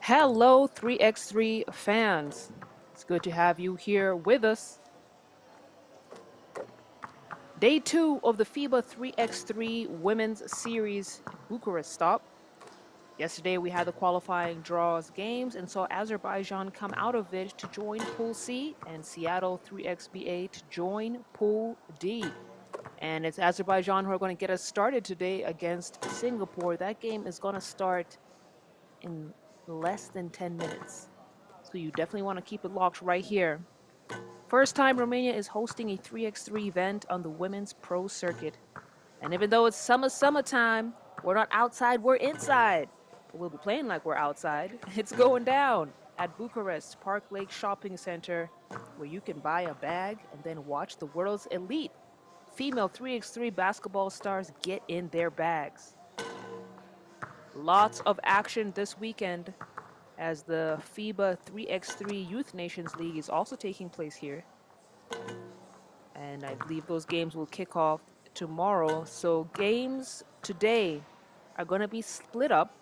Hello, 3x3 fans. It's good to have you here with us. Day 2 of the FIBA 3x3 Women's Series Bucharest stop. Yesterday we had the qualifying draws games and saw Azerbaijan come out of it to join Pool C and Seattle 3xBA to join Pool D. And it's Azerbaijan who are going to get us started today against Singapore. That game is going to start in less than 10 minutes. So you definitely want to keep it locked right here. First time Romania is hosting a 3x3 event on the Women's Pro Circuit. And even though it's summertime, we're not outside, we're inside. But we'll be playing like we're outside. It's going down at Bucharest Park Lake Shopping Center, where you can buy a bag and then watch the world's elite female 3x3 basketball stars get in their bags. Lots of action this weekend, as the FIBA 3x3 Youth Nations League is also taking place here. And I believe those games will kick off tomorrow. So games today are going to be split up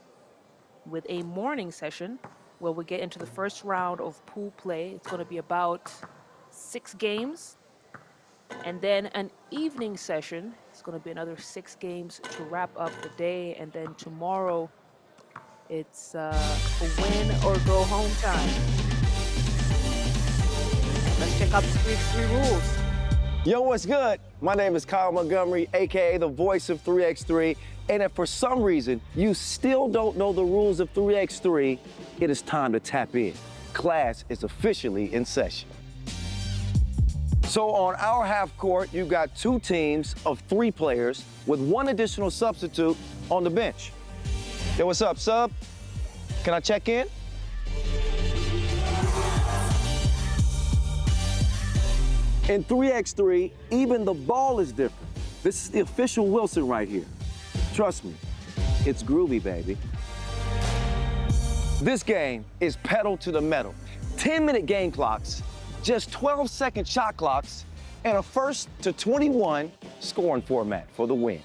with a morning session where we get into the first round of pool play. It's going to be about 6 games. And then an evening session. It's going to be another 6 games to wrap up the day. And then tomorrow, it's a win or go home time. Let's check out the 3x3 rules. Yo, what's good? My name is Kyle Montgomery, AKA the voice of 3x3. And if for some reason you still don't know the rules of 3x3, it is time to tap in. Class is officially in session. So on our half court, you got 2 teams of 3 players with 1 additional substitute on the bench. Yo, what's up, sub? Can I check in? In 3x3, even the ball is different. This is the official Wilson right here. Trust me, it's groovy, baby. This game is pedal to the metal. 10-minute game clocks, just 12-second shot clocks, and a first to 21 scoring format for the win.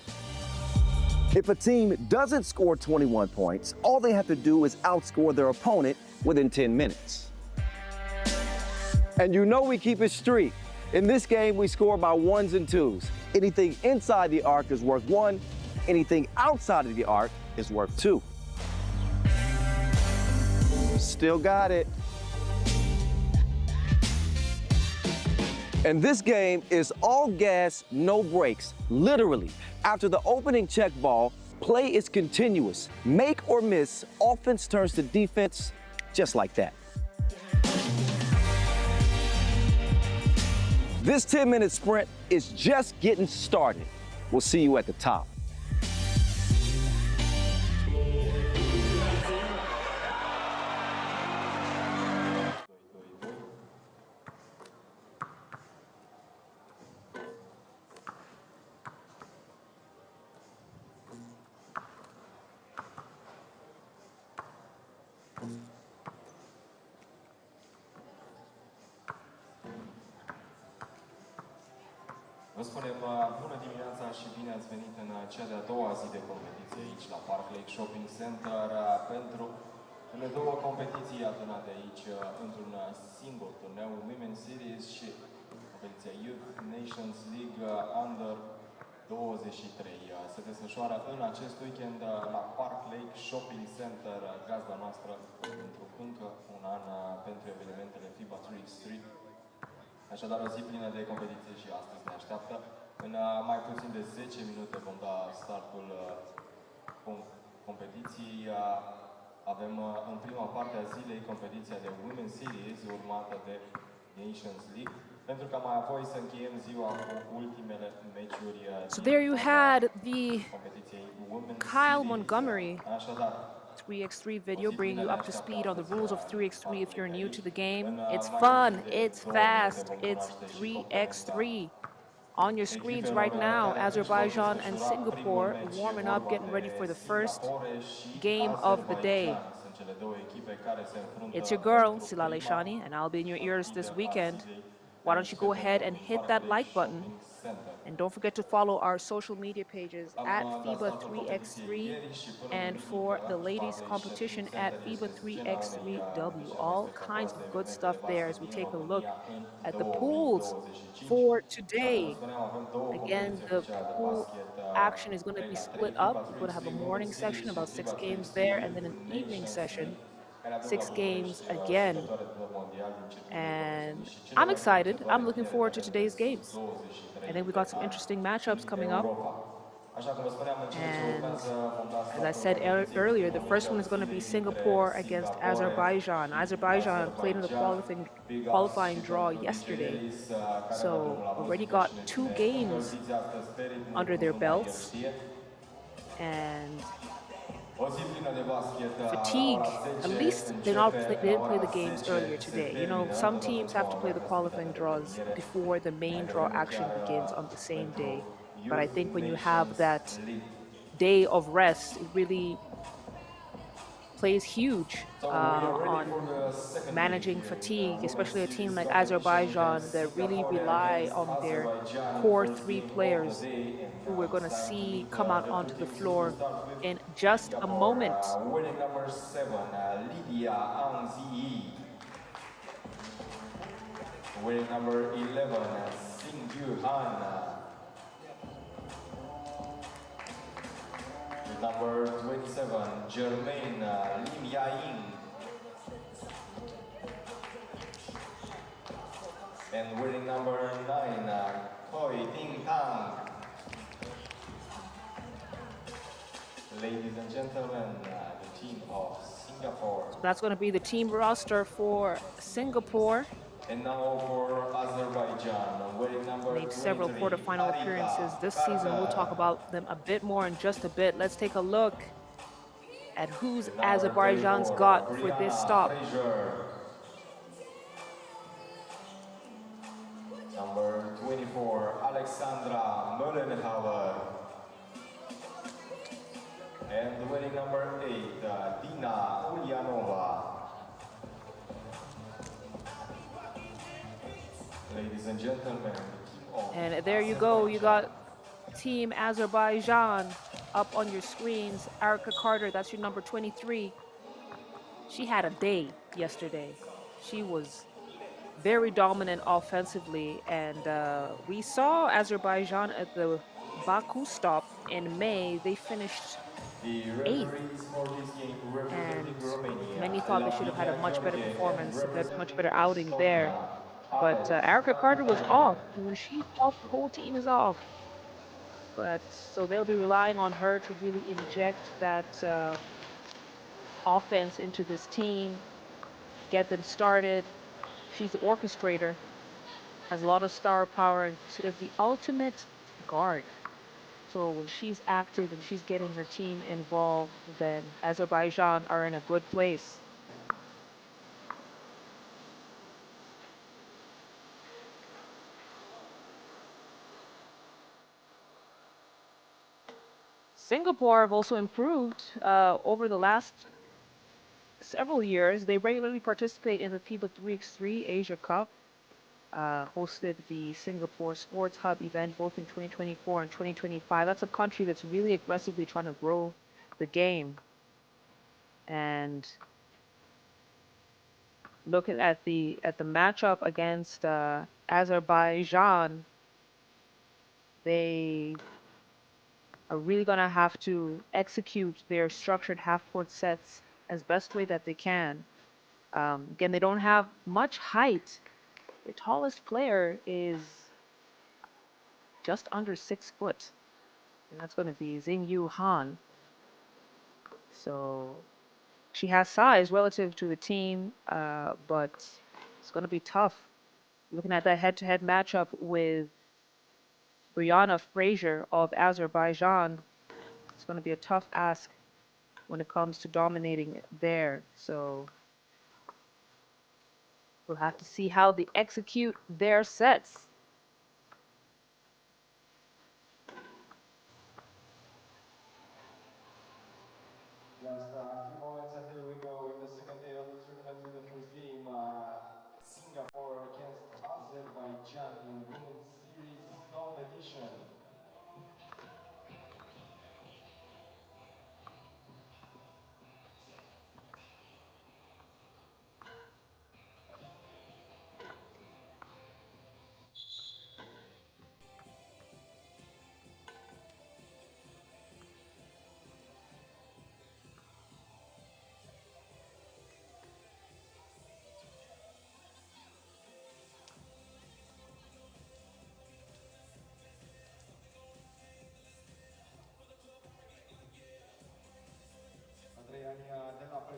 If a team doesn't score 21 points, all they have to do is outscore their opponent within 10 minutes. And you know we keep it street. In this game, we score by 1s and 2s. Anything inside the arc is worth 1. Anything outside of the arc is worth 2. Still got it. And this game is all gas, no brakes. Literally, after the opening check ball, play is continuous. Make or miss, offense turns to defense just like that. This 10-minute sprint is just getting started. We'll see you at the top. Vă spunem bună dimineața și bine ați venit în cea de-a doua zi de competiție aici la Park Lake Shopping Center pentru cele 2 competiții adunate aici într-un singur turneu, Women's Series și competiția Youth Nations League Under 23. Se desfășoară în acest weekend la Park Lake Shopping Center, gazda noastră pentru încă un an pentru evenimentele FIBA 3x3. Așadar, o zi plină de competiție și astăzi ne așteaptă. În mai puțin de 10 minute vom da startul competiției. Avem în prima parte a zilei competiția de Women's Series, urmată de Nations League, pentru ca mai apoi să încheiem ziua cu ultimele meciuri. So there you had the Kyle Montgomery 3x3 video bringing you up to speed on the rules of 3x3 if you're new to the game. It's fun, it's fast, it's 3x3. On your screens right now, Azerbaijan and Singapore warming up, getting ready for the first game of the day. It's your girl, Silale Shani, and I'll be in your ears this weekend. Why don't you go ahead and hit that like button And don't forget to follow our social media pages at FIBA 3x3 and for the ladies competition at FIBA 3x3W. All kinds of good stuff there as we take a look at the pools for today. Again, the pool action is going to be split up. We're going to have a morning session, about 6 games there, and then an evening session, 6 games again. And I'm excited. I'm looking forward to today's games. I think we got some interesting matchups coming up. And as I said earlier, the first one is going to be Singapore against Azerbaijan. Azerbaijan played in the qualifying draw yesterday. So already got 2 games under their belts. And fatigue, at least they didn't play the games earlier today. You know, some teams have to play the qualifying draws before the main draw action begins on the same day. But I think when you have that day of rest, it really plays huge on managing fatigue, especially a team like Azerbaijan that really rely on their core 3 players who we're going to see come out onto the floor in just a moment. Winning number 7, Lydia Angzi. Winning number 11, Xingyu Han. With number 27, Jermaine Lim Ya-ying. And winning number 9, Koi Ting Tang. Ladies and gentlemen, the team of Singapore. So that's going to be the team roster for Singapore. And now for Azerbaijan, winning number Made several 23, quarterfinal appearances this season. We'll talk about them a bit more in just a bit. Let's take a look at who's Azerbaijan's got for this stop. Number 24, Alexandra Möllenhauer. And winning number 8, Dina Ulyanova. Ladies and gentlemen, and there you go. You got Team Azerbaijan up on your screens. Erica Carter, that's your number 23. She had a day yesterday. She was very dominant offensively, and we saw Azerbaijan at the Baku stop in May. They finished 8th, and many thought they should have had a much better performance, a much better outing there. But Erica Carter was off. When she's off, the whole team is off. But so they'll be relying on her to really inject that offense into this team, get them started. She's the orchestrator, has a lot of star power, and sort of the ultimate guard. So when she's active and she's getting her team involved, then Azerbaijan are in a good place. Singapore have also improved over the last several years. They regularly participate in the FIBA 3x3 Asia Cup, hosted the Singapore Sports Hub event both in 2024 and 2025. That's a country that's really aggressively trying to grow the game. And looking at the matchup against Azerbaijan, they are really going to have to execute their structured half-court sets as best way that they can. Again, they don't have much height. The tallest player is just under 6 foot, and that's going to be Xingyu Han. So she has size relative to the team, but it's going to be tough. Looking at that head-to-head matchup with Brianna Fraser of Azerbaijan, it's going to be a tough ask when it comes to dominating there. So we'll have to see how they execute their sets. Just a few moments and here we go in the second day of the tournament with the first game. Singapore against Azerbaijan in women's series competition.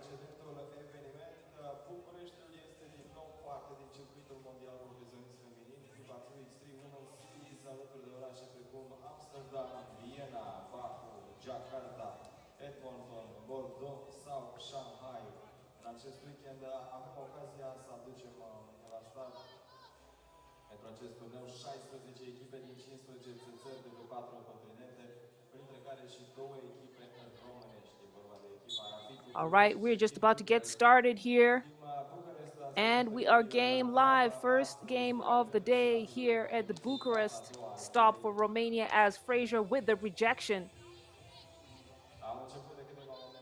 precedentul eveniment, Bucureștiul este din nou parte din circuitul mondial profesionist feminin, FIBA 3x3 Women's Series, alături de orașe precum Amsterdam, Viena, Baku, Jakarta, Edmonton, Bordeaux sau Shanghai. În acest weekend avem ocazia să aducem la start pentru acest turneu 16 echipe din 15 țări de pe 4 continente, printre care și 2 echipe românești. E vorba de echipa Rapid Bucharest. All right, we're just about to get started here. And we are game live. First game of the day here at the Bucharest stop for Romania as Fraser with the rejection.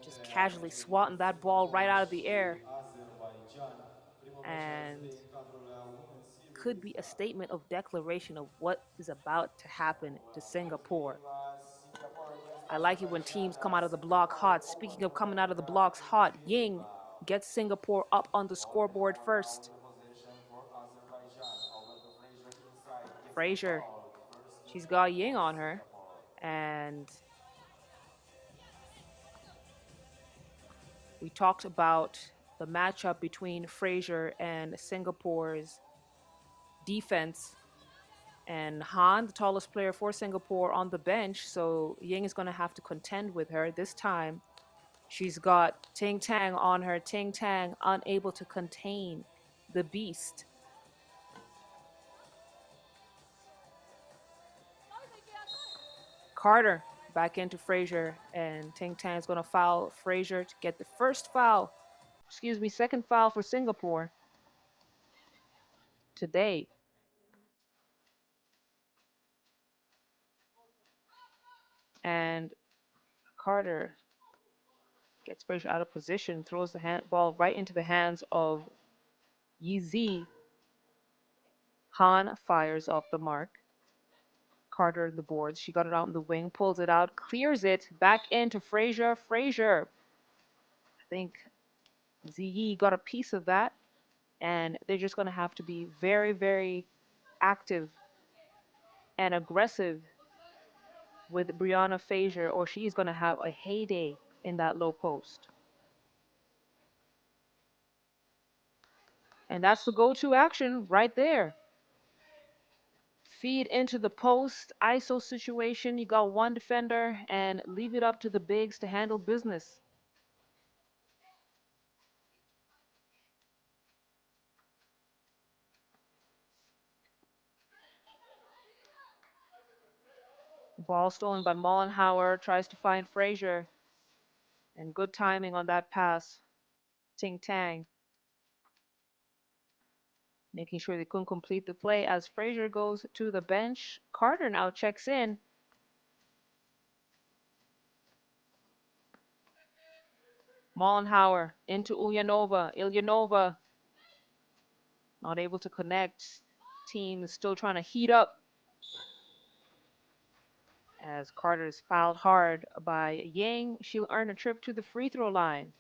Just casually swatting that ball right out of the air. And could be a statement of declaration of what is about to happen to Singapore. I like it when teams come out of the block hot. Speaking of coming out of the blocks hot, Ying gets Singapore up on the scoreboard first. Fraser, she's got Ying on her. And we talked about the matchup between Fraser and Singapore's defense. And Han, the tallest player for Singapore, on the bench, so Ying is going to have to contend with her. This time, she's got Ting Tang on her. Ting Tang unable to contain the beast. Carter back into Fraser, and Ting Tang is going to foul Fraser to get the second foul for Singapore today. And Carter gets Fraser out of position, throws the ball right into the hands of Yizi. Han fires off the mark. Carter the boards. She got it out in the wing, pulls it out, clears it back into Fraser. Fraser, I think Ziyi got a piece of that, and they're just going to have to be very, very active and aggressive with Brianna Fraser, or she's going to have a heyday in that low post. And that's the go-to action right there. Feed into the post, ISO situation. You got one defender, and leave it up to the bigs to handle business. Ball stolen by Mollenhauer, tries to find Fraser. And good timing on that pass. Ting Tang making sure they couldn't complete the play as Fraser goes to the bench. Carter now checks in. Mollenhauer into Ulyanova. Ilyanova not able to connect. Team is still trying to heat up as Carter is fouled hard by Yang. She'll earn a trip to the free throw line.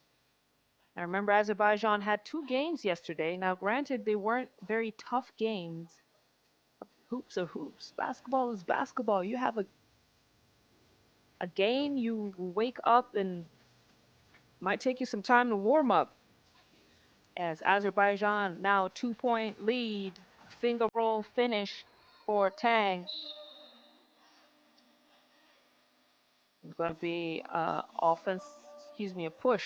Now remember, Azerbaijan had 2 games yesterday. Now granted, they weren't very tough games. Hoops are hoops. Basketball is basketball. You have a game, you wake up and might take you some time to warm up. As Azerbaijan now 2-point lead. Finger roll finish for Tang. It's going to be a push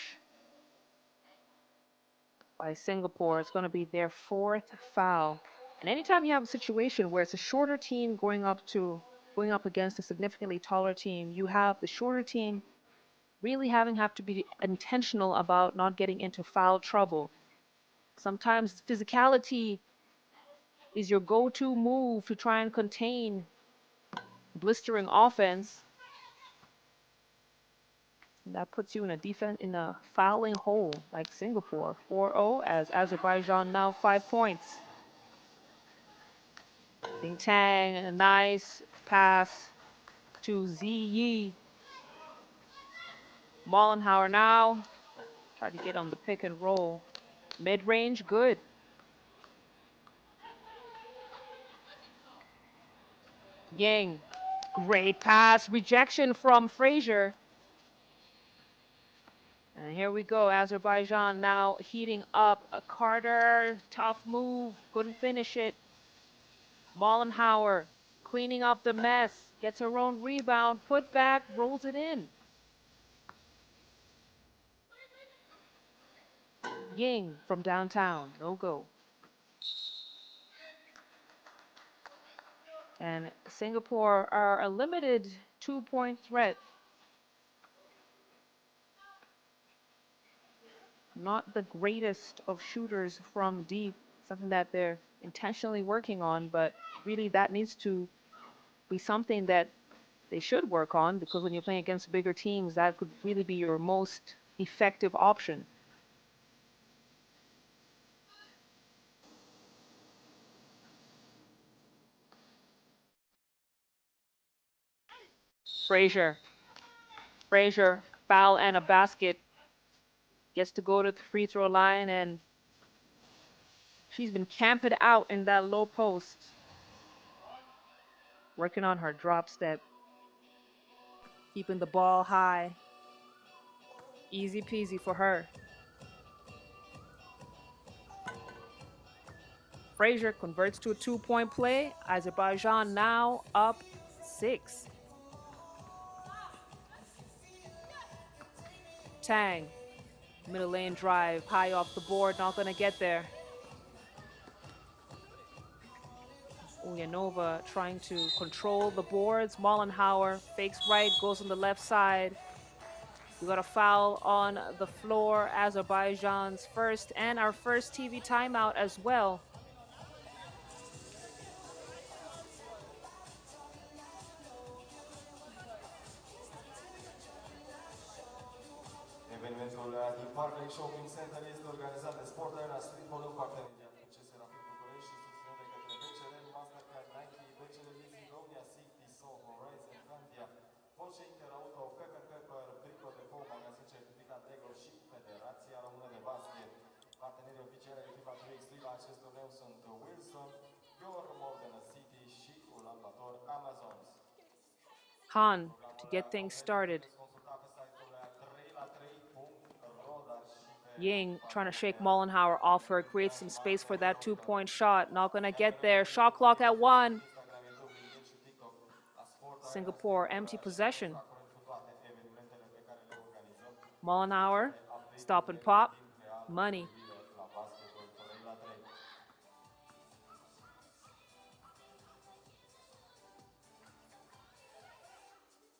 by Singapore. It's going to be their 4th foul. And anytime you have a situation where it's a shorter team going up against a significantly taller team, you have the shorter team really have to be intentional about not getting into foul trouble. Sometimes physicality is your go-to move to try and contain blistering offense. And that puts you in a fouling hole like Singapore. 4-0 as Azerbaijan now 5 points. Ting Tang, a nice pass to Ziyi. Mollenhauer now try to get on the pick and roll. Mid-range, good. Yang, great pass. Rejection from Fraser. And here we go. Azerbaijan now heating up. Carter, tough move. Couldn't finish it. Mollenhauer cleaning up the mess. Gets her own rebound. Put back. Rolls it in. Ying from downtown. No go. And Singapore are a limited 2-point threat. Not the greatest of shooters from deep, something that they're intentionally working on, but really that needs to be something that they should work on, because when you're playing against bigger teams, that could really be your most effective option. Frazier, foul and a basket. Gets to go to the free throw line, and she's been camped out in that low post. Working on her drop step. Keeping the ball high. Easy peasy for her. Frazier converts to a 2-point play. Azerbaijan now up 6. Tang, middle lane drive, high off the board, not gonna get there. Ulyanova trying to control the boards. Mollenhauer fakes right, goes on the left side. We got a foul on the floor. Azerbaijan's first and our first TV timeout as well. Evenimentul din Parkley Shopping Center este organizat de Sport Arena Streetball în parteneriat cu CSR Bucharest și susținut de către BCR, Mastercard, Nike, BCR Leasing, Romania, City, Soho, Horizon, Candia, Porsche Interauto, Pepper Pepper, Brico de Po, magazin certificat Lego și Federația Română de Basket. Partenerii oficiali ai FIBA 3x3 la acest turneu sunt Wilson, Your More Than a City și Ulaanbaatar Amazons. Han to get things started. Ying trying to shake Mollenhauer off her, creates some space for that 2-point shot. Not going to get there. Shot clock at 1. Singapore empty possession. Mollenhauer, stop and pop. Money.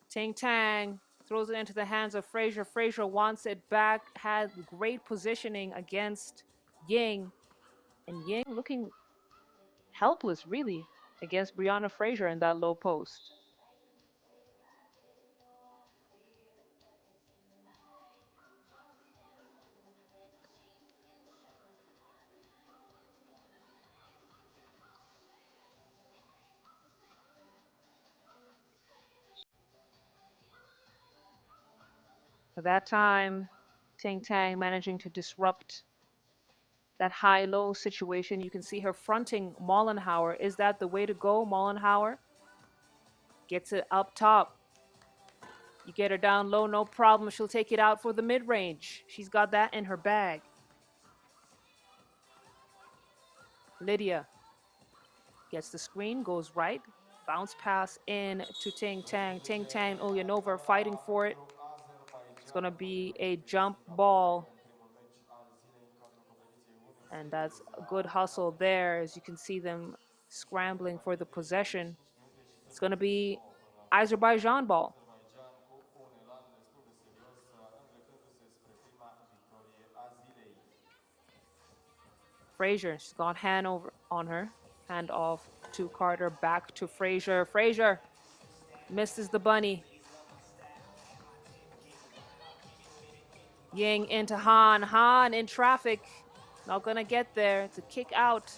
Ting Tang throws it into the hands of Frazier. Frazier wants it back, had great positioning against Ying. And Ying looking helpless, really, against Brianna Frazier in that low post. At that time, Ting Tang managing to disrupt that high-low situation. You can see her fronting Mollenhauer. Is that the way to go, Mollenhauer? Gets it up top. You get her down low, no problem. She'll take it out for the mid-range. She's got that in her bag. Lydia gets the screen, goes right. Bounce pass in to Ting Tang. Ting Tang, Ulyanova fighting for it. It's going to be a jump ball. And that's a good hustle there, as you can see them scrambling for the possession. It's going to be Azerbaijan ball. Frazier, she's got hand over on her. Hand off to Carter, back to Frazier. Frazier misses the bunny. Ying into Han. Han in traffic. Not gonna get there. It's a kick out.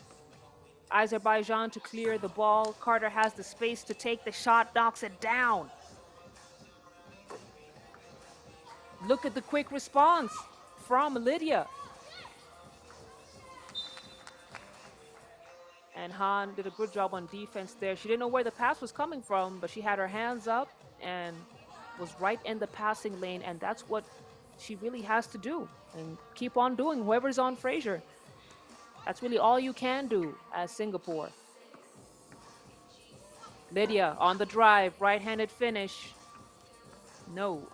Azerbaijan to clear the ball. Carter has the space to take the shot, knocks it down. Look at the quick response from Lydia. And Han did a good job on defense there. She didn't know where the pass was coming from, but she had her hands up and was right in the passing lane, and that's what she really has to do and keep on doing, whoever's on Fraser. That's really all you can do as Singapore. Lydia on the drive, right-handed finish. No.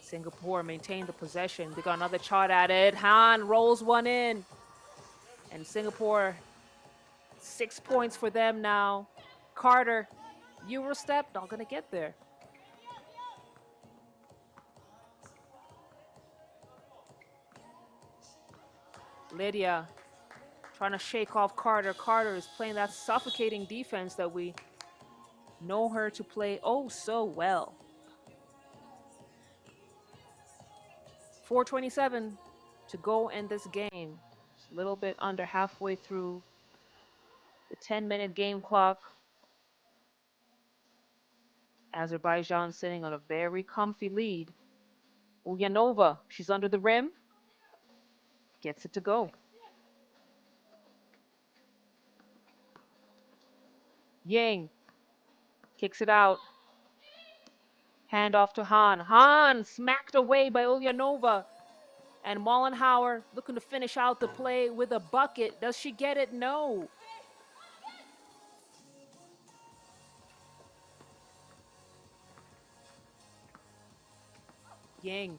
Singapore maintained the possession. They got another shot at it. Han rolls one in. And Singapore, 6 points for them now. Carter, Eurostep, not going to get there. Lydia trying to shake off Carter. Carter is playing that suffocating defense that we know her to play oh so well. 4:27 to go in this game. A little bit under halfway through the 10-minute game clock. Azerbaijan sitting on a very comfy lead. Ulyanova, she's under the rim. Gets it to go. Yang kicks it out. Hand off to Han. Han smacked away by Ulyanova. And Mollenhauer looking to finish out the play with a bucket. Does she get it? No. Yang.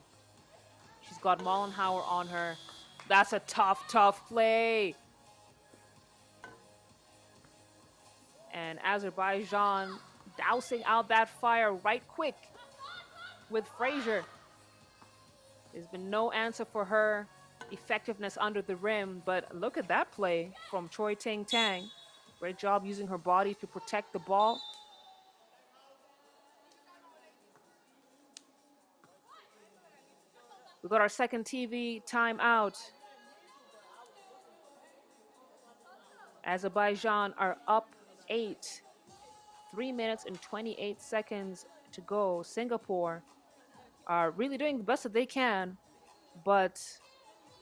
She's got Mollenhauer on her. That's a tough play. And Azerbaijan dousing out that fire right quick with Fraser. There's been no answer for her effectiveness under the rim, but look at that play from Choi Ting Tang. Great job using her body to protect the ball. We got our second TV timeout. Azerbaijan are up 8. 3 minutes and 28 seconds to go. Singapore are really doing the best that they can, but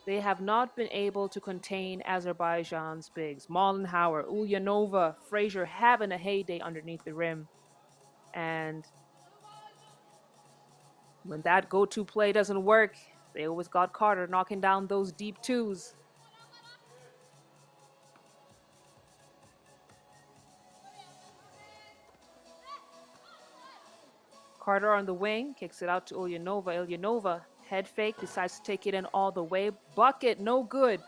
they have not been able to contain Azerbaijan's bigs. Mollenhauer, Ulyanova, Fraser having a heyday underneath the rim. And when that go-to play doesn't work, they always got Carter knocking down those deep twos. Carter on the wing, kicks it out to Ulyanova. Ulyanova, head fake, decides to take it in all the way. Bucket, no good.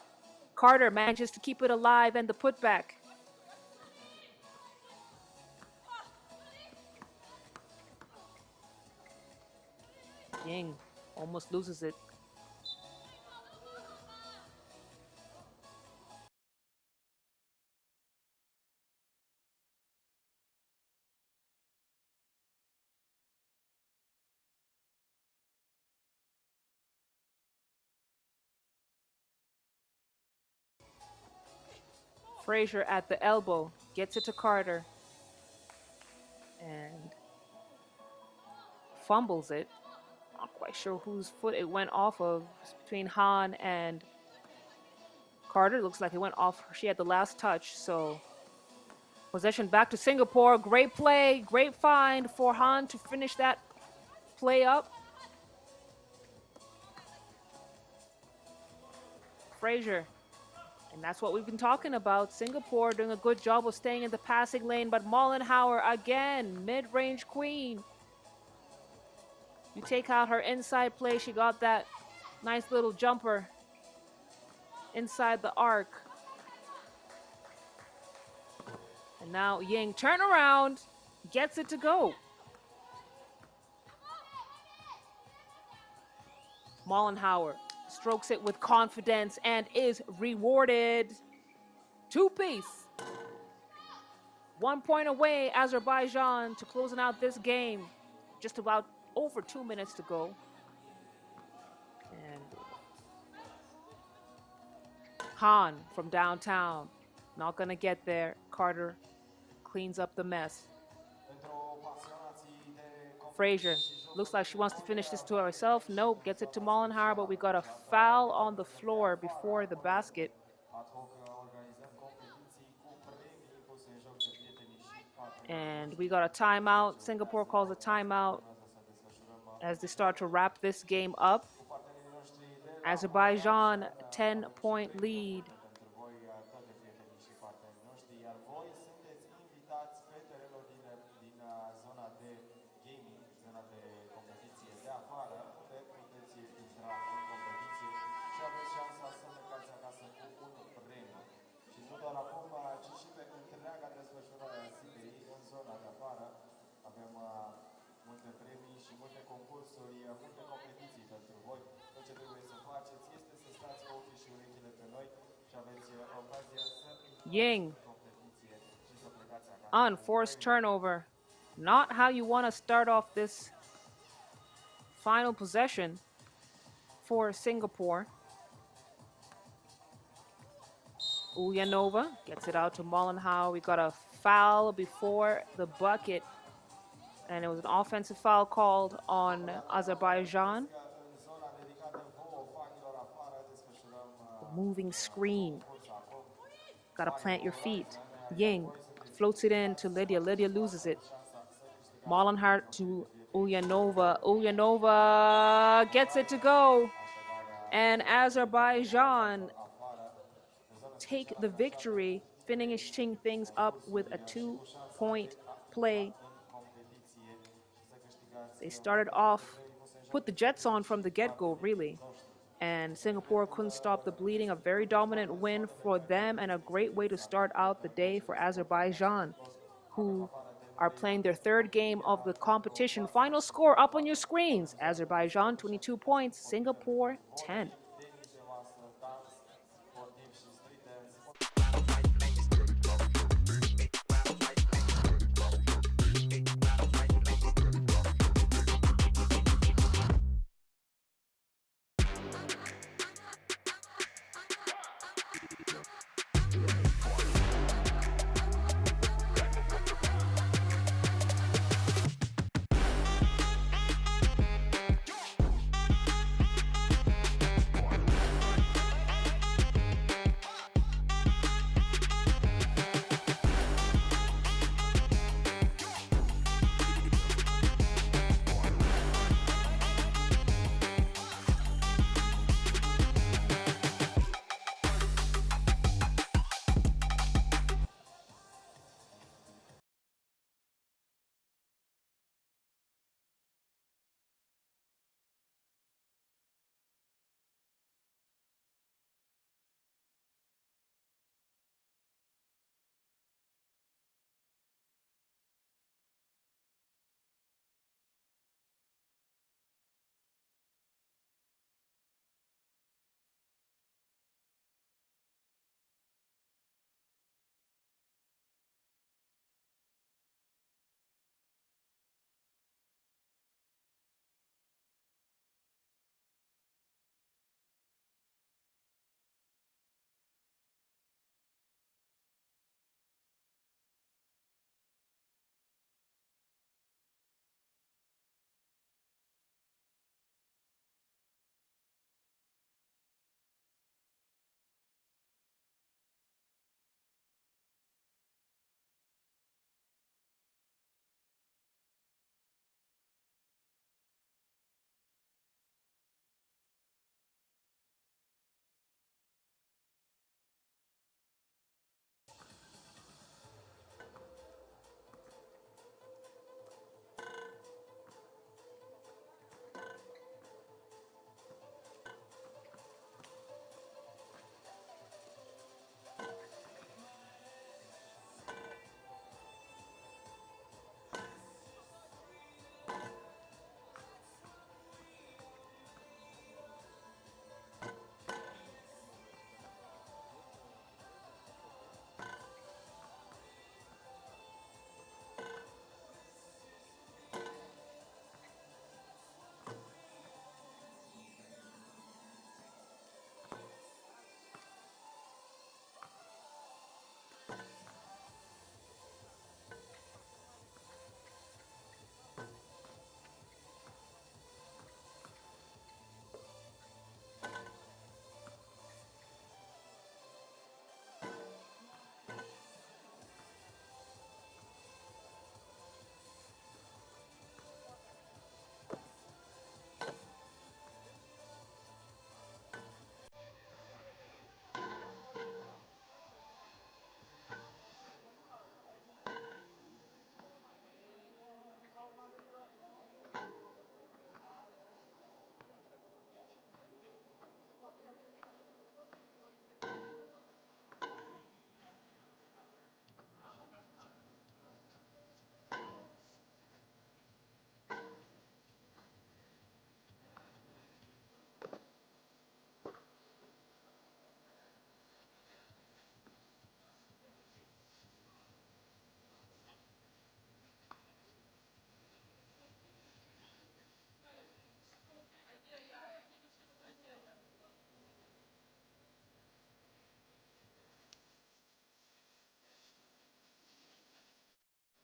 Carter manages to keep it alive and the putback. Yang almost loses it. Fraser at the elbow, gets it to Carter. And fumbles it. Not quite sure whose foot it went off of. It's between Han and Carter. Looks like it went off. She had the last touch, so possession back to Singapore. Great play, great find for Han to finish that play up. Fraser. And that's what we've been talking about. Singapore doing a good job of staying in the passing lane, but Mollenhauer again, mid-range queen. You take out her inside play, she got that nice little jumper inside the arc. And now Yang turn around, gets it to go. Mollenhauer strokes it with confidence and is rewarded. Two-piece. 1 point away, Azerbaijan, to closing out this game. Just about over 2 minutes to go. And Han from downtown, not gonna get there. Carter cleans up the mess. Fraser, looks like she wants to finish this to herself. Nope, gets it to Mollenhauer, but we got a foul on the floor before the basket. And we got a timeout. Singapore calls a timeout. as they start to wrap this game up. Azerbaijan 10-point lead. pentru voi toate prietenii și partenerii noștri, iar voi sunteți invitați pe terenul din zona de gaming, zona de competiție de afară, unde puteți intra în competiție și aveți șansa să plecați acasă cu un premiu. Și nu doar acum, ci și pe întreaga desfășurare a zilei în zona de afară. Avem multe premii și multe concursuri, multe competiții pentru voi. Tot ce trebuie să faceți este să stați cu ochii și urechile pe noi și aveți ocazia să Ying. competiție și să plecați acasă. Unforced turnover. Not how you want to start off this final possession for Singapore. Ulyanova gets it out to Mollenhau. We got a foul before the bucket, and it was an offensive foul called on Azerbaijan. Moving screen. Gotta plant your feet. Ying floats it in to Lydia. Lydia loses it. Mollenhau to Ulyanova. Ulyanova gets it to go. And Azerbaijan take the victory, finishing things up with a 2-point play. They started off, put the Jets on from the get-go, really. And Singapore couldn't stop the bleeding. A very dominant win for them and a great way to start out the day for Azerbaijan, who are playing their third game of the competition. Final score up on your screens. Azerbaijan 22 points, Singapore 10.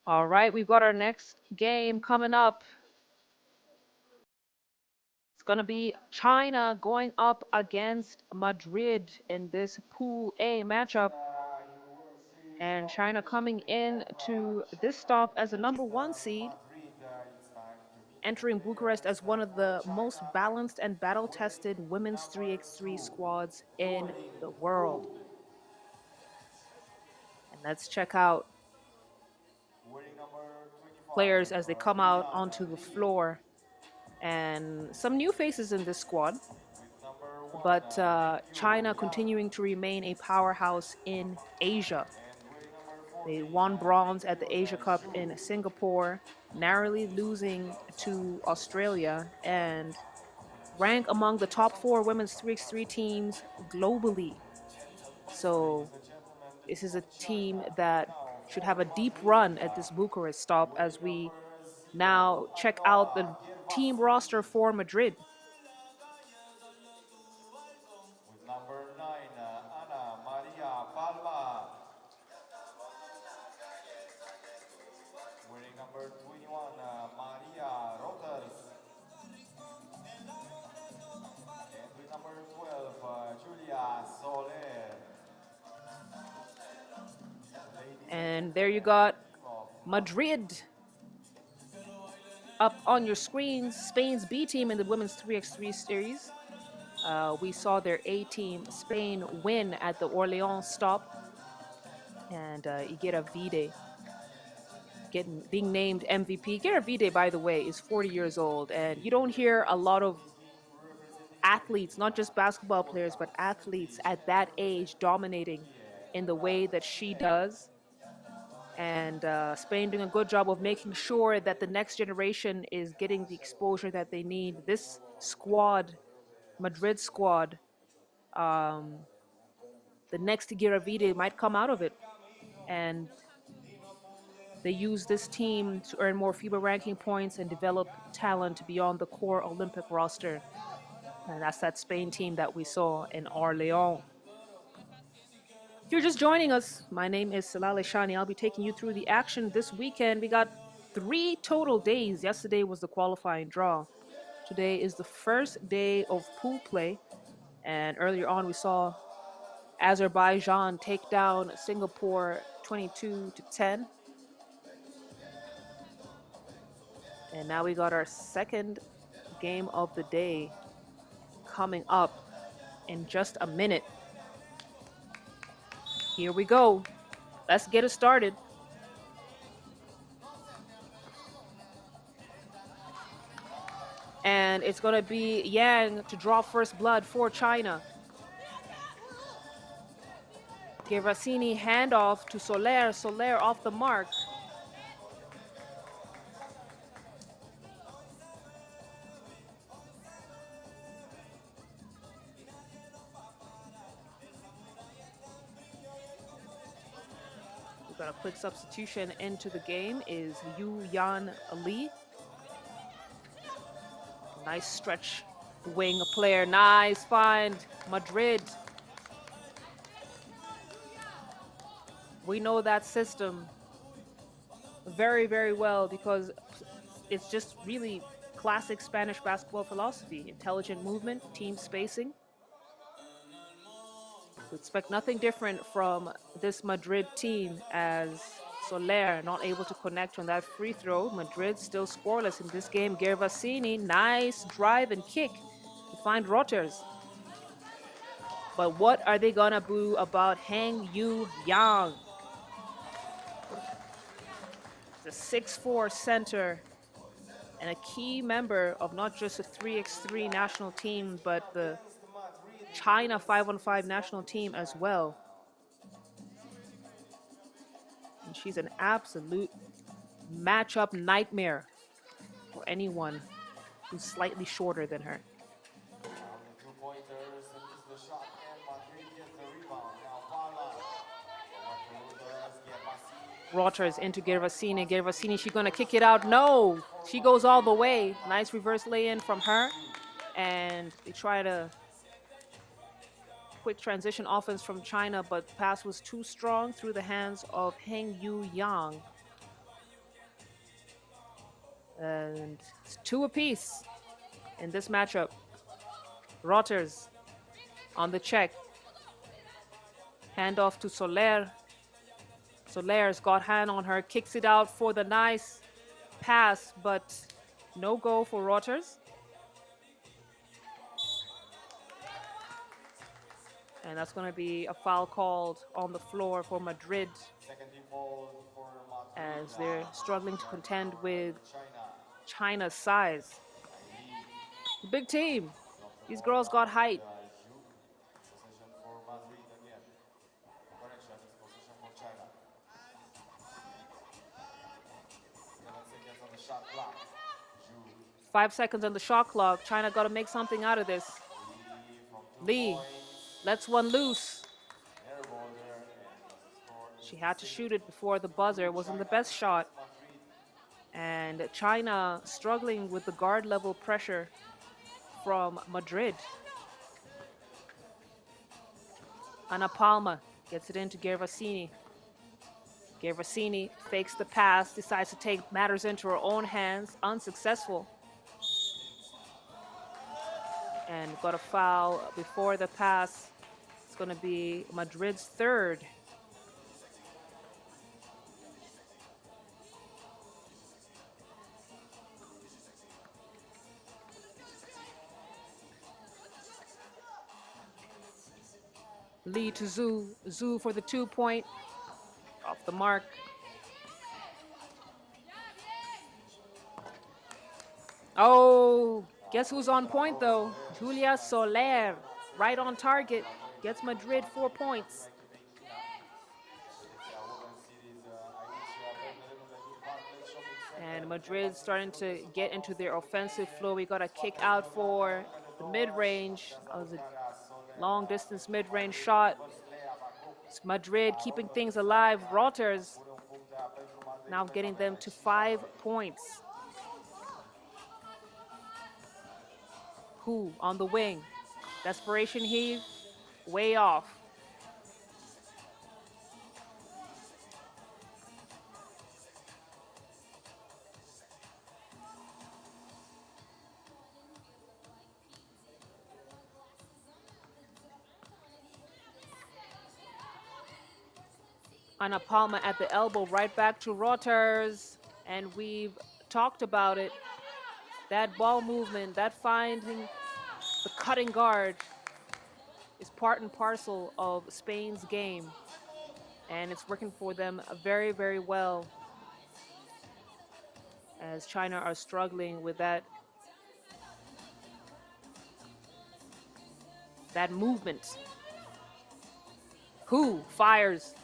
All right, we've got our next game coming up. It's going to be China going up against Madrid in this Pool A matchup. And China coming in to this stop as a #1 seed, entering Bucharest as one of the most balanced and battle-tested women's 3x3 squads in the world. And let's check out players as they come out onto the floor. And some new faces in this squad, but China continuing to remain a powerhouse in Asia. They won bronze at the Asia Cup in Singapore, narrowly losing to Australia, and rank among the top 4 women's 3x3 teams globally. So this is a team that should have a deep run at this Bucharest stop as we now check out the team roster for Madrid. With number 9, Ana Maria Palma. Wearing number 21, Maria Roters. And with number 12, Julia Soler. And there you got Madrid up on your screens, Spain's B team in the women's 3x3 series. We saw their A team, Spain, win at the Orleans stop. And Iguera Vide being named MVP. Iguera Vide, by the way, is 40 years old. And you don't hear a lot of athletes, not just basketball players, but athletes at that age dominating in the way that she does. And Spain doing a good job of making sure that the next generation is getting the exposure that they need. This squad, Madrid squad, the next Giravide might come out of it. And they use this team to earn more FIBA ranking points and develop talent beyond the core Olympic roster. And that's that Spain team that we saw in Orleans. If you're just joining us, my name is Salale Shani. I'll be taking you through the action this weekend. We got 3 total days. Yesterday was the qualifying draw. Today is the first day of pool play. And earlier on, we saw Azerbaijan take down Singapore 22-10. And now we got our second game of the day coming up in just a minute. Here we go. Let's get it started. And it's going to be Yang to draw first blood for China. Gervasini handoff to Soler. Soler off the mark. We've got a quick substitution into the game is Yu Yan Li. Nice stretch wing player. Nice find. Madrid. We know that system very, very well because it's just really classic Spanish basketball philosophy. Intelligent movement, team spacing. We expect nothing different from this Madrid team as Soler not able to connect on that free throw. Madrid still scoreless in this game. Gervasini, nice drive and kick to find Roters. But what are they gonna do about Hang Yu Yang? The 6'4" center and a key member of not just the 3x3 national team, but the China 5-on-5 national team as well. And she's an absolute matchup nightmare for anyone who's slightly shorter than her. Roters into Gervasini. Gervasini, she's gonna kick it out. No, she goes all the way. Nice reverse lay-in from her. And they try to quick transition offense from China, but pass was too strong through the hands of Heng Yu Yang. And it's 2 apiece in this matchup. Rotters on the check. Hand off to Soler. Soler's got hand on her, kicks it out for the nice pass, but no goal for Rotters. And that's going to be a foul called on the floor for Madrid as they're struggling to contend with China's size. Big team. These girls got height. Five seconds on the shot clock. China got to make something out of this. Lee lets one loose. She had to shoot it before the buzzer. It wasn't the best shot. And China struggling with the guard level pressure from Madrid. Ana Palma gets it into Gervasini. Gervasini fakes the pass, decides to take matters into her own hands, unsuccessful. And got a foul before the pass. It's going to be Madrid's third. Lee to Zhu. Zhu for the 2-point. Off the mark. Oh, guess who's on point though? Julia Soler, right on target, gets Madrid 4 points. And Madrid starting to get into their offensive flow. We got a kick out for the mid-range. That was a long-distance mid-range shot. It's Madrid keeping things alive. Rotters now getting them to 5 points. Who on the wing? Desperation heave, way off. Ana Palma at the elbow, right back to Rotters. And we've talked about it. That ball movement, that finding the cutting guard is part and parcel of Spain's game. And it's working for them very, very well. As China are struggling with that movement. Who fires?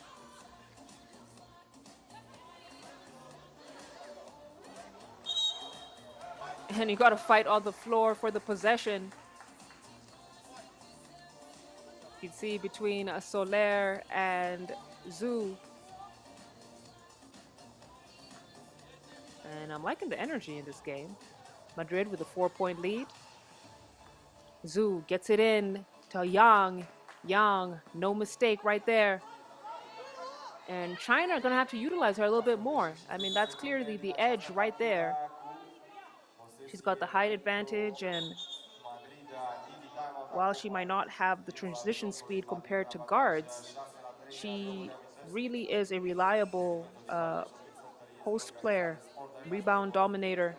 And you got to fight on the floor for the possession. You can see between Soler and Zhu. And I'm liking the energy in this game. Madrid with a 4-point lead. Zhu gets it in to Yang. Yang, no mistake right there. And China are going to have to utilize her a little bit more. I mean, that's clearly the edge right there. She's got the height advantage, and while she might not have the transition speed compared to guards, she really is a reliable post player, rebound dominator,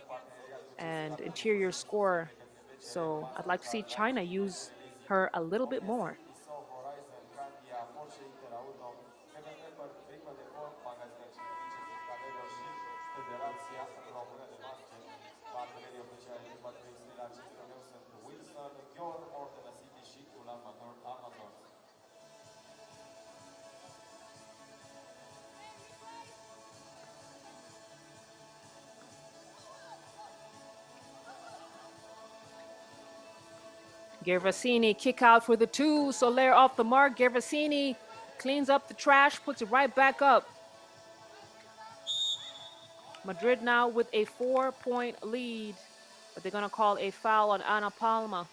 and interior scorer. So I'd like to see China use her a little bit more. Gervasini kick out for the 2. Soler off the mark. Gervasini cleans up the trash, puts it right back up. Madrid now with a 4-point lead, but they're going to call a foul on Ana Palma.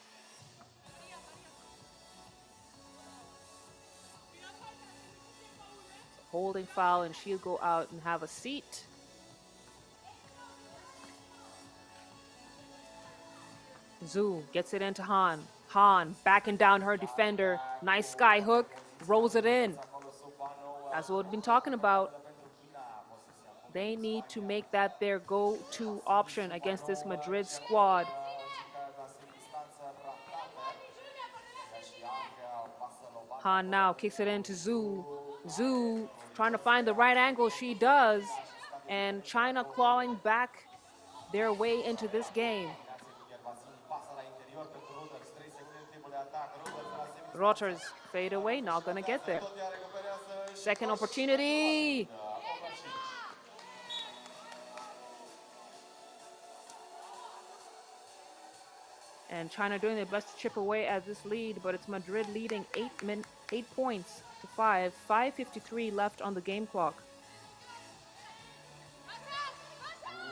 Holding foul, and she'll go out and have a seat. Zhu gets it into Han. Han backing down her defender. Nice sky hook. Rolls it in. That's what we've been talking about. They need to make that their go-to option against this Madrid squad. Han now kicks it into Zhu. Zhu trying to find the right angle. She does. And China clawing back their way into this game. Roters fade away, not gonna get there. Second opportunity. And China doing their best to chip away at this lead, but it's Madrid leading 8 points to 5. 5:53 left on the game clock.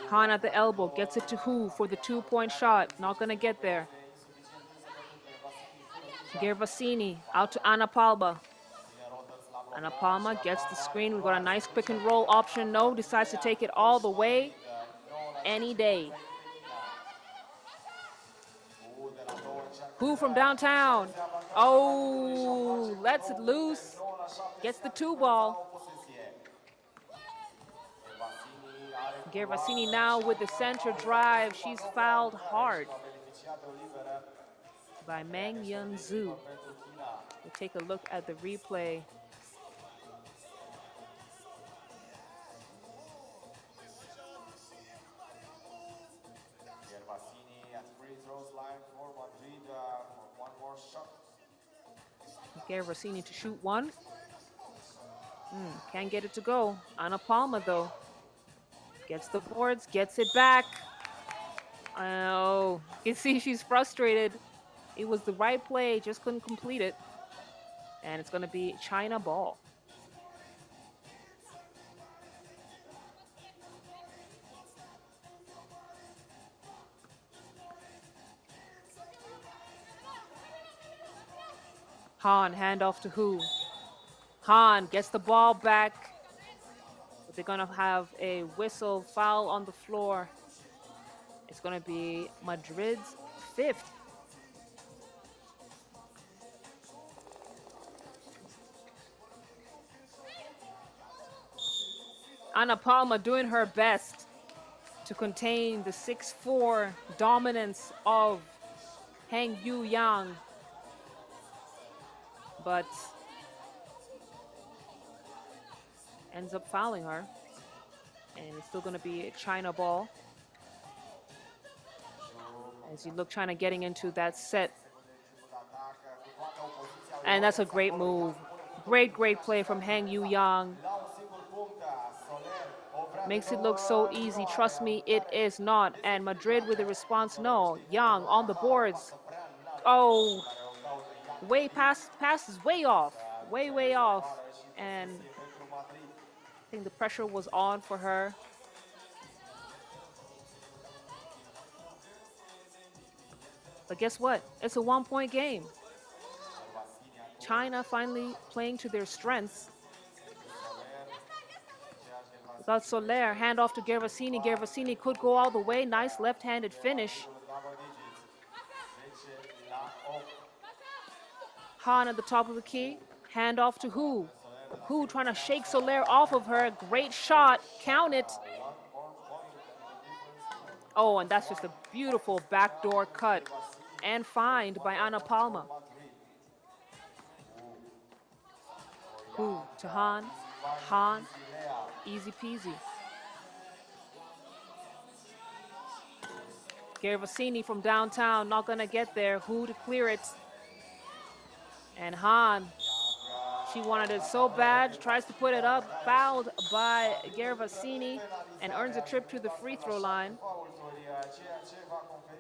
Han at the elbow, gets it to Hu for the 2-point shot. Not gonna get there. Gervasini out to Anna Palma. Anna Palma gets the screen. We've got a nice pick and roll option. No, decides to take it all the way. Any day. Hu from downtown. Oh, lets it loose. Gets the 2-ball. Gervasini now with the center drive. She's fouled hard by Meng Yun Zhu. We'll take a look at the replay. Gervasini to shoot one. Can't get it to go. Anna Palma though. Gets the boards, gets it back. Oh, you can see she's frustrated. It was the right play, just couldn't complete it. And it's gonna be China ball. Han, handoff to Hu. Han gets the ball back. But they're gonna have a whistle, foul on the floor. It's gonna be Madrid's 5th. Anna Palma doing her best to contain the 6'4" dominance of Heng Yu-yang. But ends up fouling her. And it's still going to be a China ball. As you look, China getting into that set. And that's a great move. Great play from Heng Yu-yang. Makes it look so easy. Trust me, it is not. And Madrid with a response, no. Yang on the boards. Oh, passes way off. Way off. And I think the pressure was on for her. But guess what? It's a 1-point game. China finally playing to their strengths. Without Soler, handoff to Gervasini. Gervasini could go all the way. Nice left-handed finish. Han at the top of the key. Handoff to Hu. Hu trying to shake Soler off of her. Great shot. Count it. Oh, and that's just a beautiful backdoor cut and find by Anna Palma. Hu to Han. Han. Easy peasy. Gervasini from downtown, not gonna get there. Hu to clear it. And Han, she wanted it so bad, tries to put it up, fouled by Gervasini, and earns a trip to the free throw line.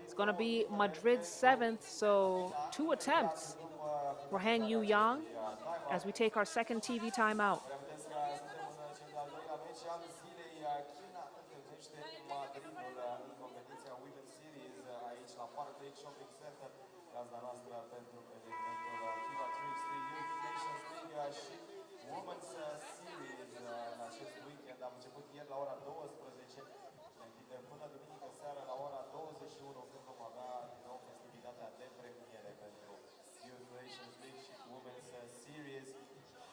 It's gonna be Madrid's 7th, so 2 attempts for Heng Yu-yang as we take our second TV timeout. Gazda noastră pentru evenimentul FIBA 3x3 Youth Nations League și Women's Series în acest weekend. Am început ieri la ora 12, ne întindem până duminică seara la ora 21, când vom avea din nou Nations League și Women's Series.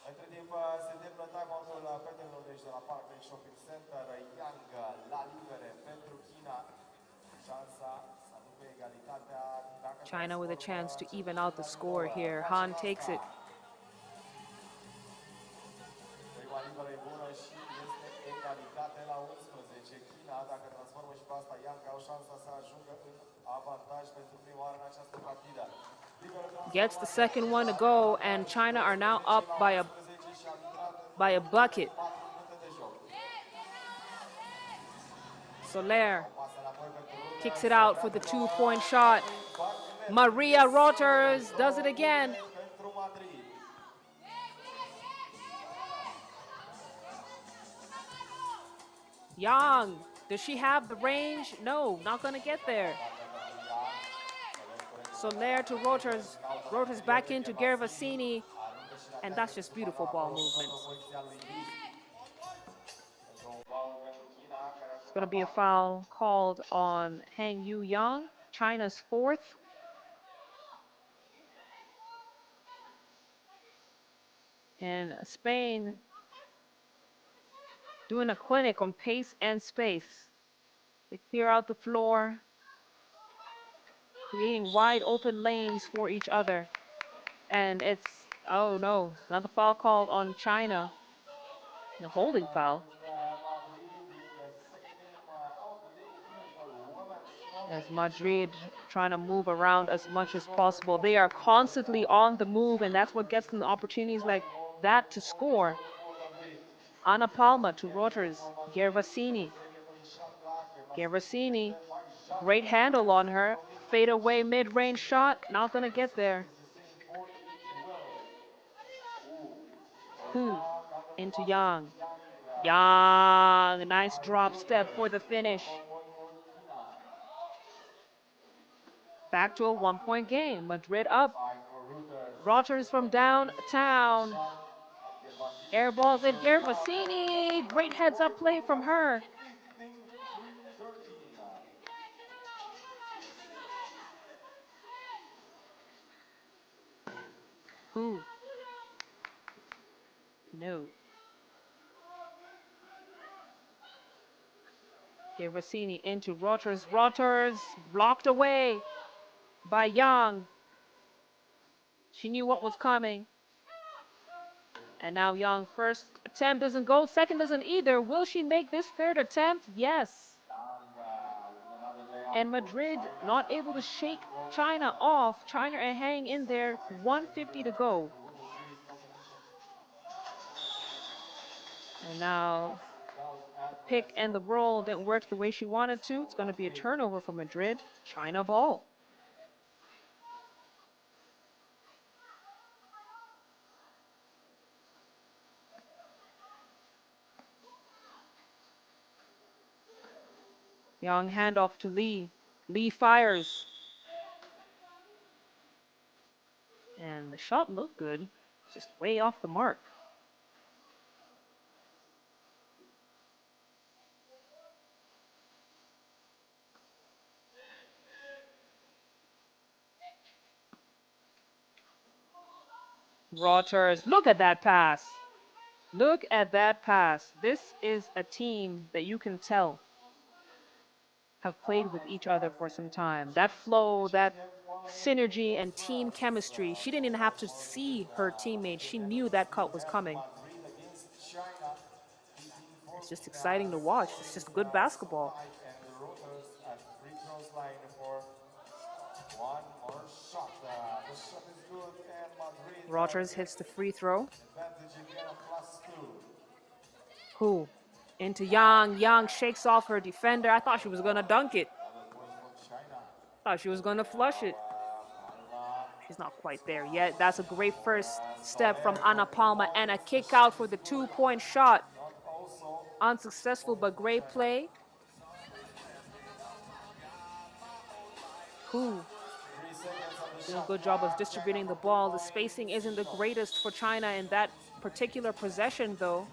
Între timp se deplă timeout-ul fetelor de aici de la Park Lake Shopping Center. Yang la libere pentru China. Șansa să aducă egalitatea. China with a chance to even out the score here. Han takes it. Prima liberă e bună și este egalitate la 11. China, dacă transformă și pe asta Yang, au șansa să ajungă în avantaj pentru prima oară în această partidă. Gets the second one to go, and China are now up by a bucket. Soler kicks it out for the 2-point shot. Maria Roters does it again. Yang, does she have the range? No, not gonna get there. Soler to Roters. Roters back into Gervasini. And that's just beautiful ball movement. It's going to be a foul called on Hang Yu Yang, China's fourth. And Spain doing a clinic on pace and space. They clear out the floor, creating wide open lanes for each other. And it's, oh no, another foul called on China. A holding foul. As Madrid trying to move around as much as possible. They are constantly on the move, and that's what gets them the opportunities like that to score. Ana Palma to Roters. Gervasini. Gervasini, great handle on her. Fade away mid-range shot, not gonna get there. Into Yang. Yang, a nice drop step for the finish. Back to a 1-point game. Madrid up. Rogers from downtown. Air balls at Gervasini. Great heads-up play from her. Who? No. Gervasini into Rogers. Rogers blocked away by Yang. She knew what was coming. And now Yang, first attempt doesn't go, second doesn't either. Will she make this third attempt? Yes. And Madrid not able to shake China off. China and hang in there, 1:50 to go. And now the pick and the roll didn't work the way she wanted to. It's going to be a turnover for Madrid. China ball. Young handoff to Lee. Lee fires. And the shot looked good, just way off the mark. Rogers, look at that pass. Look at that pass. This is a team that you can tell have played with each other for some time. That flow, that synergy and team chemistry. She didn't even have to see her teammates. She knew that cut was coming. It's just exciting to watch. It's just good basketball. Rogers hits the free throw. Who? Into Yang. Yang shakes off her defender. I thought she was going to dunk it. Thought she was going to flush it. She's not quite there yet. That's a great first step from Ana Palma and a kick out for the 2-point shot. Unsuccessful, but great play. Who? Doing a good job of distributing the ball. The spacing isn't the greatest for China in that particular possession, though.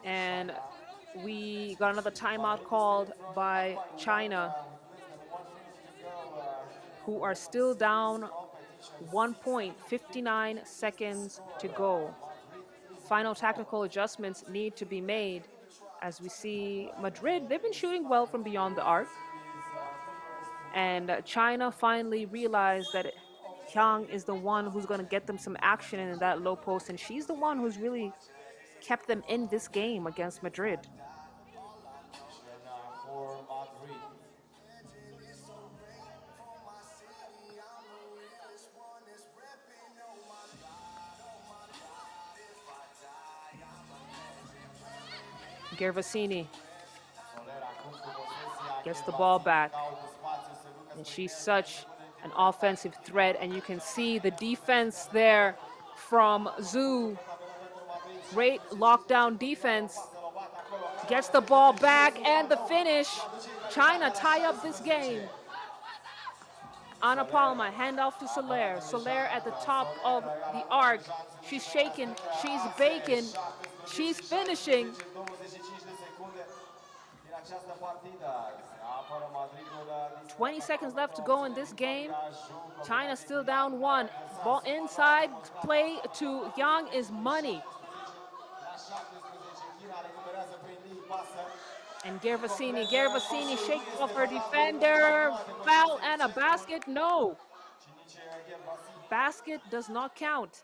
And We got another timeout called by China, who are still down 1 point, 59 seconds to go. Final tactical adjustments need to be made. As we see Madrid, they've been shooting well from beyond the arc. And China finally realized that Hyang is the one who's going to get them some action in that low post, and she's the one who's really kept them in this game against Madrid. For Madrid. Gervasini gets the ball back, and she's such an offensive threat, and you can see the defense there from Zhu. Great lockdown defense. Gets the ball back, and the finish. China tie up this game. Ana Palma, handoff to Soler. Soler at the top of the arc. She's shaking, she's baking, she's finishing. 20 seconds left to go in this game. China still down 1. Ball inside, play to Yang is money. And Gervasini shakes off her defender. Foul and a basket, no. Basket does not count.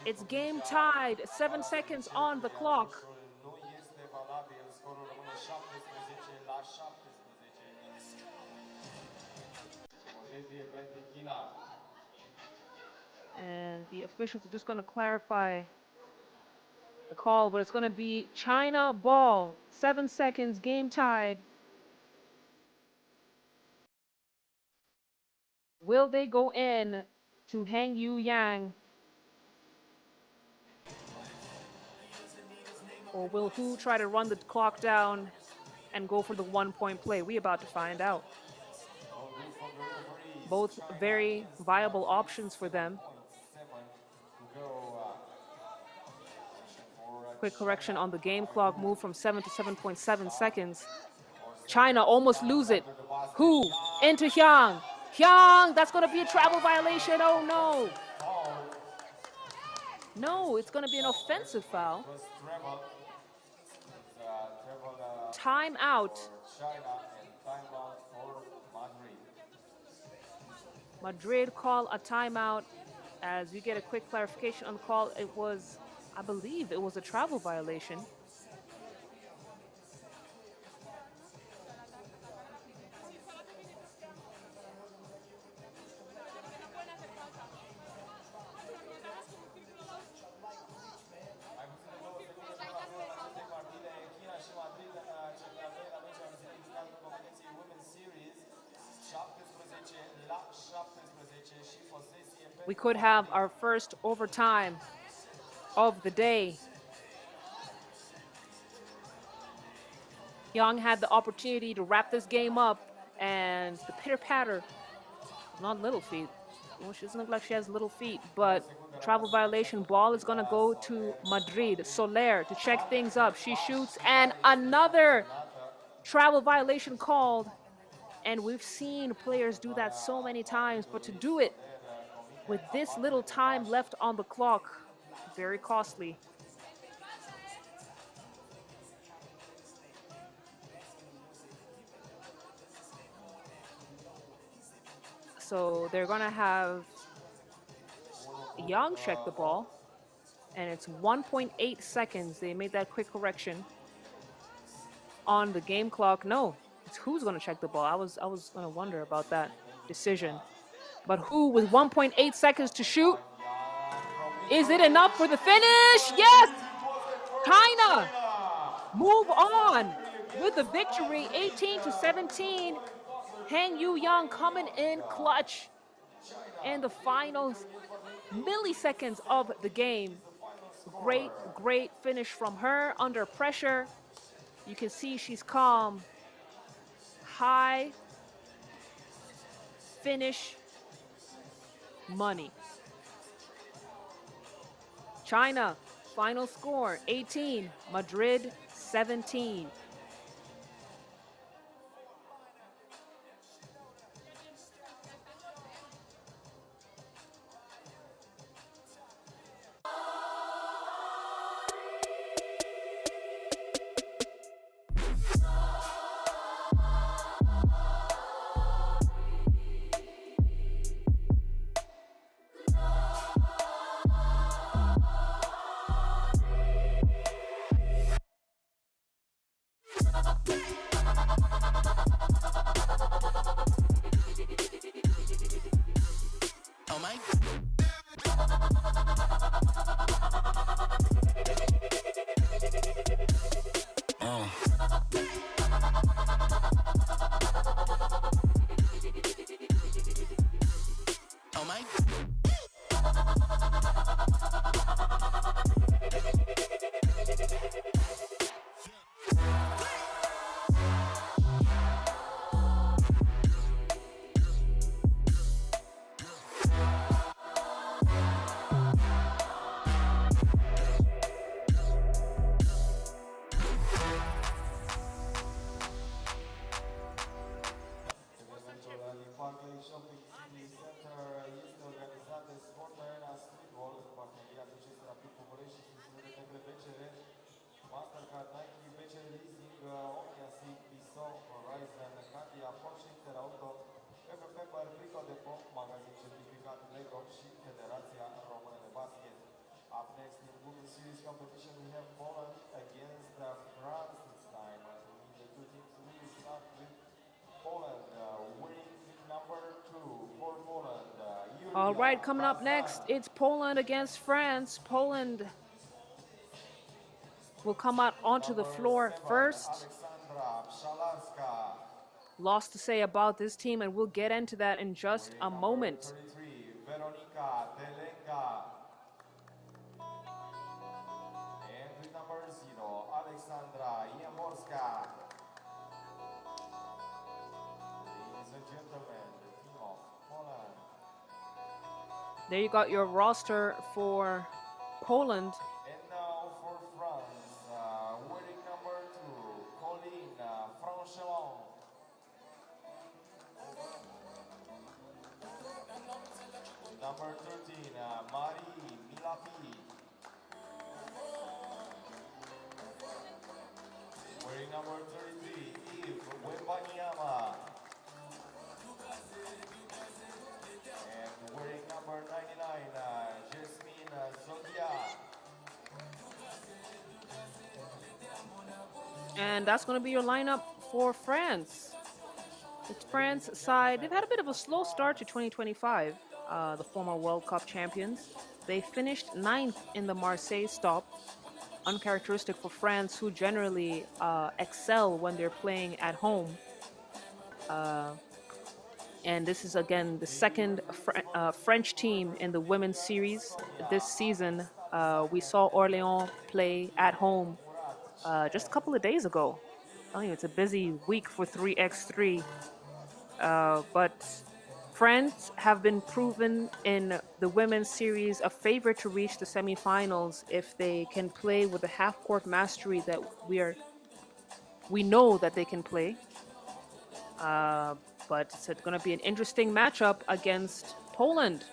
It's game tied, 7 seconds on the clock. And the officials are just going to clarify the call, but it's going to be China ball. 7 seconds, game tied. Will they go in to Hang Yu Yang? Or will Hu try to run the clock down and go for the 1-point play? We're about to find out. Both very viable options for them. Quick correction on the game clock, move from 7 to 7.7 seconds. China almost lose it. Hu into Hyang. Hyang, that's going to be a travel violation. Oh no. No, it's going to be an offensive foul. Time out. Madrid call a timeout. As we get a quick clarification on the call, it was, I believe it was a travel violation. We could have our first overtime of the day. Young had the opportunity to wrap this game up, and the pitter-patter, not little feet. Well, she doesn't look like she has little feet, but travel violation. Ball is going to go to Madrid. Soler to check things up. She shoots, and another travel violation called. And we've seen players do that so many times, but to do it with this little time left on the clock, very costly. So they're gonna have Young check the ball, and it's 1.8 seconds. They made that quick correction on the game clock. No, it's who's gonna check the ball. I was gonna wonder about that decision. But Hu with 1.8 seconds to shoot. Is it enough for the finish? Yes! China move on with the victory, 18-17. Hang Yu Yang coming in clutch in the final milliseconds of the game. Great finish from her under pressure. You can see she's calm. High finish. Money. China Final score 18, Madrid 17. Evenimentul din parcul Shopping City Center este organizat de Sport Arena Streetball în parteneriat cu acestea Rapid București și susținut de către BCR, Mastercard, Nike, BCR Leasing, Omnia Sig, Piso, Horizon, Cadia, Porsche Interauto, FFP Barbrico Depot, magazin certificat Lego și Federația Română de Basket. Up next in Women's Series competition we have Poland against France this time. To meet the two teams, we will start with Poland, winning number 2 for Poland. All right, coming up next, it's Poland against France. Poland will come out onto the floor first. Lots to say about this team, and we'll get into that in just a moment. And with number 0, Alexandra Jaworska. Ladies and gentlemen, the team of Poland. There you got your roster for Poland. And now for France, wearing number 2, Colline Franchelon. Number 13, Marie Milapi. Wearing number 33, Yves Wembanyama. And wearing number 99, Jasmine Zogia. And that's going to be your lineup for France. The France side, they've had a bit of a slow start to 2025, the former World Cup champions. They finished 9th in the Marseille stop, uncharacteristic for France, who generally excel when they're playing at home. And this is, again, the second French team in the women's series this season. We saw Orléans play at home just a couple of days ago. I think it's a busy week for 3x3. But France have been proven in the women's series a favorite to reach the semifinals if they can play with the half-court mastery that we know that they can play. But it's going to be an interesting matchup against Poland.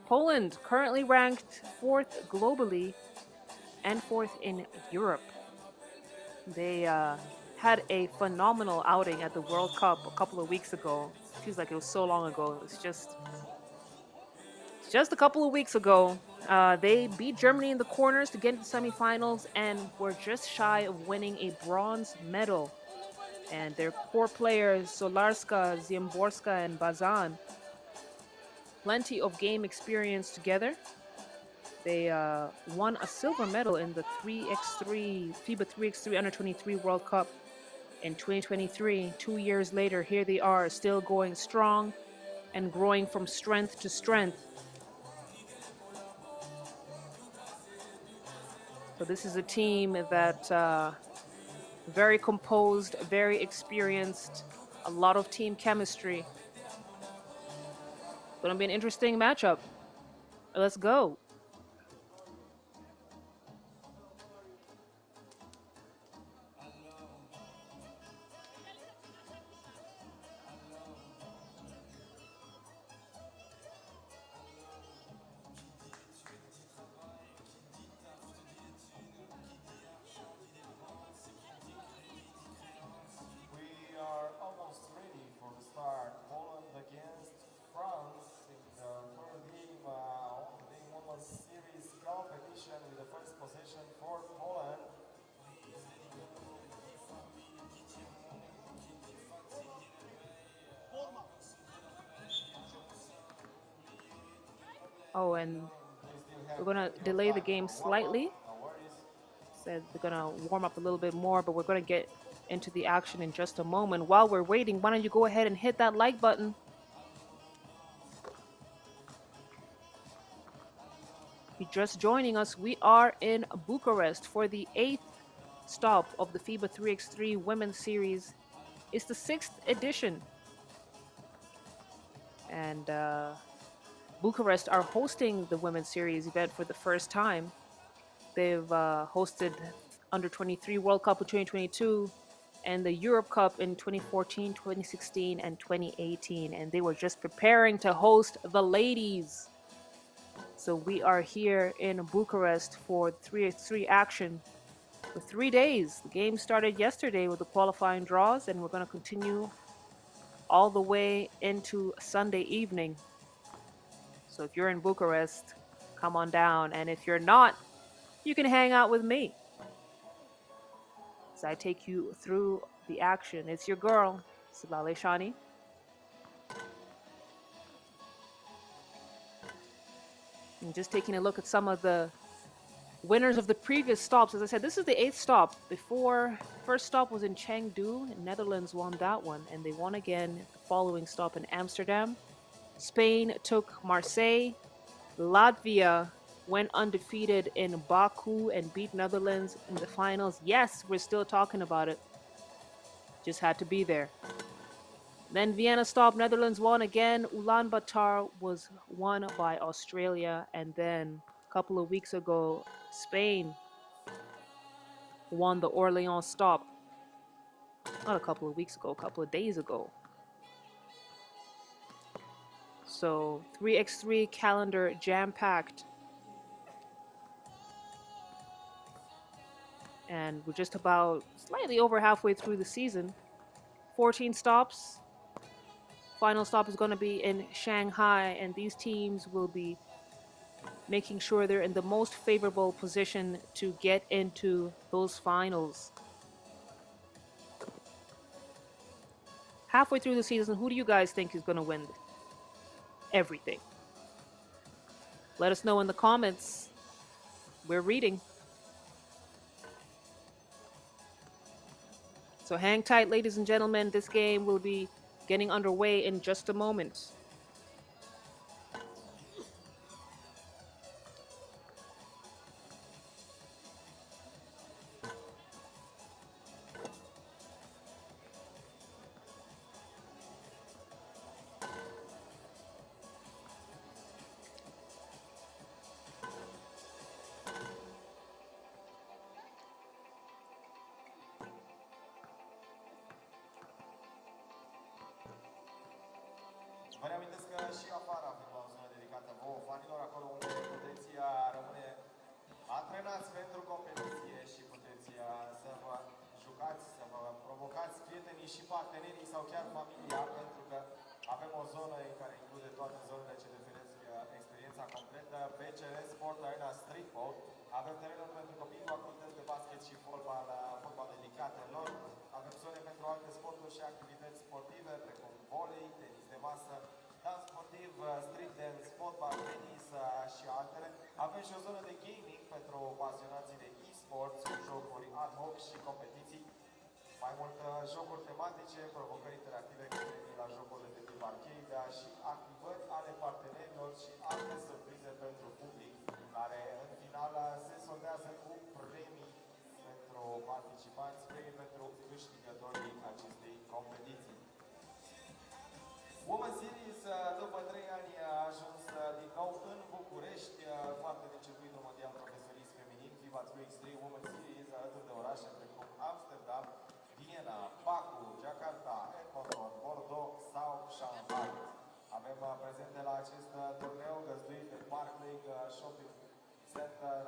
Poland currently ranked 4th globally and 4th in Europe. They had a phenomenal outing at the World Cup a couple of weeks ago. Feels like it was so long ago. It's just a couple of weeks ago. They beat Germany in the corners to get into the semifinals and were just shy of winning a bronze medal. And their core players, Solarska, Ziemborska, and Bazan, plenty of game experience together. They won a silver medal in the 3x3 FIBA 3x3 Under-23 World Cup in 2023. 2 years later, here they are, still going strong and growing from strength to strength. So this is a team that very composed, very experienced, a lot of team chemistry. Gonna be an interesting matchup. Let's go. possession for Poland. Oh, and we're going to delay the game slightly. Said they're going to warm up a little bit more, but we're going to get into the action in just a moment. While we're waiting, why don't you go ahead and hit that like button? If you're just joining us, we are in Bucharest for the 8th stop of the FIBA 3x3 Women's Series. It's the 6th edition. And Bucharest are hosting the Women's Series event for the first time. They've hosted Under 23 World Cup in 2022 and the Europe Cup in 2014, 2016, and 2018. And they were just preparing to host the ladies. So we are here in Bucharest for 3x3 action for 3 days. The game started yesterday with the qualifying draws, and we're going to continue all the way into Sunday evening. So if you're in Bucharest, come on down. And if you're not, you can hang out with me as I take you through the action. It's your girl, Silale Shani. And just taking a look at some of the winners of the previous stops. As I said, this is the 8th stop. First stop was in Chengdu. Netherlands won that one, and they won again the following stop in Amsterdam. Spain took Marseille. Latvia went undefeated in Baku and beat Netherlands in the finals. Yes, we're still talking about it. Just had to be there. Then Vienna stopped. Netherlands won again. Ulaanbaatar was won by Australia. And then a couple of weeks ago, Spain won the Orléans stop. Not a couple of weeks ago, a couple of days ago. So 3x3 calendar jam-packed. And we're just about slightly over halfway through the season. 14 stops. Final stop is going to be in Shanghai, and these teams will be making sure they're in the most favorable position to get into those finals. Halfway through the season, who do you guys think is going to win everything? Let us know in the comments. We're reading. So hang tight, ladies and gentlemen. This game will be getting underway in just a moment. Vă reamintesc că și afara FIBA o zonă dedicată vouă, fanilor, acolo unde puteți rămâne antrenați pentru competiție și puteți să vă jucați, să vă provocați prietenii și partenerii sau chiar familia, pentru că avem o zonă în care include toate zonele ce definesc experiența completă, BCR Sport Arena Street Mode. Avem terenuri pentru copii, facultăți de basket și fotbal dedicate lor. Avem zone pentru alte sporturi și activități sportive, precum volei, tenis de masă, dans sportiv, street dance, fotbal, tenis și altele. Avem și o zonă de gaming pentru pasionații de e-sports, jocuri ad hoc și competiții. Mai mult jocuri tematice, provocări interactive cu privire la jocurile de tip arcade și activări ale partenerilor și alte surprize pentru public, care în final se soldează cu premii pentru participanți, premii pentru câștigătorii acestei competiții. Women's Series, după 3 ani, a ajuns din nou în București, parte din circuitul mondial profesionist feminin, FIBA 3x3 Women's Series, alături de orașe precum Amsterdam, Viena, Baku, Jakarta, Edmonton, Bordeaux sau Shanghai. Avem prezente la acest turneu găzduit de Park Lake Shopping Center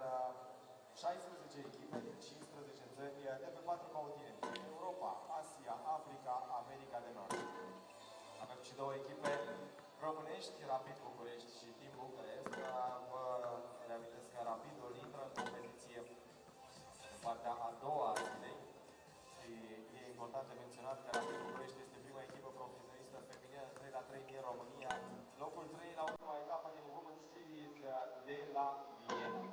16 echipe din 15 țări de pe 4 continente: Europa, Asia, Africa, America de Nord. Avem și 2 echipe românești, Rapid București și Team Bucharest. Vă reamintesc că Rapidul intră în competiție partea a doua a zilei. Și e important de menționat că Rapid București este prima echipă profesionistă feminină 3x3 din România, locul 3 la ultima etapă din Women's Series de la Viena.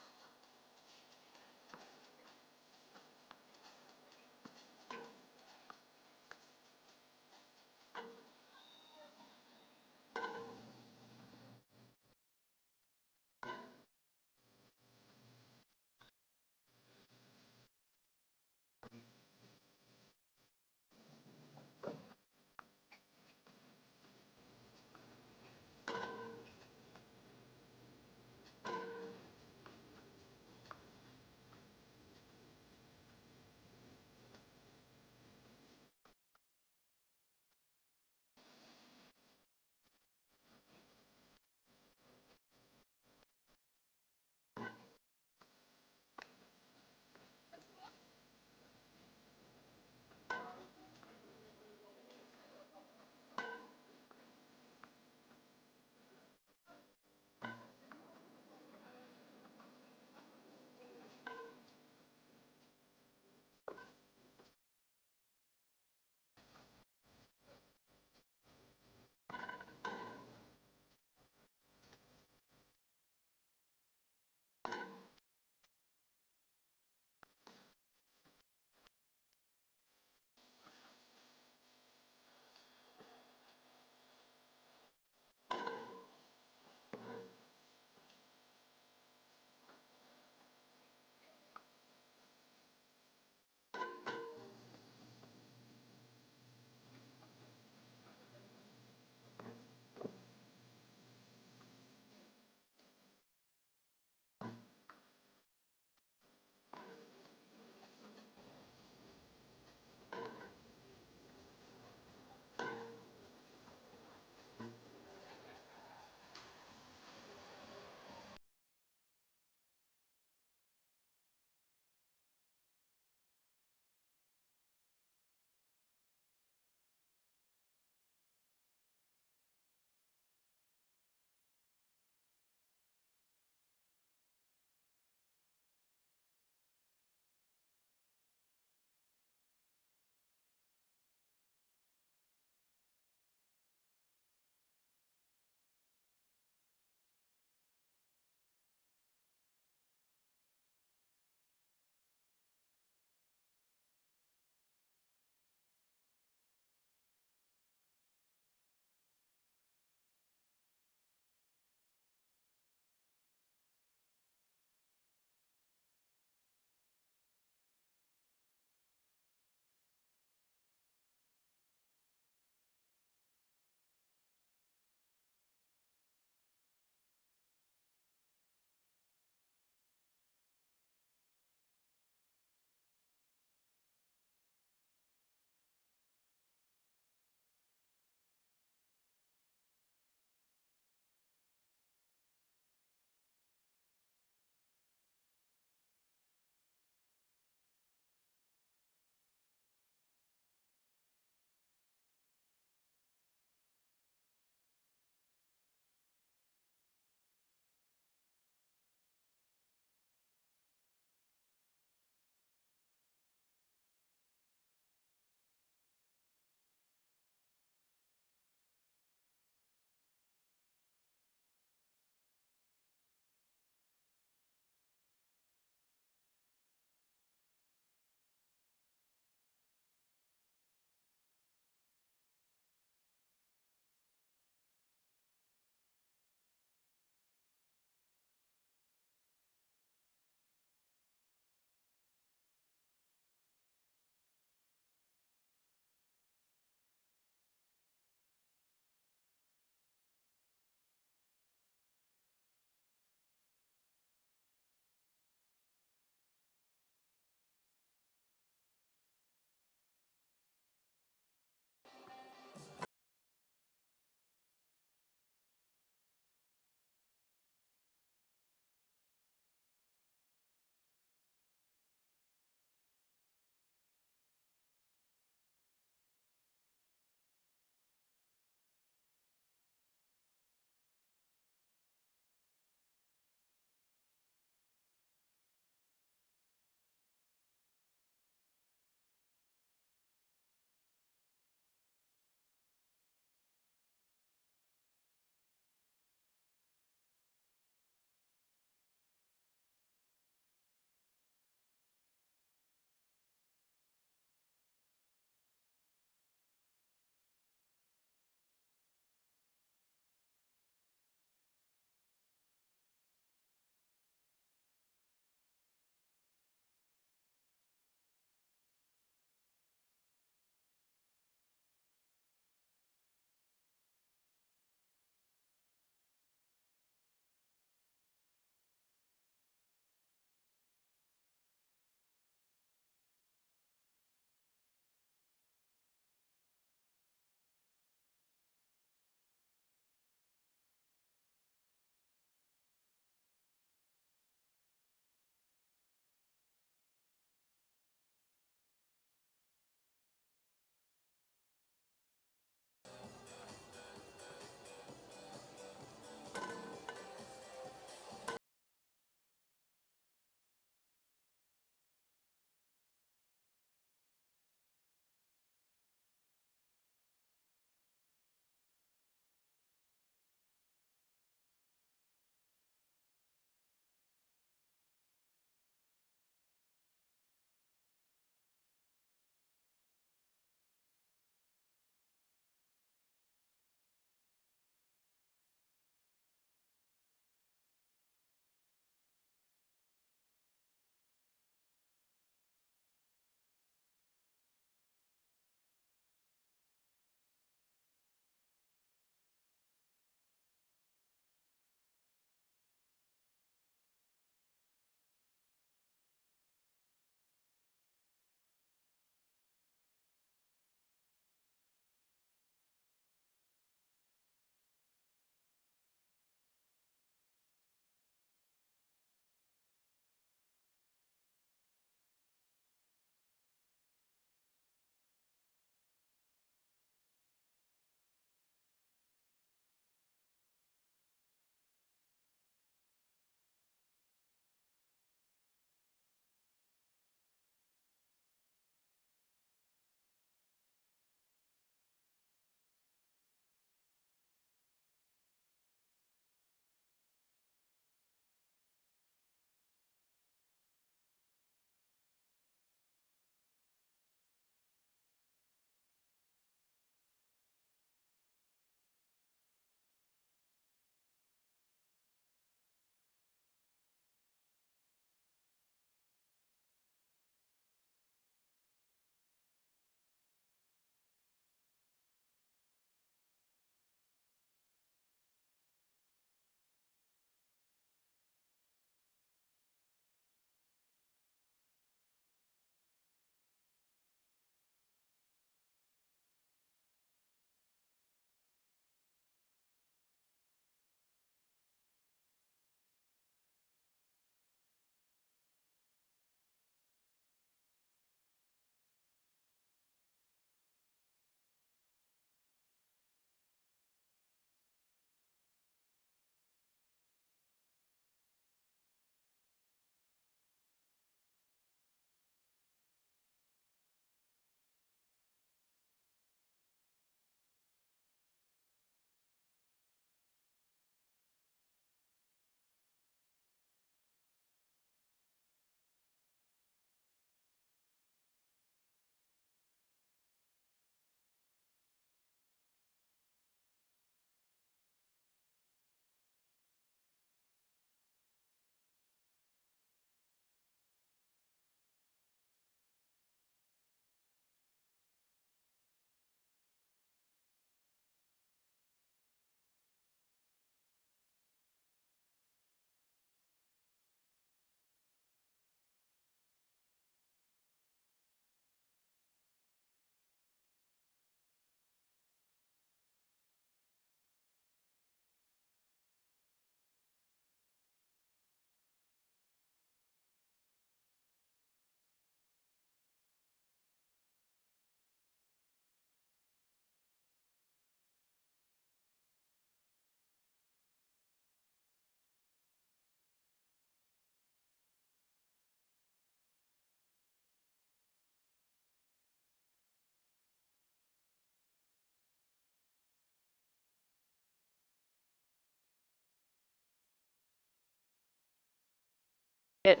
Get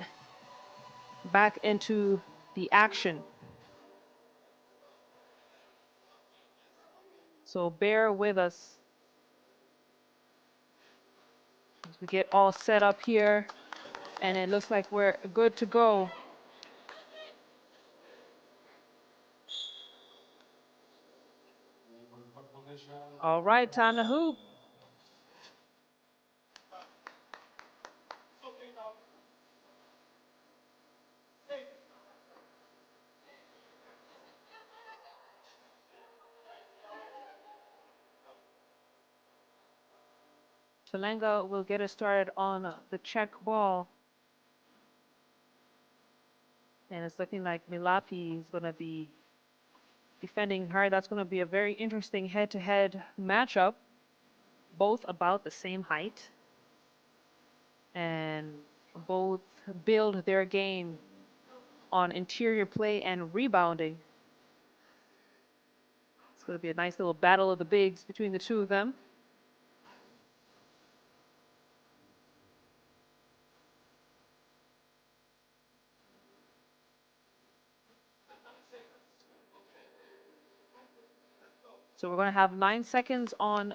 back into the action. So bear with us as we get all set up here, and it looks like we're good to go. All right, time to hoop. Talenga will get us started on the check ball. And it's looking like Milapi is going to be defending her. That's going to be a very interesting head-to-head matchup. Both about the same height. And both build their game on interior play and rebounding. It's going to be a nice little battle of the bigs between the two of them. So we're going to have 9 seconds on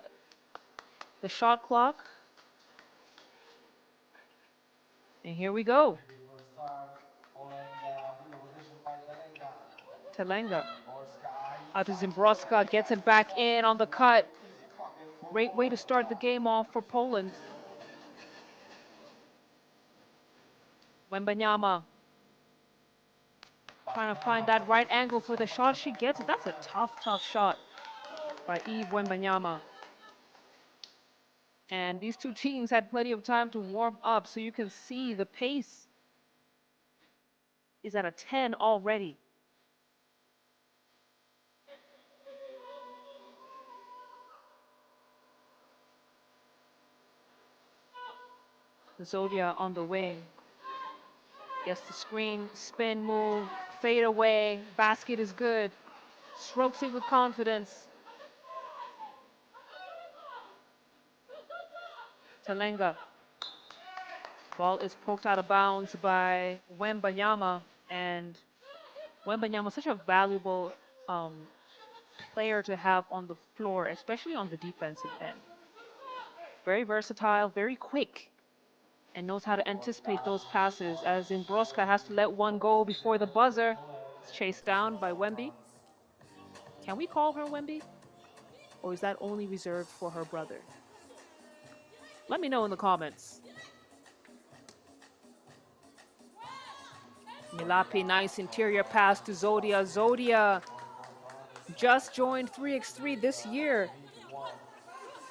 the shot clock. And here we go. Talenga. Out to Zimbroska, gets it back in on the cut. Great way to start the game off for Poland. Wembanyama trying to find that right angle for the shot. She gets it. That's a tough, tough shot by Eve Wembanyama. And these two teams had plenty of time to warm up, so you can see the pace is at a 10 already. Zodia on the wing. Gets the screen, spin move, fade away. Basket is good. Strokes it with confidence. Talenga. Ball is poked out of bounds by Wembanyama. And Wembanyama, such a valuable player to have on the floor, especially on the defensive end. Very versatile, very quick, and knows how to anticipate those passes, as Zimbroska has to let one go before the buzzer. It's chased down by Wemby. Can we call her Wemby? Or is that only reserved for her brother? Let me know in the comments. Milapi, nice interior pass to Zodia. Zodia just joined 3x3 this year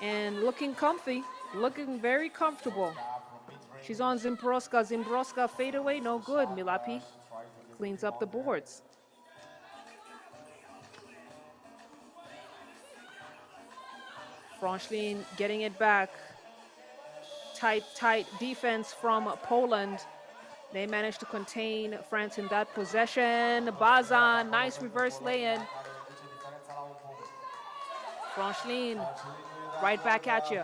and looking comfy, looking very comfortable. She's on Zimbroska. Zimbroska fadeaway, no good. Milapi cleans up the boards. Franschlin getting it back. Tight defense from Poland. They managed to contain France in that possession. Bazan, nice reverse lay-in. Franschlin, right back at you.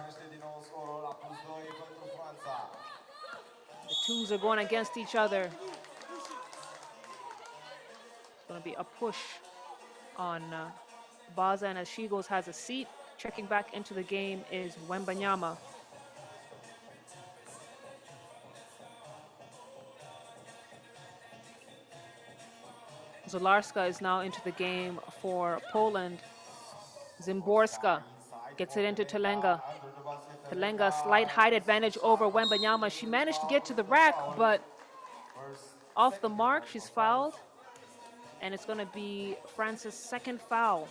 The twos are going against each other. It's going to be a push on Bazan as Shigos has a seat. Checking back into the game is Wembanyama. Zolarska is now into the game for Poland. Zimborska gets it into Talenga. Talenga, slight height advantage over Wembanyama. She managed to get to the rack, but off the mark, she's fouled. And it's going to be France's second foul.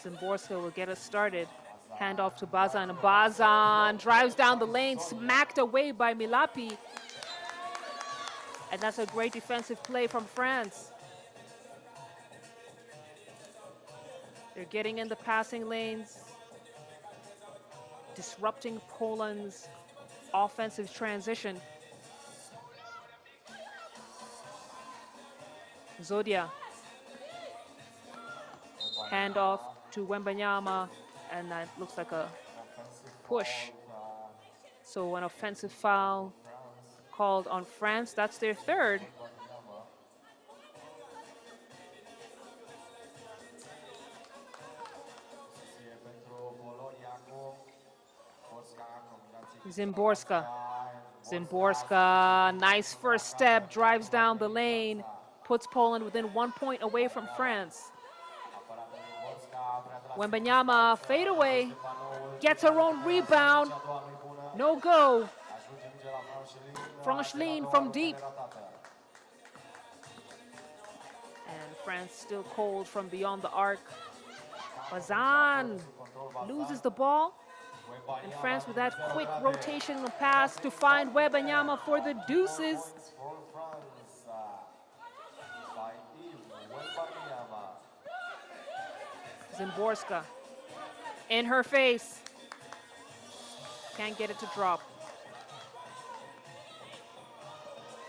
Zimborska will get us started. Hand off to Bazan. Bazan drives down the lane, smacked away by Milapi. And that's a great defensive play from France. They're getting in the passing lanes, disrupting Poland's offensive transition. Zodia Handoff to Wembanyama, and that looks like a push. So an offensive foul called on France. That's their third. Zimborska. Zimborska, nice first step, drives down the lane, puts Poland within 1 point away from France. Wembanyama, fadeaway, gets her own rebound. No go. Francheline from deep. And France still cold from beyond the arc. Bazan loses the ball. And France with that quick rotational pass to find Wembanyama for the deuces. Zimborska in her face. Can't get it to drop.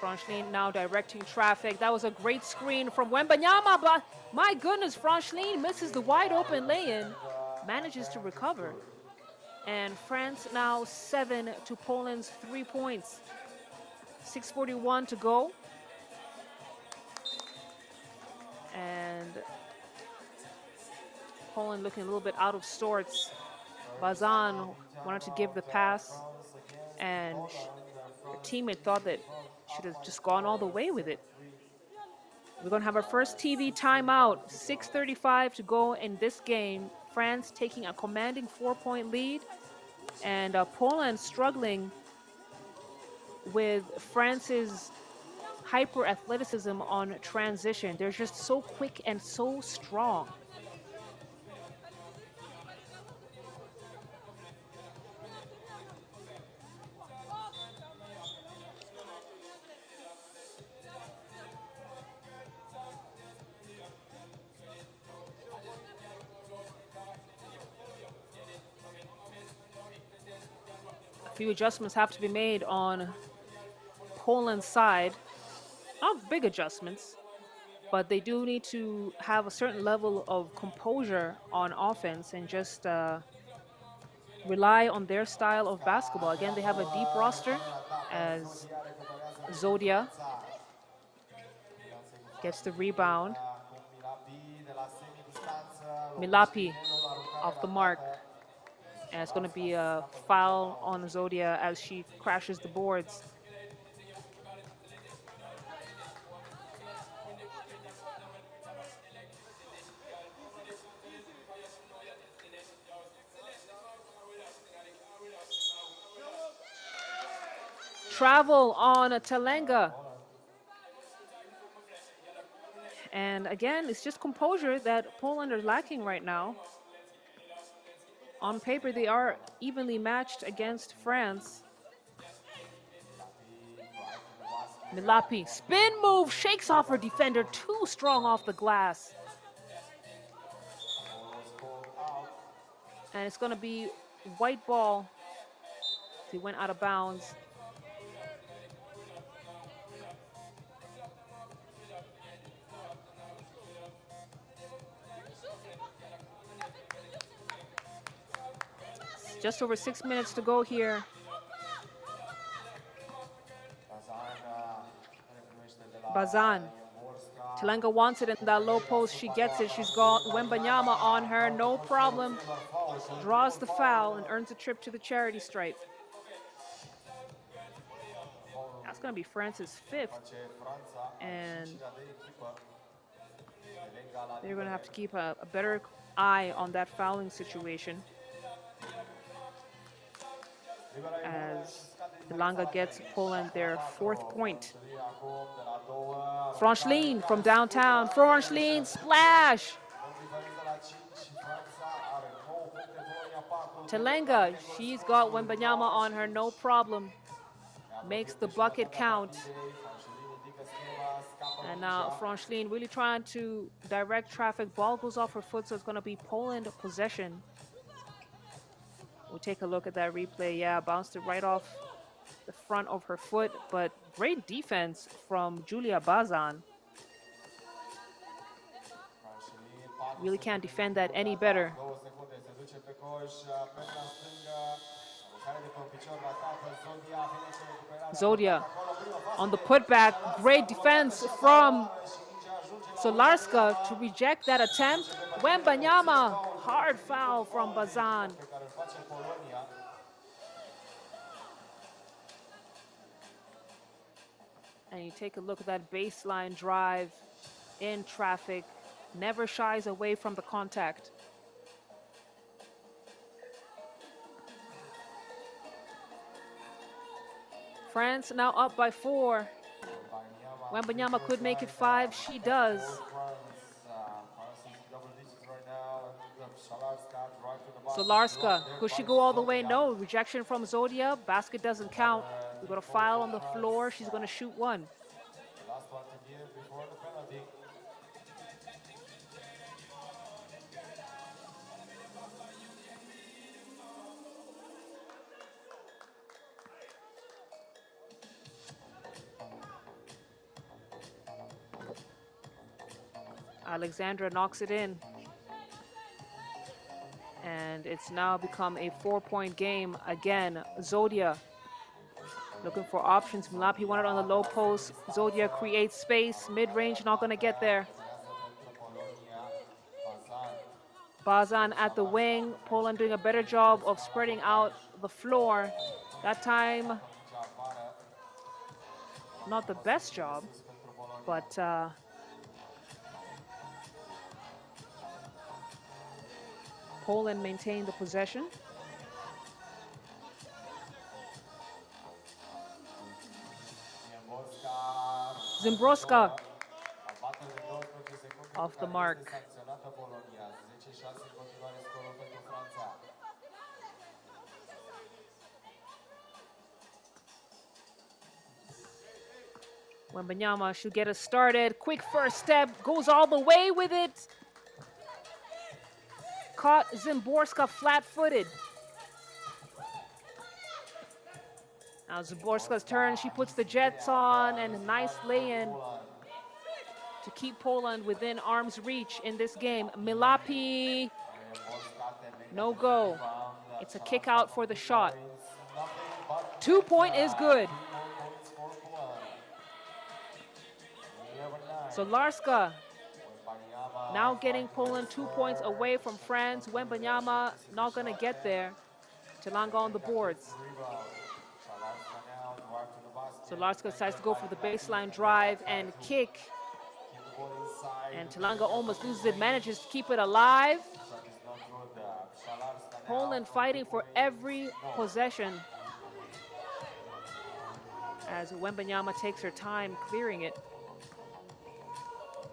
Francheline now directing traffic. That was a great screen from Wembanyama, but my goodness, Francheline misses the wide open lay-in, manages to recover. And France now 7 to Poland's 3 points. 6:41 to go. And Poland looking a little bit out of sorts. Bazan wanted to give the pass, and her teammate thought that should have just gone all the way with it. We're going to have our first TV timeout. 6:35 to go in this game. France taking a commanding 4-point lead, and Poland struggling with France's hyper athleticism on transition. They're just so quick and so strong. A few adjustments have to be made on Poland's side. Not big adjustments, but they do need to have a certain level of composure on offense and just rely on their style of basketball. Again, they have a deep roster as Zodia gets the rebound. Milapi off the mark. And it's going to be a foul on Zodia as she crashes the boards. Travel on Telenga. And again, it's just composure that Poland are lacking right now. On paper, they are evenly matched against France. Milapi, spin move, shakes off her defender, too strong off the glass. And it's going to be white ball. He went out of bounds. Just over 6 minutes to go here. Bazan. Telenga wants it in that low post. She gets it. She's got Wembanyama on her. No problem. Draws the foul and earns a trip to the charity stripe. That's going to be France's 5th. And they're going to have to keep a better eye on that fouling situation, as Telenga gets Poland their 4th point. Francheline from downtown. Francheline, splash! Telenga, she's got Wembanyama on her, no problem. Makes the bucket count. And now Francheline really trying to direct traffic. Ball goes off her foot, so it's going to be Poland possession. We'll take a look at that replay. Yeah, bounced it right off the front of her foot, but great defense from Julia Bazan. Really can't defend that any better. 2 secunde se duce pe coș, perna stângă, aruncare de pe un picior la tafă, Zodia vine cu recuperarea, Zodia blocat acolo, primă fază on the de putback. Șalarska, Great blocată defense și from apărare și mingea ajunge la Solarska România. to reject that attempt. Wembanyama, hard foul from Bazan. Pe care îl face Polonia. And you take a look at that baseline drive in traffic, never shies away from the contact. France now up by 4. Wembanyama could make it 5. She does. Solarska, could she go all the way? No. Rejection from Zodia. Basket doesn't count. We got a foul on the floor. She's going to shoot one. Last one to give before the penalty. Alexandra knocks it in. And it's now become a 4-point game. Again, Zodia looking for options. Milapi wanted on the low post. Zodia creates space. Mid-range, not going to get there. Bazan at the wing. Poland doing a better job of spreading out the floor. That time, not the best job, but Poland maintained the possession. Zimbrowska off the mark. Wembanyama should get us started. Quick first step, goes all the way with it. Caught Zimborska flat-footed. Now Zimborska's turn, she puts the Jets on, and a nice lay-in to keep Poland within arm's reach in this game. Milapi, no go. It's a kick out for the shot. 2-point is good. So Larska now getting Poland 2 points away from France. Wembanyama not going to get there. Telanga on the boards. So Larska decides to go for the baseline drive and kick. And Telanga almost loses it, manages to keep it alive. Poland fighting for every possession as Wembanyama takes her time clearing it.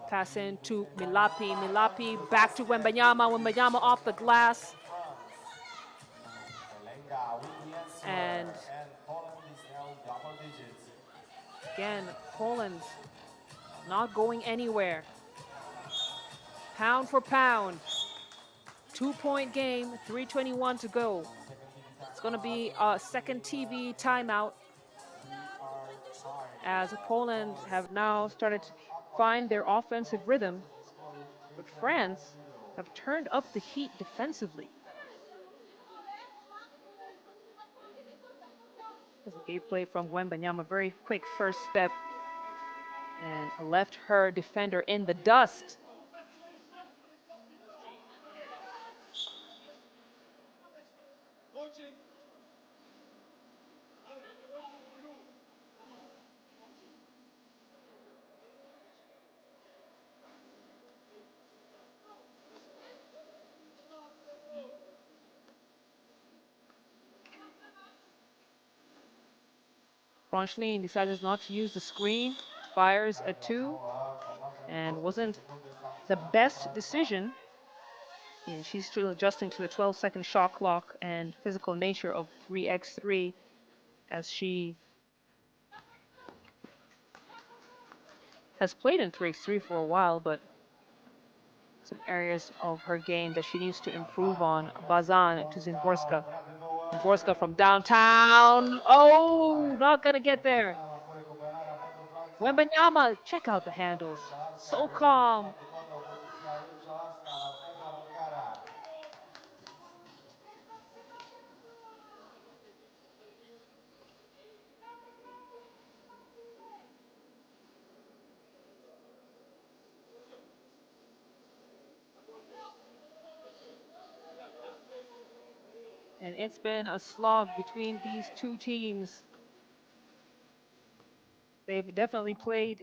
Pass in to Milapi. Milapi back to Wembanyama. Wembanyama off the glass. And again, Poland's not going anywhere. Pound for pound. 2-point game, 3:21 to go. It's going to be a second TV timeout as Poland have now started to find their offensive rhythm, but France have turned up the heat defensively. There's a great play from Wembanyama, very quick first step, and left her defender in the dust. Franchline decides not to use the screen, fires a 2, and wasn't the best decision. And she's still adjusting to the 12-second shot clock and physical nature of 3x3 as she has played in 3x3 for a while, but some areas of her game that she needs to improve on. Bazan to Zimborska. Zimborska from downtown. Oh, not gonna get there. Wembanyama, check out the handles. So calm. And it's been a slog between these two teams. They've definitely played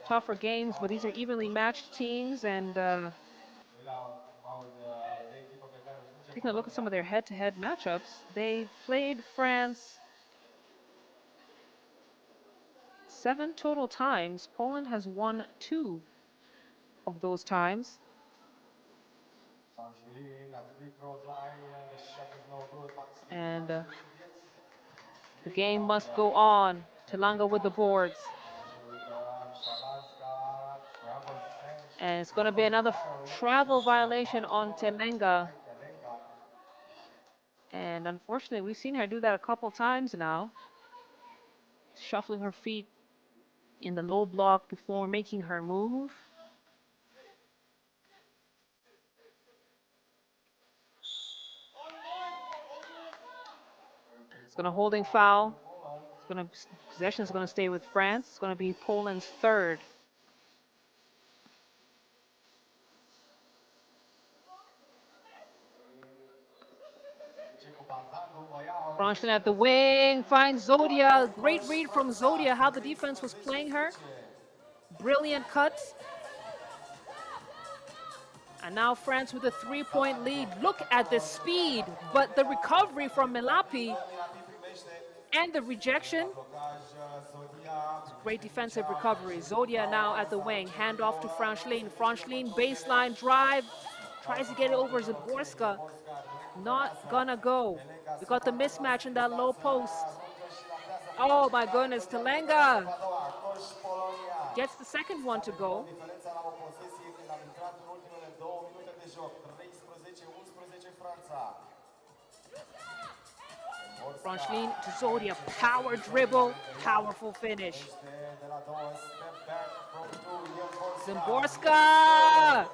tougher games, but these are evenly matched teams. And taking a look at some of their head-to-head matchups, they played France 7 total times. Poland has won 2 of those times. And the game must go on. Telanga with the boards. And it's going to be another travel violation on Temenga. And unfortunately, we've seen her do that a couple times now. Shuffling her feet in the low block before making her move. It's going to holding foul. Possession is going to stay with France. It's going to be Poland's third. Franklin at the wing, finds Zodia. Great read from Zodia, how the defense was playing her. Brilliant cuts. And now France with a 3-point lead. Look at the speed, but the recovery from Melapi and the rejection. Great defensive recovery. Zodia now at the wing, handoff to Franklin. Franklin baseline drive, tries to get it over Zaborska. Not gonna go. We got the mismatch in that low post. Oh my goodness, Telenga gets the second one to go. Franklin to Zodia, power dribble, powerful finish. Zimborska,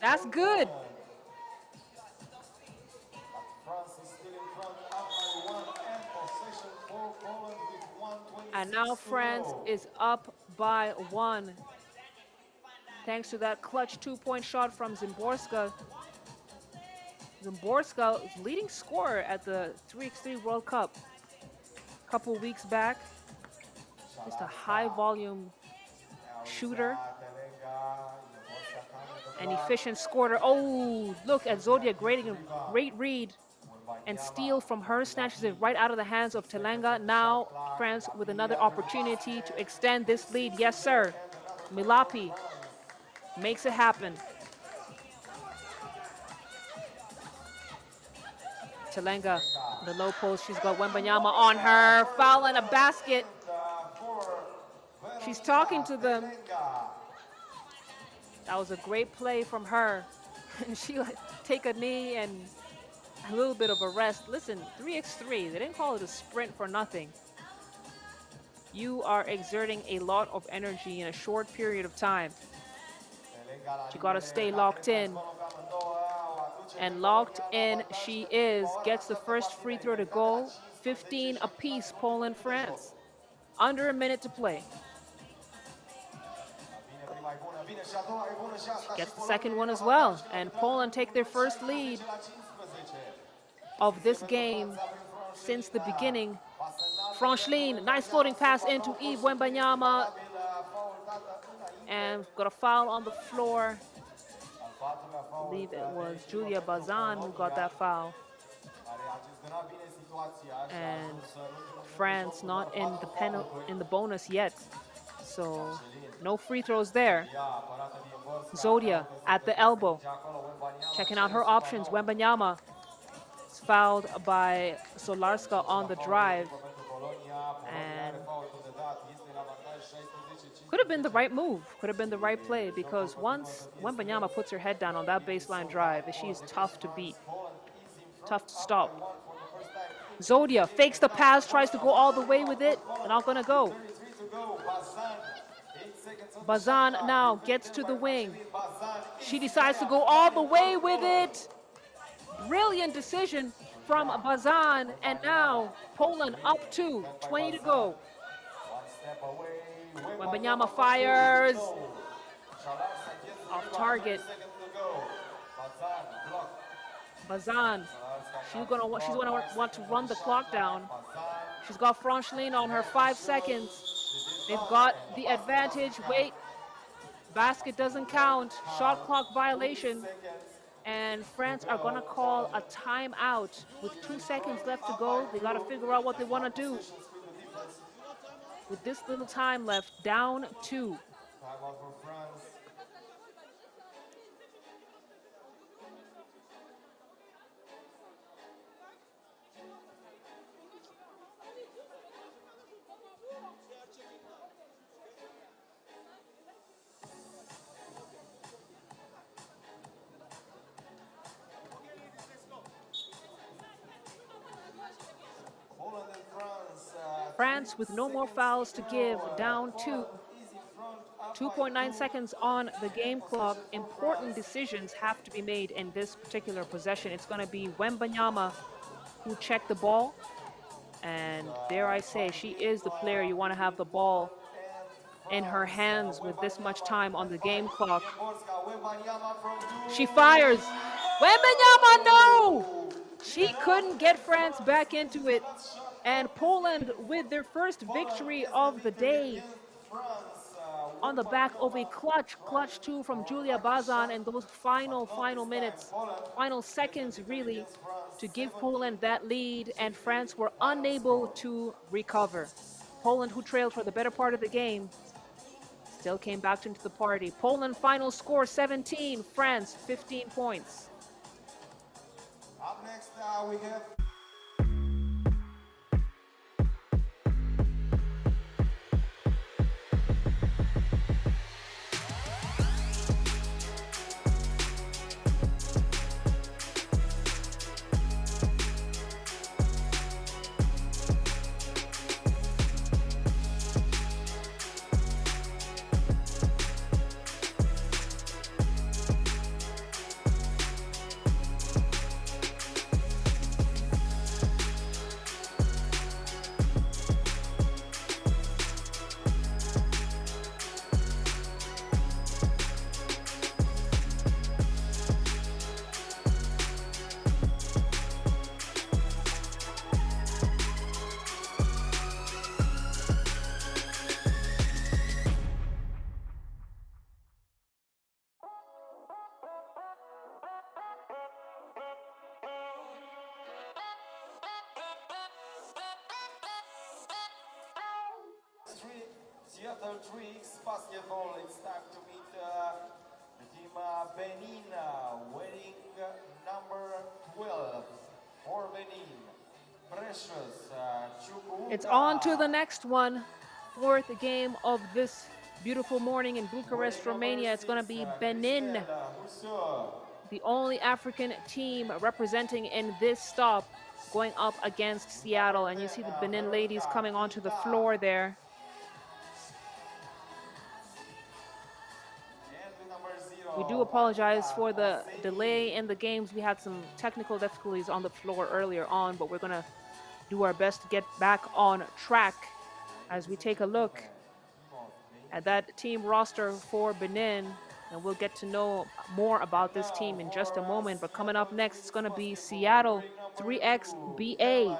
that's good. And now France is up by 1. Thanks to that clutch 2-point shot from Zimborska. Zimborska is leading scorer at the 3x3 World Cup a couple weeks back. Just a high volume shooter. An efficient scorer. Oh, look at Zodia, great read and steal from her, snatches it right out of the hands of Telenga. Now France with another opportunity to extend this lead. Yes, sir. Milapi makes it happen. Telenga, the low post, she's got Wembanyama on her. Foul and a basket. She's talking to them. That was a great play from her. She take a knee and a little bit of a rest. Listen, 3x3, they didn't call it a sprint for nothing. You are exerting a lot of energy in a short period of time. You gotta stay locked in. And locked in she is. Gets the first free throw to go. 15 apiece, Poland, France. Under a minute to play. Gets the second one as well. And Poland take their first lead of this game since the beginning. Franklin, nice floating pass into Yves Wembanyama. And got a foul on the floor. I believe it was Julia Bazan who got that foul. And France not in the bonus yet. So no free throws there. Zodia at the elbow. Checking out her options. Wembanyama is fouled by Solarska on the drive. And could have been the right move, could have been the right play, because once Wembanyama puts her head down on that baseline drive, she is tough to beat, tough to stop. Zodia fakes the pass, tries to go all the way with it, not gonna go. Bazan now gets to the wing. She decides to go all the way with it. Brilliant decision from Bazan, and now Poland up 2, 20 to go. Wembanyama fires off target. Bazan, she's gonna want to run the clock down. She's got Francheline on her 5 seconds. They've got the advantage. Wait, basket doesn't count. Shot clock violation. And France are gonna call a timeout with 2 seconds left to go. They gotta figure out what they wanna do. With this little time left, down 2. Timeout for France. Poland and France. France with no more fouls to give, down 2. 2.9 seconds on the game clock. Important decisions have to be made in this particular possession. It's going to be Wembanyama who checked the ball. And dare I say, she is the player you want to have the ball in her hands with this much time on the game clock. She fires. Wembanyama, no! She couldn't get France back into it. And Poland with their first victory of the day on the back of a clutch two from Julia Bazan in those final minutes, final seconds really, to give Poland that lead, and France were unable to recover. Poland, who trailed for the better part of the game, still came back into the party. Poland final score 17, France 15 points. Up next, we have Seattle 3x basketball. It's time to meet the team Benin, wearing number 12 for Benin. Precious Chukwuka. It's on to the next one. Fourth game of this beautiful morning in Bucharest, Romania. It's going to be Benin, the only African team representing in this stop, going up against Seattle. And you see the Benin ladies coming onto the floor there. We do apologize for the delay in the games. We had some technical difficulties on the floor earlier on, but we're going to do our best to get back on track as we take a look at that team roster for Benin. And we'll get to know more about this team in just a moment. But coming up next, it's going to be Seattle 3xBA.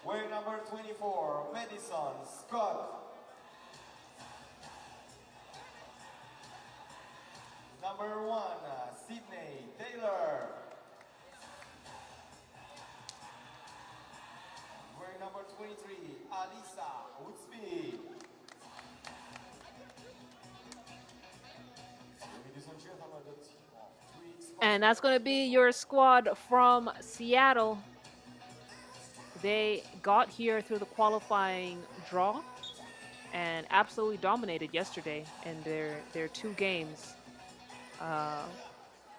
Wearing number 24, Madison Scott. Number 1, Sydney Taylor. Wearing number 23, Alisa Woodsby. And that's going to be your squad from Seattle. They got here through the qualifying draw and absolutely dominated yesterday in their 2 games.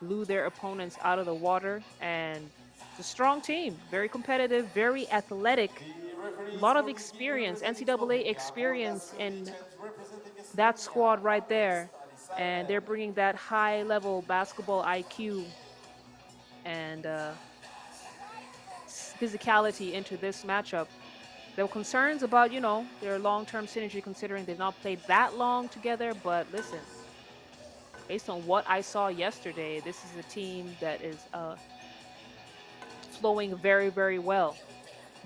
Blew their opponents out of the water, and it's a strong team, very competitive, very athletic, a lot of experience, NCAA experience in that squad right there. And they're bringing that high-level basketball IQ and physicality into this matchup. There were concerns about, their long-term synergy considering they've not played that long together. But listen, based on what I saw yesterday, this is a team that is flowing very, very well.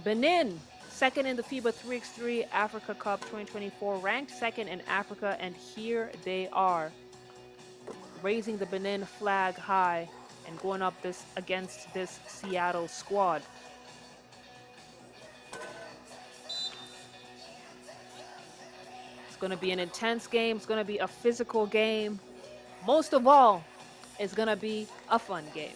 Benin, second in the FIBA 3x3 Africa Cup 2024, ranked second in Africa, and here they are, raising the Benin flag high and going up against this Seattle squad. It's going to be an intense game. It's going to be a physical game. Most of all, it's going to be a fun game.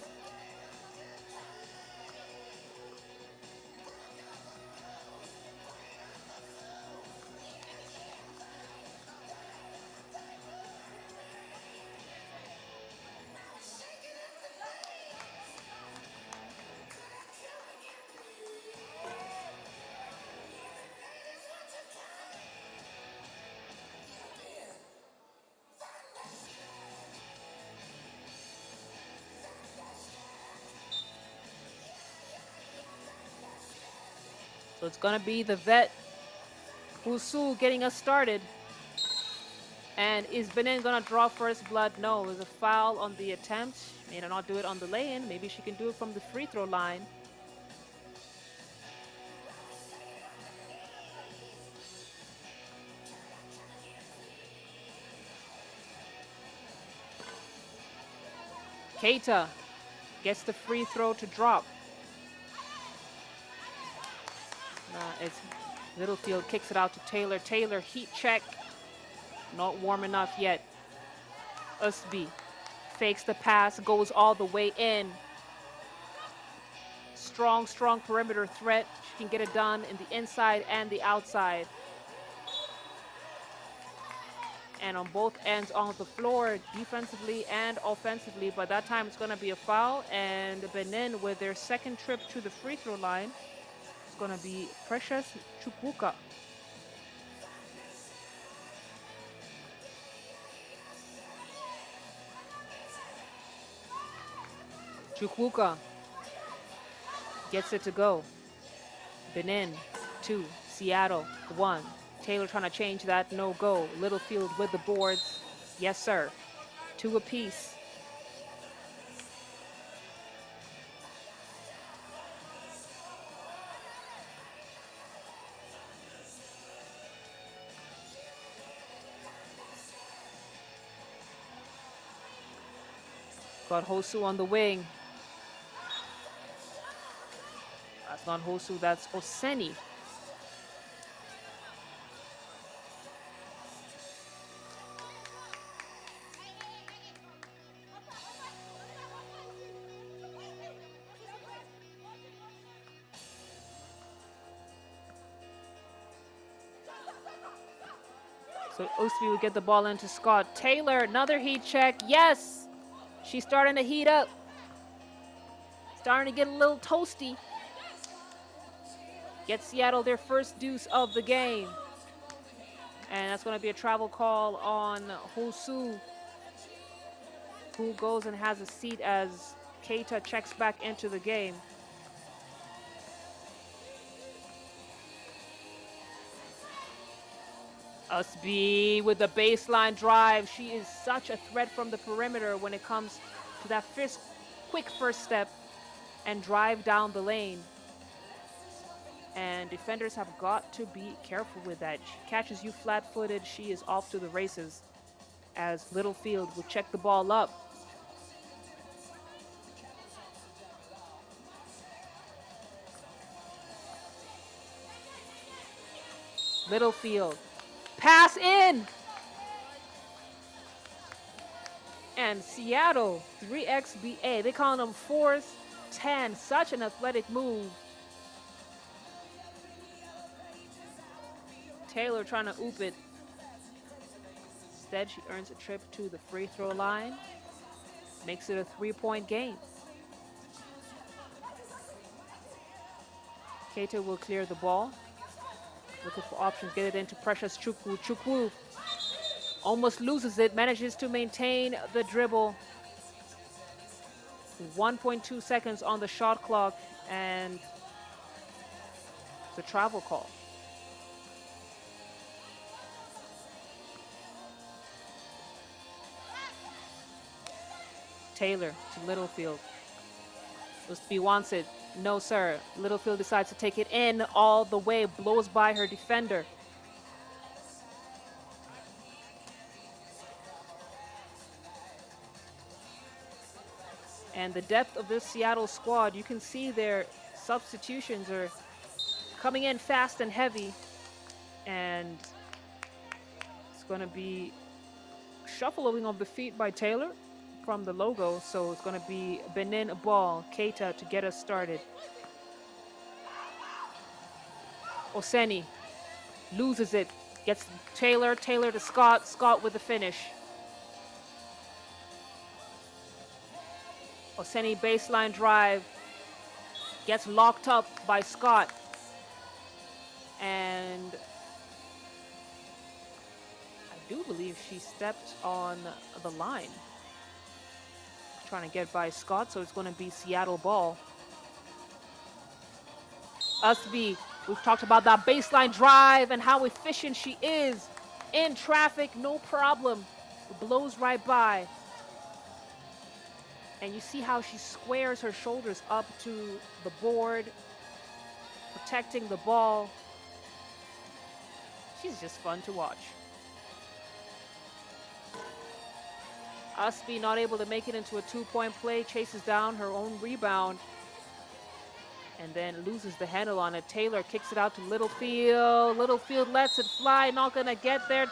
So it's going to be the vet, Husu, getting us started. And is Benin going to draw first blood? No, there's a foul on the attempt. May not do it on the lay-in. Maybe she can do it from the free throw line. Keita gets the free throw to drop. It's Littlefield kicks it out to Taylor. Taylor, heat check. Not warm enough yet. Usby fakes the pass, goes all the way in. Strong perimeter threat. She can get it done in the inside and the outside. And on both ends on the floor, defensively and offensively. But that time it's going to be a foul. And Benin, with their second trip to the free throw line, it's going to be Precious Chukwuka. Chukwuka gets it to go. Benin 2, Seattle 1. Taylor trying to change that, no go. Littlefield with the boards. Yes, sir. 2 apiece. Got Hosu on the wing. That's not Hosu, that's Oseni. So Usby will get the ball into Scott. Taylor, another heat check. Yes! She's starting to heat up. Starting to get a little toasty. Get Seattle their first deuce of the game. And that's going to be a travel call on Hosu, who goes and has a seat as Keita checks back into the game. Usby with the baseline drive. She is such a threat from the perimeter when it comes to that quick first step and drive down the lane. And defenders have got to be careful with that. She catches you flat-footed, she is off to the races, as Littlefield will check the ball up. Littlefield. Pass in! And Seattle, 3xBA. They call them 4s, 10. Such an athletic move. Taylor trying to oop it. Instead, she earns a trip to the free throw line. Makes it a 3-point game. Keita will clear the ball. Looking for options, get it into Precious Chukwu. Chukwu almost loses it, manages to maintain the dribble. 1.2 seconds on the shot clock, and the travel call. Taylor to Littlefield. Usby wants it. No, sir. Littlefield decides to take it in all the way, blows by her defender. And the depth of this Seattle squad, you can see their substitutions are coming in fast and heavy. And it's going to be shuffling of the feet by Taylor from the logo. So it's going to be Benin ball, Keita to get us started. Oseni loses it, gets Taylor to Scott with the finish. Oseni baseline drive, gets locked up by Scott. And I do believe she stepped on the line. Trying to get by Scott, so it's going to be Seattle ball. Usby, we've talked about that baseline drive and how efficient she is. In traffic, no problem. Blows right by. And you see how she squares her shoulders up to the board, protecting the ball. She's just fun to watch. Usby not able to make it into a two-point play, chases down her own rebound, and then loses the handle on it. Taylor kicks it out to Littlefield. Littlefield lets it fly, not gonna get there.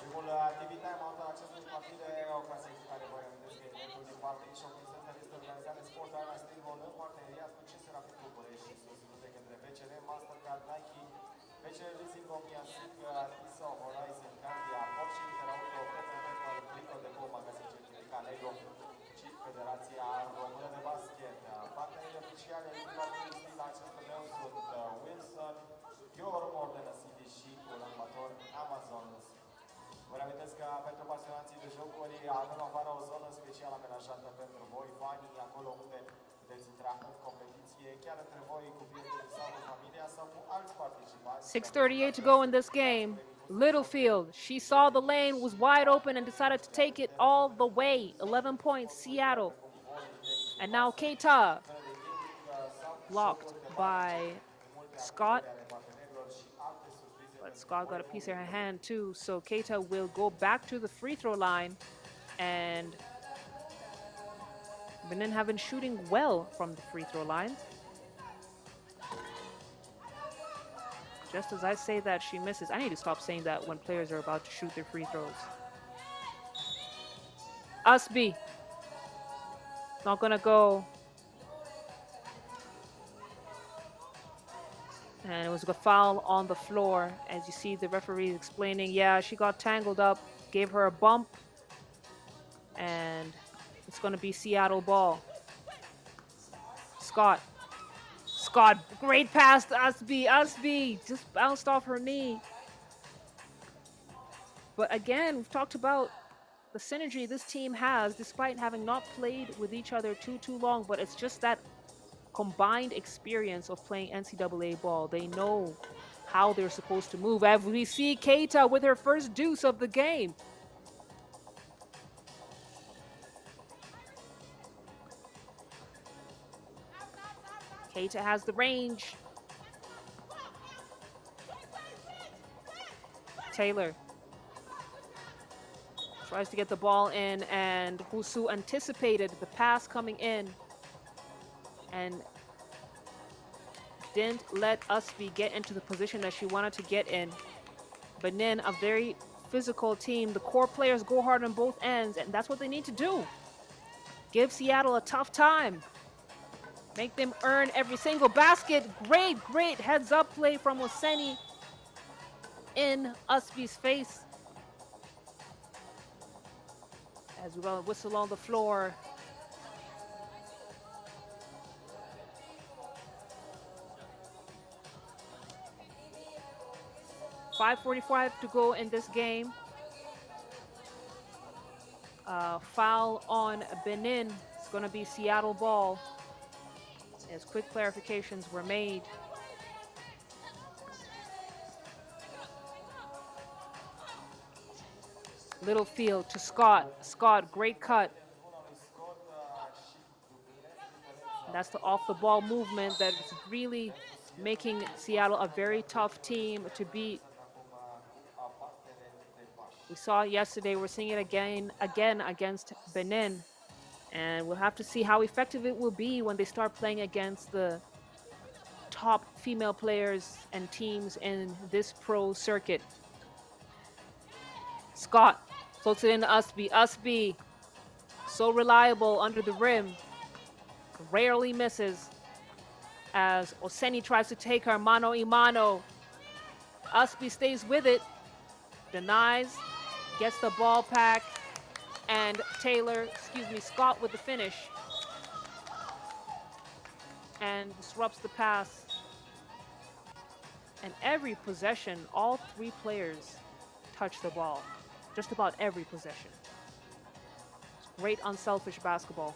Primul TV time out al acestui partide, ocazia cu care vă reamintesc că evenimentul din partea Shopping Center este organizat de Sport Arena Streetball în parteneriat cu CS Rapid București și susținut de către BCR, Mastercard, Nike, BCR Leasing, Omnia, SIC, ISO, Horizon, Candia, Porsche, Interauto, PPP, Plico de Go, magazin certificat Lego și Federația Română de Basket. Partenerii oficiale individuali la acest turneu sunt Wilson, Dior, Ordena City și colaborator Amazon. Vă reamintesc că pentru pasionații de jocuri, avem afară o zonă special amenajată pentru voi, fanii, acolo unde puteți intra în competiție, chiar între voi cu prietenii sau cu familia sau cu alți participanți. 6:38 to go in this game. Littlefield, she saw the lane, was wide open, and decided to take it all the way. 11 points, Seattle. And now Keita, blocked by Scott. But Scott got a piece of her hand too, so Keita will go back to the free throw line. And Benin have been shooting well from the free throw line. Just as I say that, she misses. I need to stop saying that when players are about to shoot their free throws. Usby. Not gonna go. And it was a foul on the floor. As you see the referee explaining, yeah, she got tangled up, gave her a bump. And it's gonna be Seattle ball. Scott. Scott, great pass to Usby. Usby just bounced off her knee. But again, we've talked about the synergy this team has, despite having not played with each other too long. But it's just that combined experience of playing NCAA ball. They know how they're supposed to move. As we see Keita with her first deuce of the game. Keita has the range. Taylor tries to get the ball in, and Husu anticipated the pass coming in and didn't let Usby get into the position that she wanted to get in. Benin, a very physical team. The core players go hard on both ends, and that's what they need to do. Give Seattle a tough time. Make them earn every single basket. Great heads-up play from Oseni in Usby's face. As we go whistle on the floor. .5:45 to go in this game. Foul on Benin. It's going to be Seattle ball. As quick clarifications were made. Littlefield to Scott. Scott, great cut. That's the off-the-ball movement that is really making Seattle a very tough team to beat. We saw it yesterday. We're seeing it again against Benin. And we'll have to see how effective it will be when they start playing against the top female players and teams in this pro circuit. Scott floats it into Usby. Usby, so reliable under the rim. Rarely misses as Oseni tries to take her mano a mano. Usby stays with it, denies, gets the ball back. And Scott with the finish. And disrupts the pass. And every possession, all three players touch the ball. Just about every possession. It's great unselfish basketball.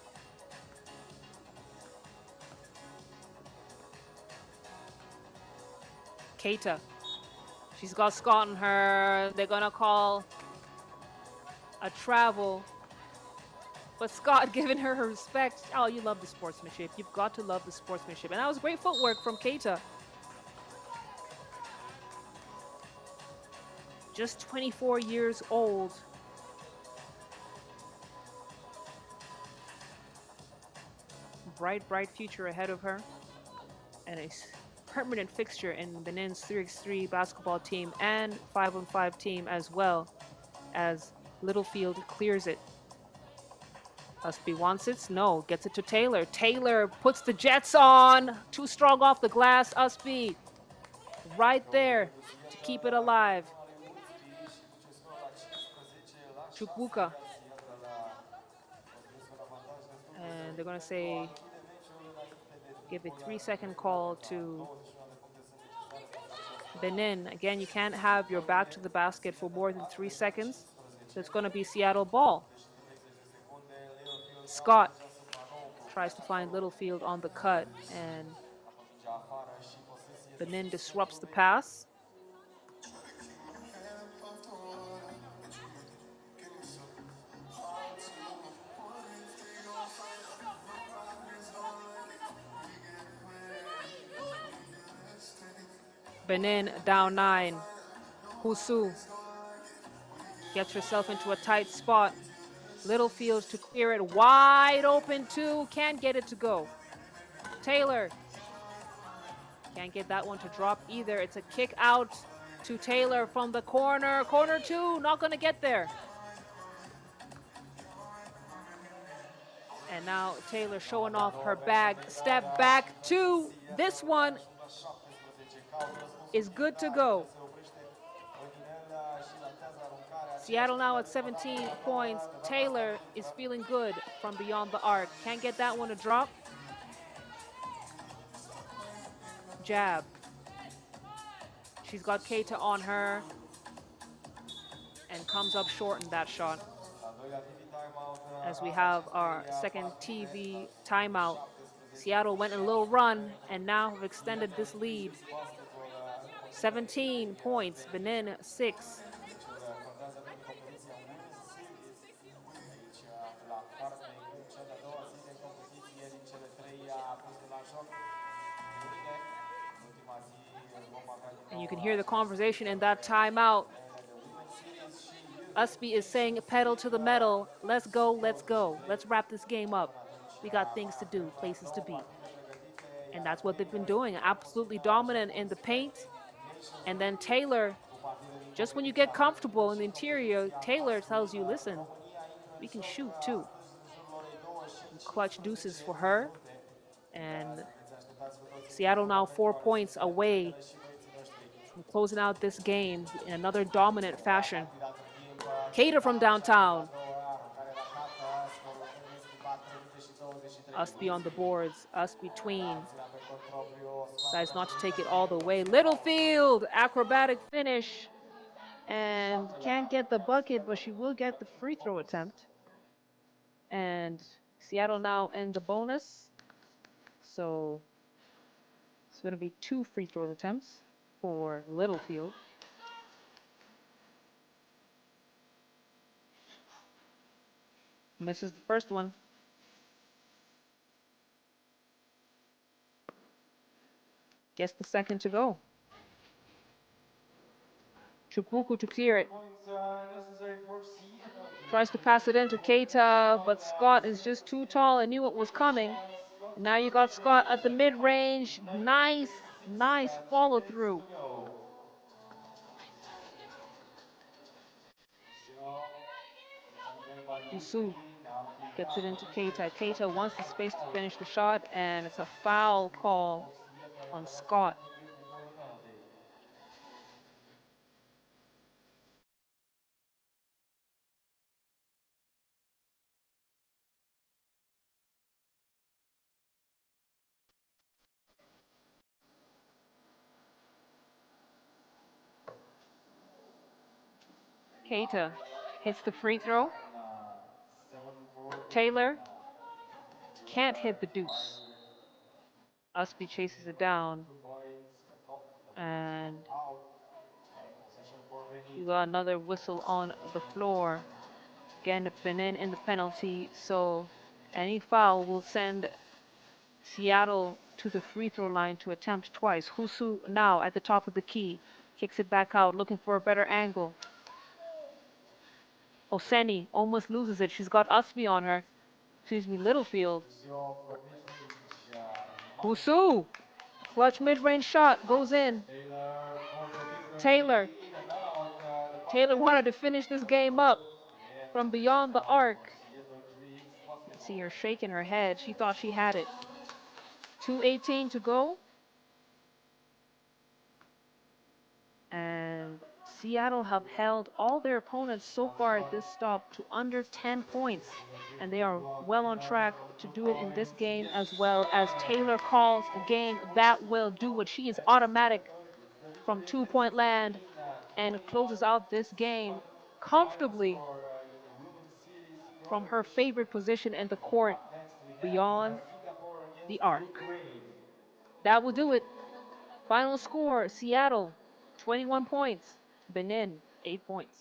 Keita. She's got Scott on her. They're gonna call a travel, but Scott giving her respect. Oh, you love the sportsmanship. You've got to love the sportsmanship. And that was great footwork from Keita. Just 24 years old. Bright future ahead of her. And a permanent fixture in Benin's 3x3 basketball team and 5-on-5 team, as well as Littlefield clears it. Usby wants it. No, gets it to Taylor. Taylor puts the Jets on. Too strong off the glass. Usby right there to keep it alive. Chukwuka. And they're going to say, give a 3-second call to Benin. Again, you can't have your back to the basket for more than 3 seconds. So it's going to be Seattle ball. Scott tries to find Littlefield on the cut, and Benin disrupts the pass. Benin down 9. Husu gets herself into a tight spot. Littlefield to clear it wide open too. Can't get it to go. Taylor can't get that one to drop either. It's a kick out to Taylor from the corner. Corner 2, not going to get there. And now Taylor showing off her bag. Step back 2. This one is good to go. Seattle now at 17 points. Taylor is feeling good from beyond the arc. Can't get that one to drop. Jab. She's got Keita on her and comes up short in that shot. As we have our second TV timeout. Seattle went in a little run and now have extended this lead. 17 points, Benin 6. And you can hear the conversation in that timeout. Usby is saying pedal to the metal. Let's go, let's go. Let's wrap this game up. We got things to do, places to be. And that's what they've been doing. Absolutely dominant in the paint. And then Taylor, just when you get comfortable in the interior, Taylor tells you, listen, we can shoot too. And clutch deuces for her. And Seattle now 4 points away from closing out this game in another dominant fashion. Keita from downtown. Usby on the boards. Usby tween. Decides not to take it all the way. Littlefield, acrobatic finish. And can't get the bucket, but she will get the free throw attempt. And Seattle now in the bonus. So it's going to be 2 free throw attempts for Littlefield. Misses the first one. Gets the second to go. Chupuku to clear it. Tries to pass it in to Keita, but Scott is just too tall and knew it was coming. And now you got Scott at the mid-range. Nice follow through. Usu gets it into Keita. Keita wants the space to finish the shot, and it's a foul call on Scott. Keita hits the free throw. Taylor can't hit the deuce. Usby chases it down. And you got another whistle on the floor. Again, Benin in the penalty. So any foul will send Seattle to the free throw line to attempt twice. Husu now at the top of the key. Kicks it back out, looking for a better angle. Oseni almost loses it. She's got Usby on her. Excuse me, Littlefield. Husu! Clutch mid-range shot. Goes in. Taylor. Taylor wanted to finish this game up from beyond the arc. See her shaking her head. She thought she had it. 2:18 to go. And Seattle have held all their opponents so far at this stop to under 10 points. And they are well on track to do it in this game, as well as Taylor calls a game that will do it. She is automatic from 2-point land and closes out this game comfortably from her favorite position in the court beyond the arc. That will do it. Final score, Seattle, 21 points. Benin, 8 points.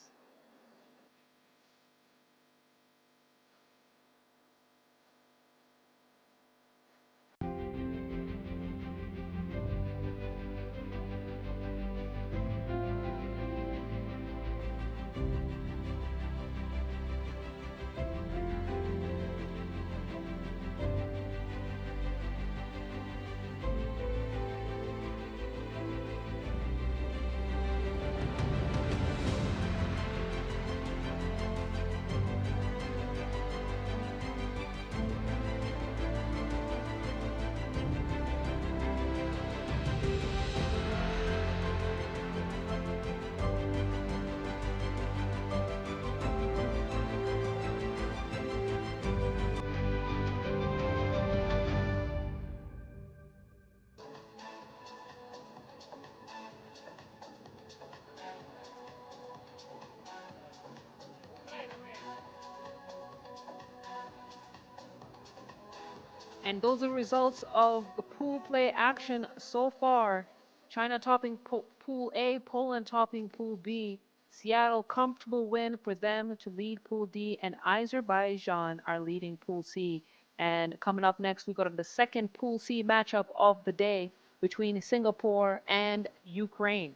And those are results of the pool play action so far. China topping Pool A, Poland topping Pool B. Seattle, comfortable win for them to lead Pool D, and Azerbaijan are leading Pool C. And coming up next, we go to the second Pool C matchup of the day between Singapore and Ukraine.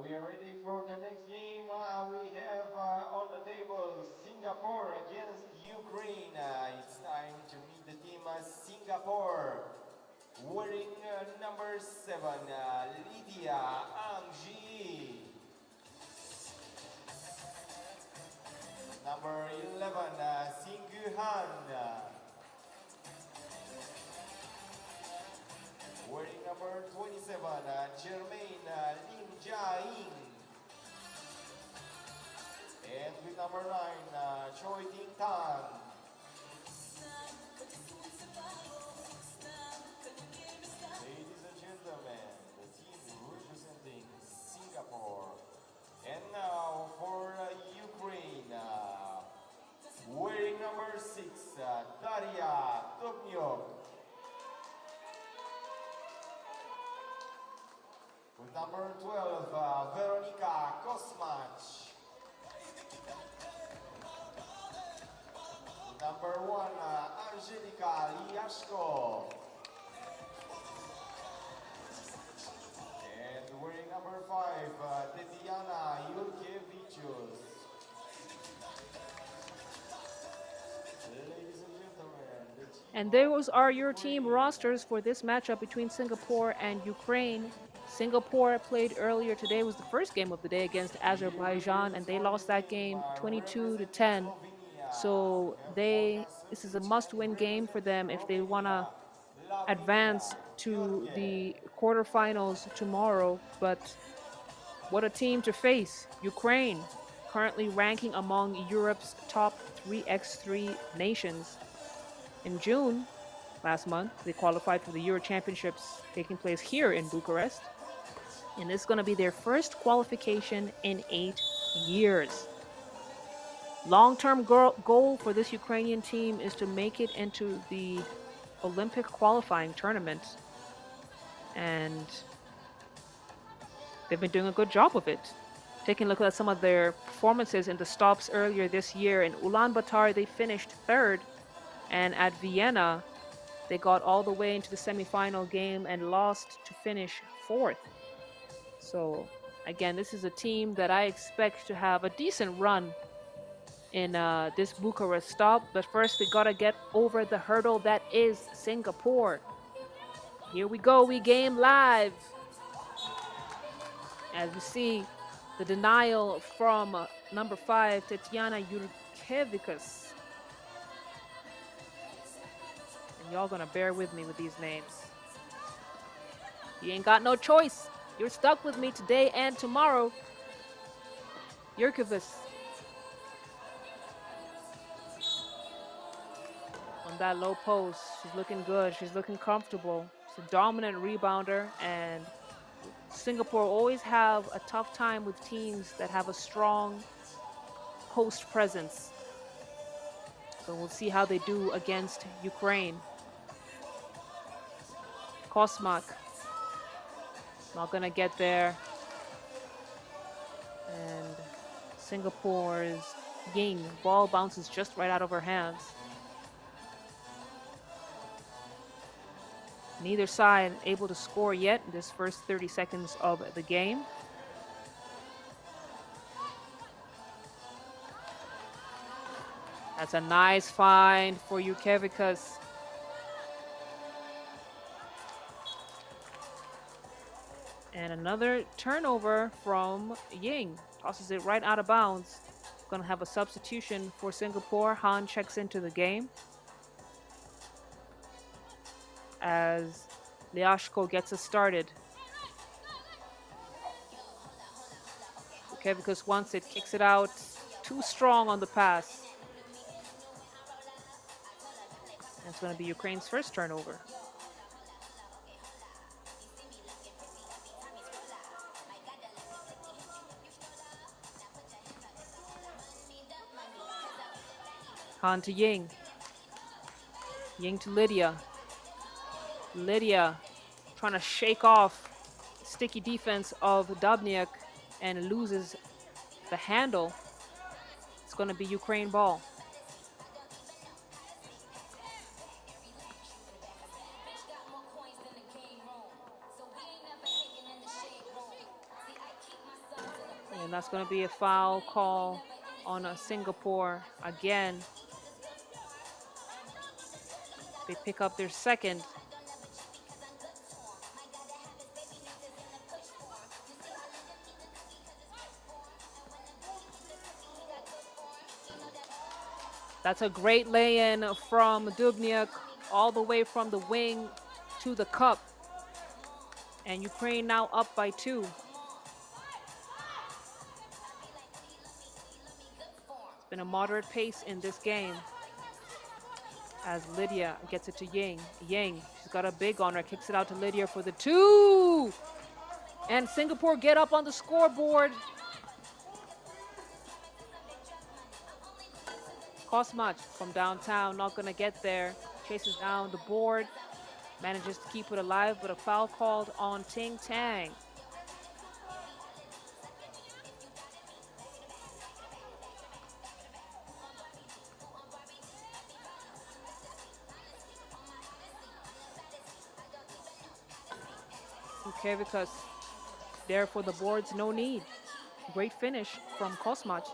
We are ready for the next game. We have on the table Singapore against Ukraine. It's time to meet the team Singapore. Wearing number 7, Lydia Angji. Number 11, Singu Han. Wearing number 27, Jermaine Lim Jia-ying. And with number 9, Choi Ting Tan. Ladies and gentlemen, the team representing Singapore. And now for Ukraine, wearing number 6, Daria Toknyok. With number 12, Veronika Kosmach. With number 1, Angelika Liashko. And wearing number 5, Tetiana Yurkevicius. Ladies and gentlemen, And those are your team rosters for this matchup between Singapore and Ukraine. Singapore played earlier today, was the first game of the day against Azerbaijan, and they lost that game 22-10. So this is a must-win game for them if they want to advance to the quarterfinals tomorrow. But what a team to face. Ukraine, currently ranking among Europe's top 3x3 nations. In June, last month, they qualified for the Euro Championships taking place here in Bucharest. And it's going to be their first qualification in 8 years. Long-term goal for this Ukrainian team is to make it into the Olympic qualifying tournament. And they've been doing a good job of it. Taking a look at some of their performances in the stops earlier this year. In Ulaanbaatar, they finished 3rd. And at Vienna, they got all the way into the semifinal game and lost to finish 4th. So, again, this is a team that I expect to have a decent run in this Bucharest stop. But first, we got to get over the hurdle that is Singapore. Here we go. We game live. As you see, the denial from number 5, Tetiana Yurkevicius. Y'all gonna bear with me with these names. You ain't got no choice. You're stuck with me today and tomorrow. Yurkovich. On that low post, she's looking good. She's looking comfortable. She's a dominant rebounder, and Singapore always have a tough time with teams that have a strong post presence. So we'll see how they do against Ukraine. Kosmak. Not gonna get there. And Singapore's Ying. Ball bounces just right out of her hands. Neither side able to score yet in this first 30 seconds of the game. That's a nice find for Yurkevikas. And another turnover from Ying. Tosses it right out of bounds. Gonna have a substitution for Singapore. Han checks into the game as Liashko gets us started. Yurkevikas wants it, kicks it out. Too strong on the pass. And it's gonna be Ukraine's first turnover. Han to Ying. Ying to Lydia. Lydia trying to shake off sticky defense of Dubnyk and loses the handle. It's going to be Ukraine ball. And that's going to be a foul call on Singapore again. They pick up their second. That's a great lay-in from Dubnyk, all the way from the wing to the cup. And Ukraine now up by 2. It's been a moderate pace in this game as Lydia gets it to Ying. Ying, she's got a big on her, kicks it out to Lydia for the 2. And Singapore get up on the scoreboard. Kosmach from downtown, not gonna get there. Chases down the board, manages to keep it alive, but a foul called on Ting Tang. Okay, because there for the boards, no need. Great finish from Kosmach.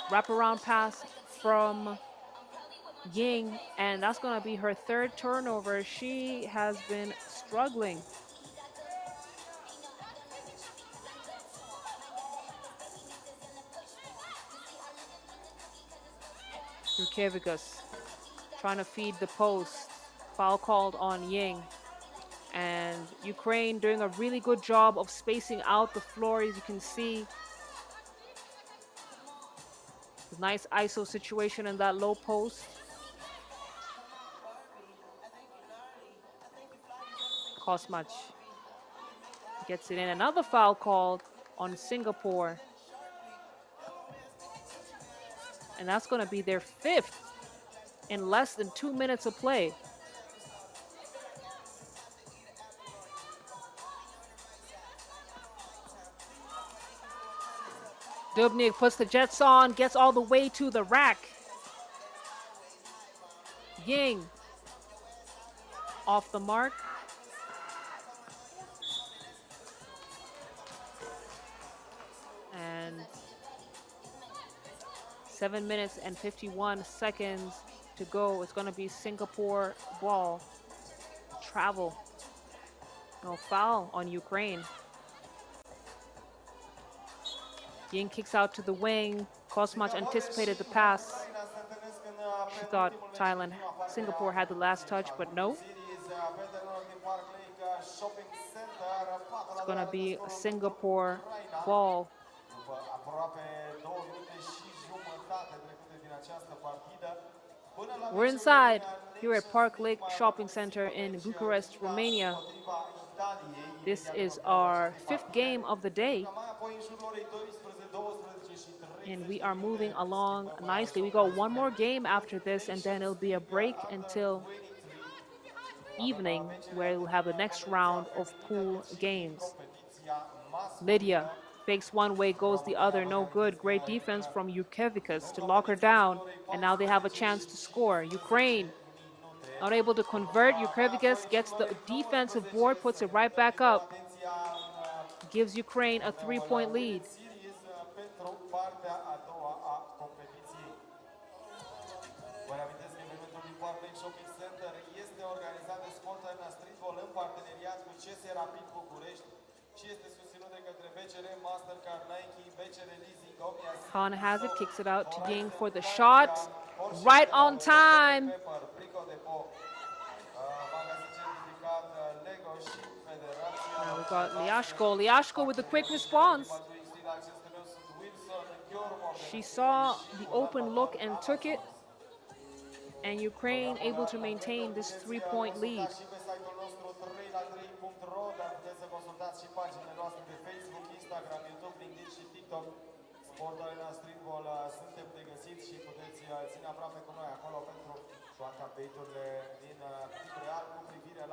Wraparound pass from Ying, and that's going to be her third turnover. She has been struggling. Yurkevikas trying to feed the post. Foul called on Ying. And Ukraine doing a really good job of spacing out the floor, as you can see. Nice ISO situation in that low post. Kosmach gets it in. Another foul called on Singapore. And that's going to be their 5th in less than 2 minutes of play. Dubnyk puts the Jets on, gets all the way to the rack. Ying off the mark. And 7 minutes and 51 seconds to go. It's going to be Singapore ball. Travel. No foul on Ukraine. Ying kicks out to the wing. Kosmach anticipated the pass. She thought Singapore had the last touch, but no. It's going to be a Singapore ball. We're inside here at Park Lake Shopping Center in Bucharest, Romania. This is our 5th game of the day. And we are moving along nicely. We got one more game after this, and then it'll be a break until evening, where we'll have the next round of pool games. Lydia fakes one way, goes the other, no good. Great defense from Yurkevikas to lock her down, and now they have a chance to score. Ukraine not able to convert. Yurkevikas gets the defensive board, puts it right back up, gives Ukraine a 3-point lead. Han has it, kicks it out to Ying for the shot. Right on time. Now we got Liashko. Liashko with the quick response. She saw the open look and took it. And Ukraine able to maintain this 3-point lead.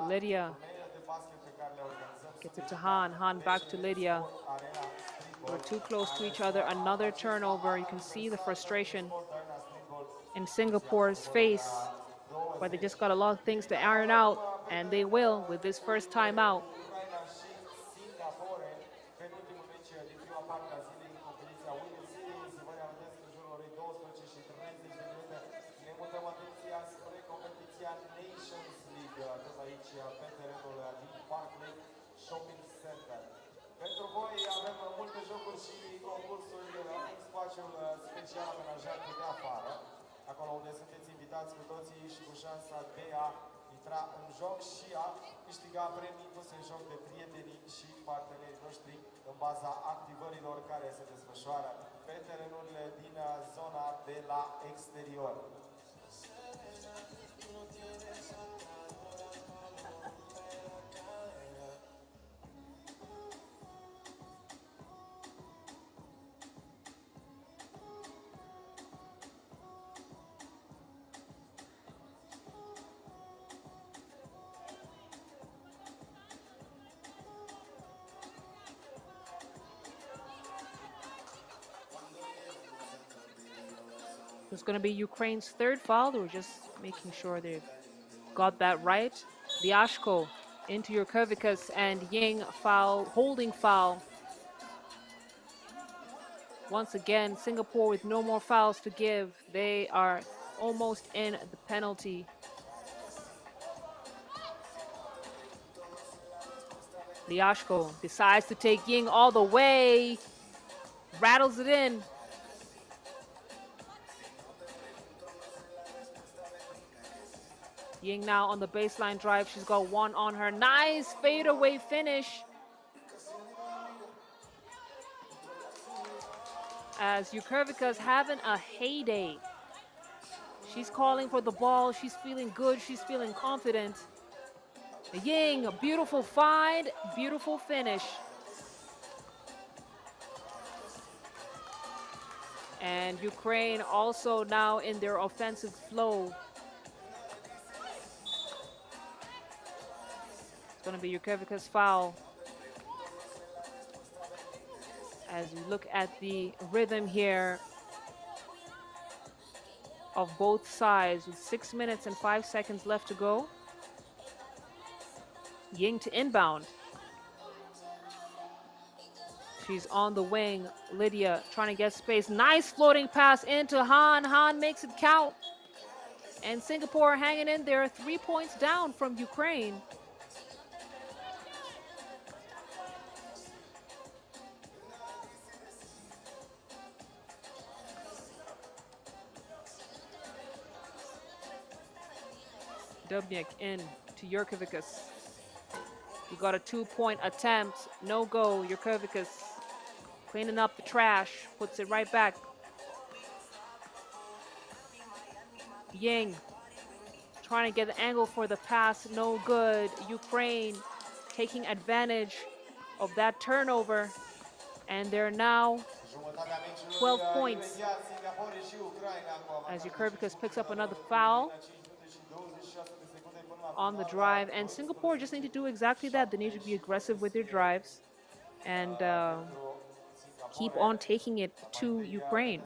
Lydia gets it to Han. Han back to Lydia. We're too close to each other. Another turnover. You can see the frustration in Singapore's face, but they just got a lot of things to iron out, and they will with this first time out. Acolo unde sunteți invitați cu toții și cu șansa de a intra în joc și a câștiga premii puse în joc de prietenii și partenerii noștri în baza activărilor care se desfășoară pe terenurile din zona de la exterior. It's going to be Ukraine's 3rd foul. They were just making sure they got that right. Liashko into Yurkevikas and Ying foul, holding foul. Once again, Singapore with no more fouls to give. They are almost in the penalty. Liashko decides to take Ying all the way. Rattles it in. Ying now on the baseline drive. She's got one on her. Nice fadeaway finish. As Yurkevica's having a heyday. She's calling for the ball. She's feeling good. She's feeling confident. Ying, a beautiful find, beautiful finish. And Ukraine also now in their offensive flow. It's going to be Yurkevica's foul. As we look at the rhythm here of both sides with 6 minutes and 5 seconds left to go. Ying to inbound. She's on the wing. Lydia trying to get space. Nice floating pass into Han. Han makes it count. And Singapore hanging in there, 3 points down from Ukraine. Dubnyk in to Jurkovikas. He got a 2-point attempt. No go. Jurkovikas cleaning up the trash. Puts it right back. Ying trying to get the angle for the pass. No good. Ukraine taking advantage of that turnover. And they're now 12 points as Jurkovikas picks up another foul on the drive. And Singapore just need to do exactly that. They need to be aggressive with their drives and keep on taking it to Ukraine.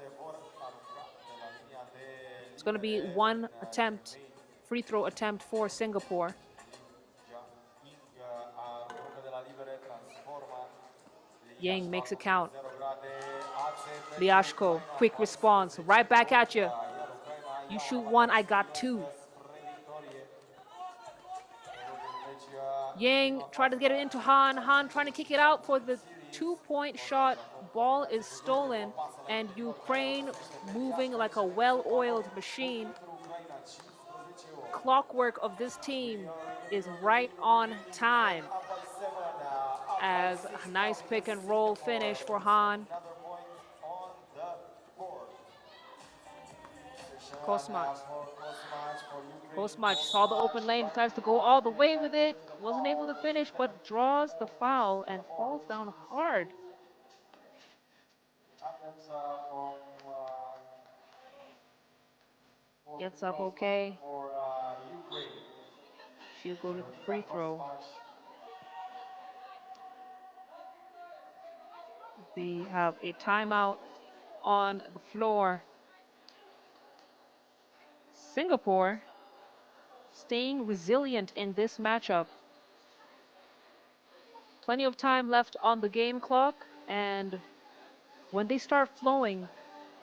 It's going to be one attempt, free throw attempt for Singapore. Yang makes a count. Liashko, quick response, right back at you. You shoot one, I got two. Yang tried to get it into Han. Han trying to kick it out for the 2-point shot. Ball is stolen, and Ukraine moving like a well-oiled machine. Clockwork of this team is right on time. As a nice pick and roll finish for Han. Kosmac saw the open lane, decides to go all the way with it. Wasn't able to finish, but draws the foul and falls down hard. Gets up okay. She'll go to the free throw. We have a timeout on the floor. Singapore staying resilient in this matchup. Plenty of time left on the game clock, and when they start flowing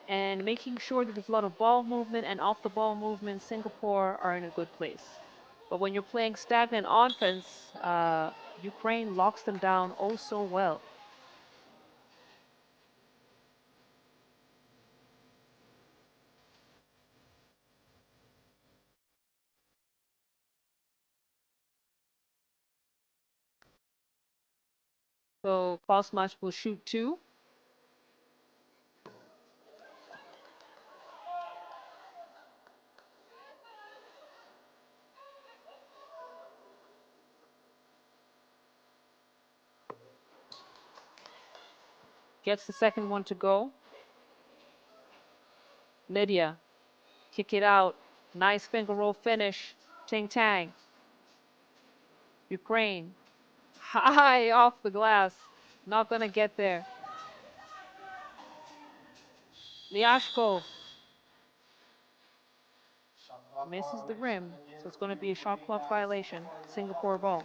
and making sure that there's a lot of ball movement and off the ball movement, Singapore are in a good place. But when you're playing stagnant offense, Ukraine locks them down oh so well. So Kosmac will shoot two. Gets the second one to go. Lydia, kick it out. Nice finger roll finish. Ting Tang. Ukraine, high off the glass. Not gonna get there. Liashko misses the rim, so it's going to be a shot clock violation. Singapore ball.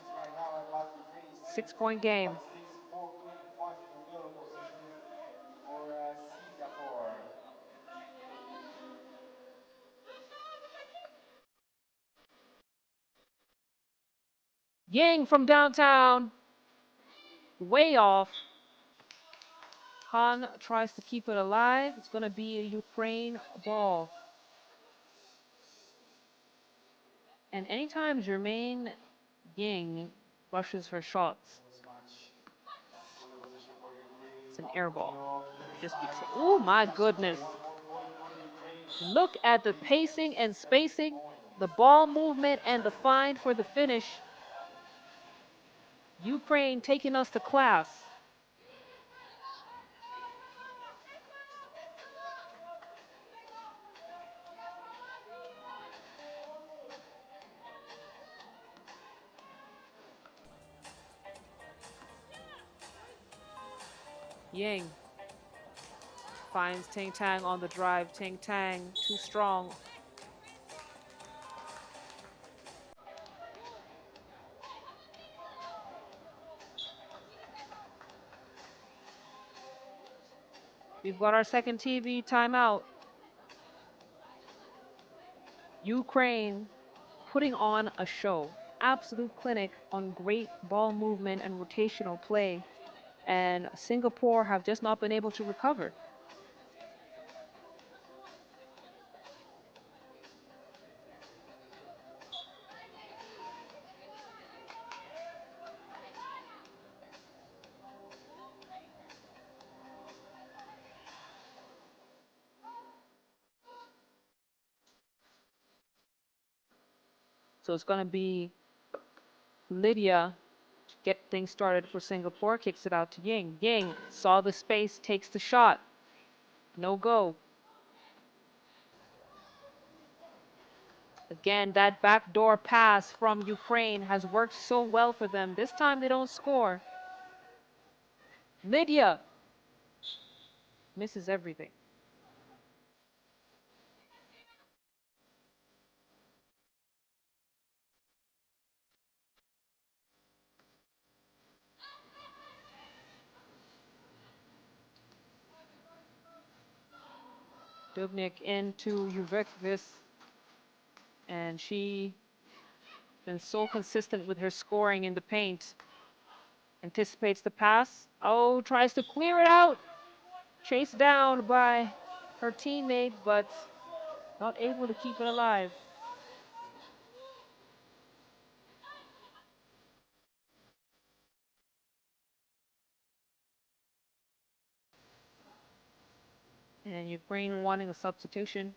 6-point game. Yang from downtown. Way off. Han tries to keep it alive. It's going to be a Ukraine ball. And anytime Jermaine Yang rushes her shots, it's an air ball. Just oh my goodness. Look at the pacing and spacing, the ball movement, and the find for the finish. Ukraine taking us to class. Yang finds Ting Tang on the drive. Ting Tang too strong. We've got our second TV timeout. Ukraine putting on a show. Absolute clinic on great ball movement and rotational play. And Singapore have just not been able to recover. So it's going to be Lydia to get things started for Singapore. Kicks it out to Ying. Ying saw the space, takes the shot. No go. Again, that backdoor pass from Ukraine has worked so well for them. This time they don't score. Lydia misses everything. Dubnik into Uvekvis, and she been so consistent with her scoring in the paint. Anticipates the pass. Oh, tries to clear it out. Chased down by her teammate, but not able to keep it alive. And Ukraine wanting a substitution.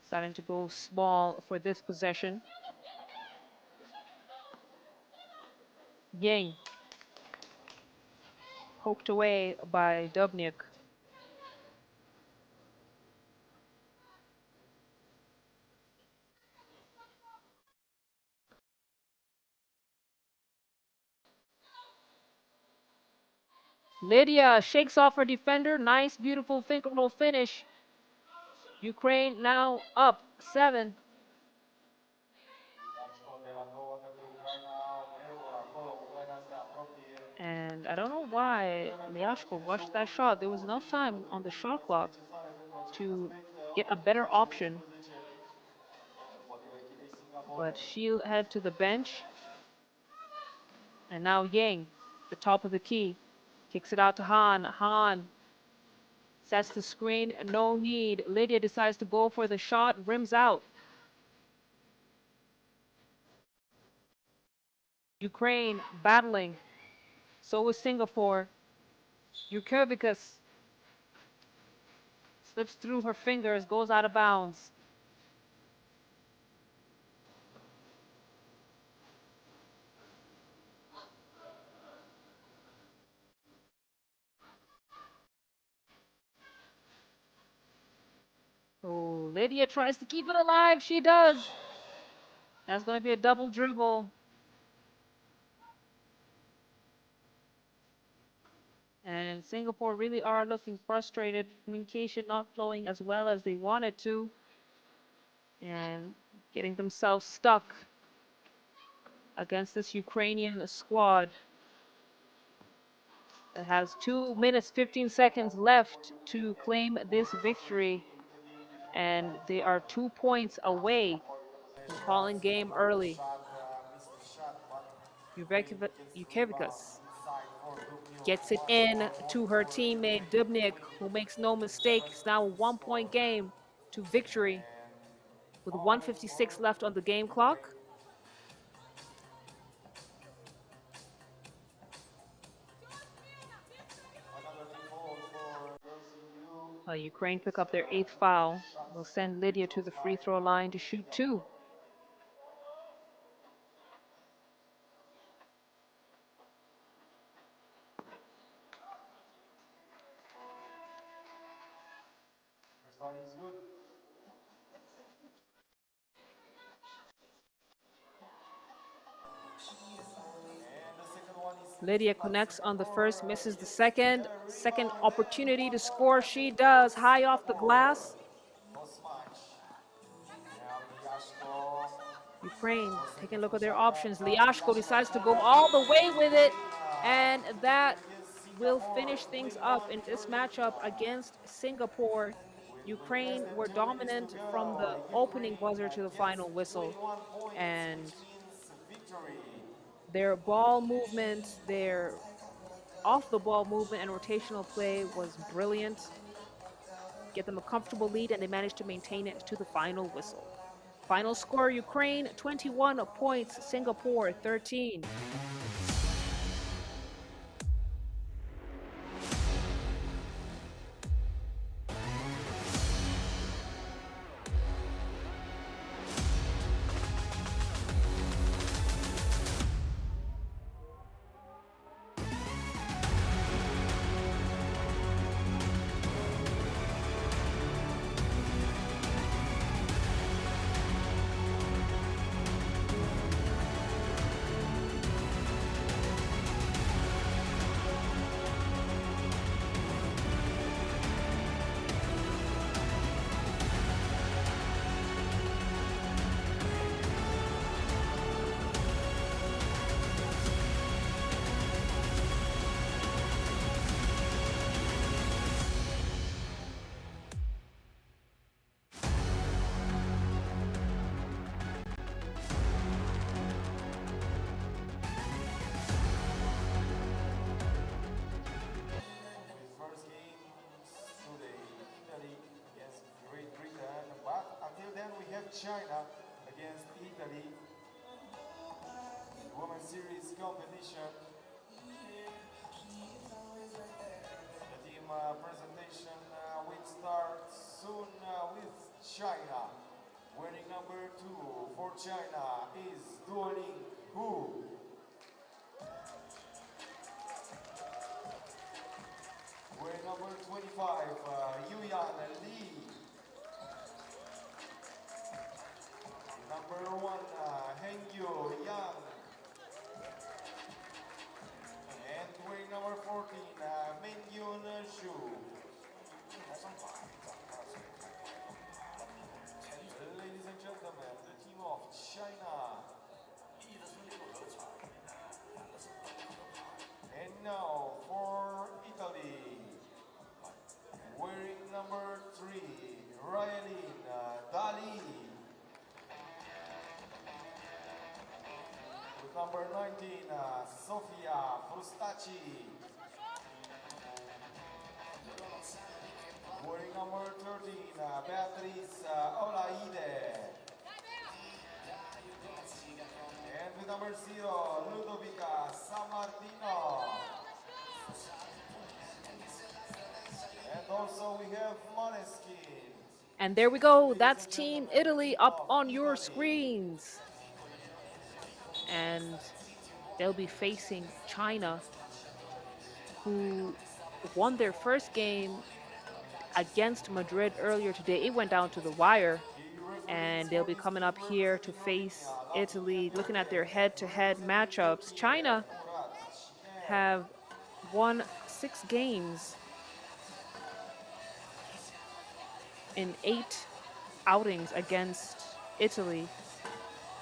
Starting to go small for this possession. Ying. Poked away by Dubnik. Lydia shakes off her defender. Nice, beautiful finger roll finish. Ukraine now up 7. And I don't know why Liashko rushed that shot. There was enough time on the shot clock to get a better option. But she head to the bench. And now Yang, the top of the key, kicks it out to Han. Han sets the screen. No need. Lydia decides to go for the shot. Rims out. Ukraine battling. So is Singapore. Ukervikas slips through her fingers, goes out of bounds. Oh, Lydia tries to keep it alive. She does. That's going to be a double dribble. And Singapore really are looking frustrated. Communication not flowing as well as they wanted to. And getting themselves stuck against this Ukrainian squad that has 2 minutes 15 seconds left to claim this victory, and they are 2 points away from calling game early. Ukevikas gets it in to her teammate Dubnik, who makes no mistake. It's now a 1-point game to victory with 1:56 left on the game clock. Ukraine pick up their 8th foul. Will send Lydia to the free throw line to shoot 2. Lydia connects on the first, misses the second. Second opportunity to score, she does, high off the glass. Ukraine taking a look at their options. Liashko decides to go all the way with it, and that will finish things up in this matchup against Singapore. Ukraine were dominant from the opening buzzer to the final whistle, and their ball movement, their off-the-ball movement and rotational play was brilliant. Get them a comfortable lead, and they managed to maintain it to the final whistle. Final score, Ukraine 21 points, Singapore 13. China against Italy. Women's series competition. The team presentation will start soon with China. Wearing number 2 for China is Duoling Hu. Wearing number 25, Yuyan Li. Number 1, Hengyu Yang. And wearing number 14, Mengyun Zhu. Ladies and gentlemen, the team of China. And now for Italy. Wearing number 3, Raylene Dali. With number 19, Sofia Frustacci. Wearing number 13, Beatriz Olaide. And with number 0, Ludovica Sammartino. And also we have Måneskin. And there we go. That's Team Italy up on your screens. And they'll be facing China, who won their first game against Madrid earlier today. It went down to the wire. And they'll be coming up here to face Italy. Looking at their head-to-head matchups, China have won 6 games in 8 outings against Italy.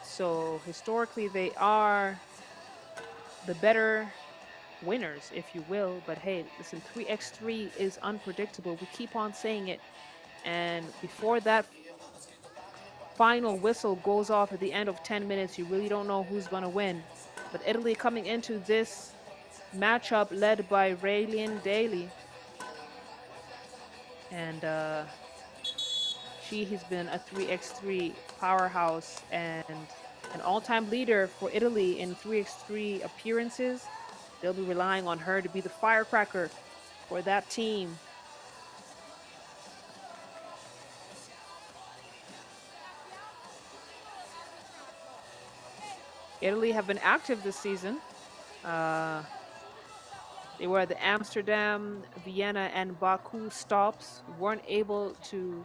So historically, they are the better winners, if you will. But hey, listen, 3x3 is unpredictable. We keep on saying it. And before that final whistle goes off at the end of 10 minutes, you really don't know who's going to win. But Italy coming into this matchup led by Raylene Daly. And she has been a 3x3 powerhouse and an all-time leader for Italy in 3x3 appearances. They'll be relying on her to be the firecracker for that team. Italy have been active this season. They were at the Amsterdam, Vienna, and Baku stops. Weren't able to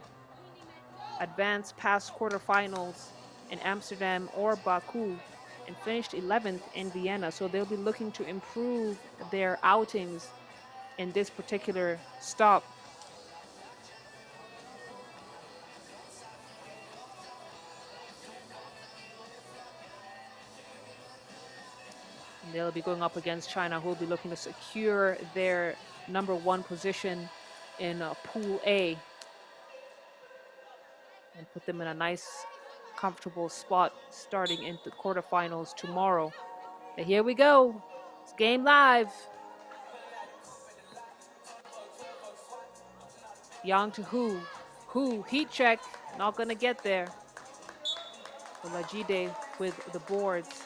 advance past quarterfinals in Amsterdam or Baku and finished 11th in Vienna. So they'll be looking to improve their outings in this particular stop. They'll be going up against China, who will be looking to secure their #1 position in Pool A and put them in a nice, comfortable spot starting in the quarterfinals tomorrow. And here we go. It's game live. Yang to Hu. Hu, heat check. Not going to get there. Olajide with the boards.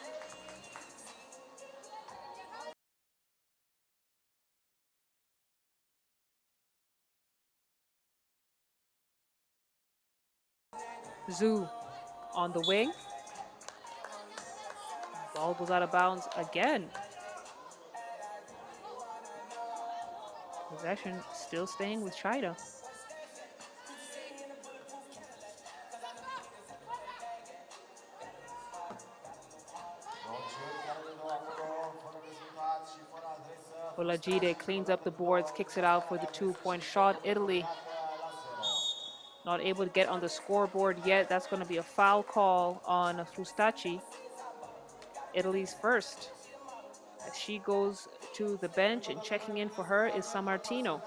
Zhu on the wing. Ball goes out of bounds again. Possession still staying with China. Olajide cleans up the boards, kicks it out for the 2-point shot. Italy not able to get on the scoreboard yet. That's going to be a foul call on Frustacci, Italy's first. As she goes to the bench, and checking in for her is Sammartino.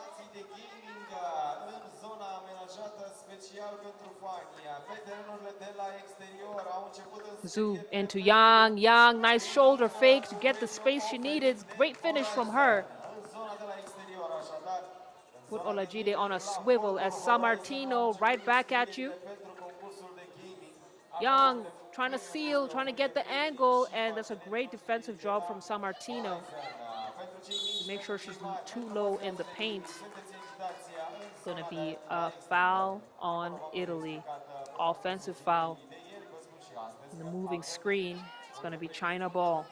Zhu into Yang. Yang, nice shoulder fake to get the space she needed. Great finish from her. Put Olajide on a swivel as Sammartino right back at you. Young trying to seal, trying to get the angle, and that's a great defensive job from San Martino to make sure she's too low in the paint. It's going to be a foul on Italy, offensive foul. In the moving screen, it's going to be China ball.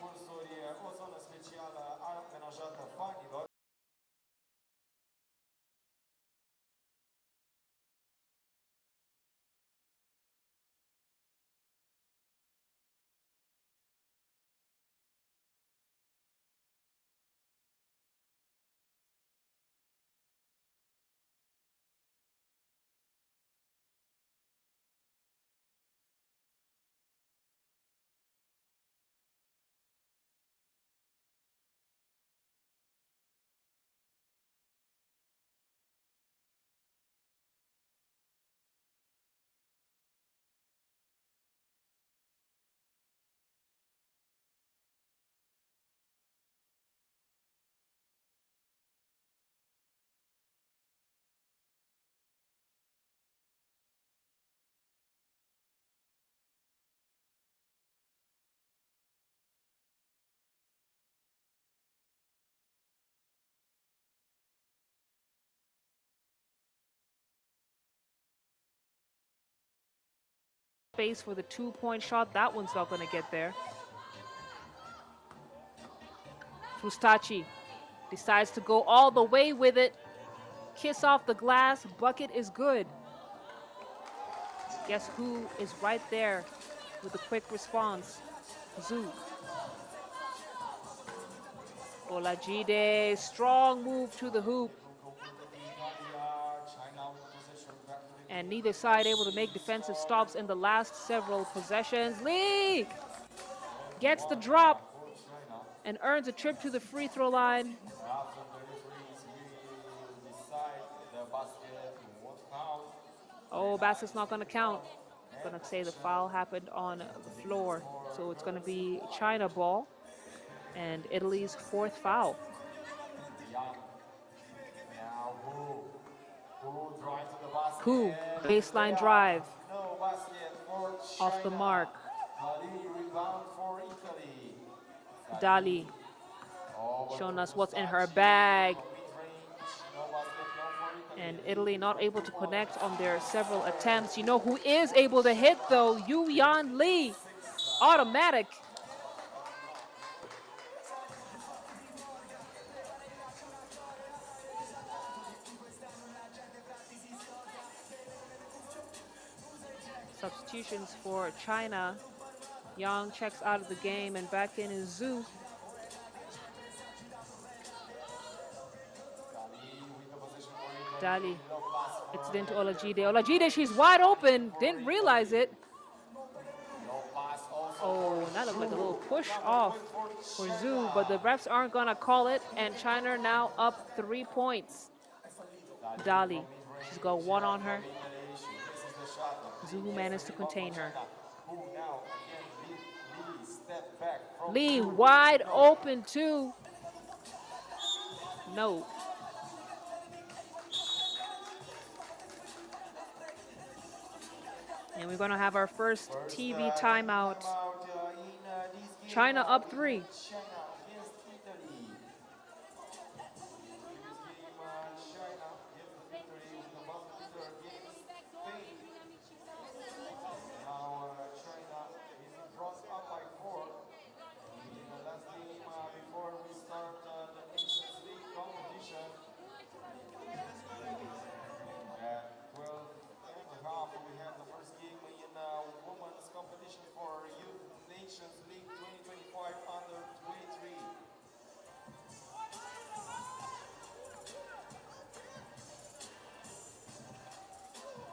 Space for the 2-point shot. That one's not going to get there. Fustachi decides to go all the way with it. Kiss off the glass. Bucket is good. Guess who is right there with a quick response? Zhu. Olajide, strong move to the hoop. And neither side able to make defensive stops in the last several possessions. Lee gets the drop and earns a trip to the free throw line. Oh, basket's not going to count. I'm going to say the foul happened on the floor. So it's going to be China ball and Italy's 4th foul. Hu, baseline drive. Off the mark. Dali showing us what's in her bag. And Italy not able to connect on their several attempts. You know who is able to hit, though? Yu Yan Lee. Automatic. Substitutions for China. Yang checks out of the game, and back in is Zhu. Dali. It's into Olajide. Olajide, she's wide open. Didn't realize it. Oh, that looked like a little push off for Zhu, but the refs aren't going to call it, and China now up 3 points. Dali, she's got one on her. Zhu managed to contain her. Lee wide open too. No. And we're going to have our first TV timeout. China up 3.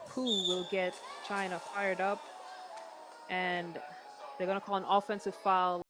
Who will get China fired up, and they're going to call an offensive foul.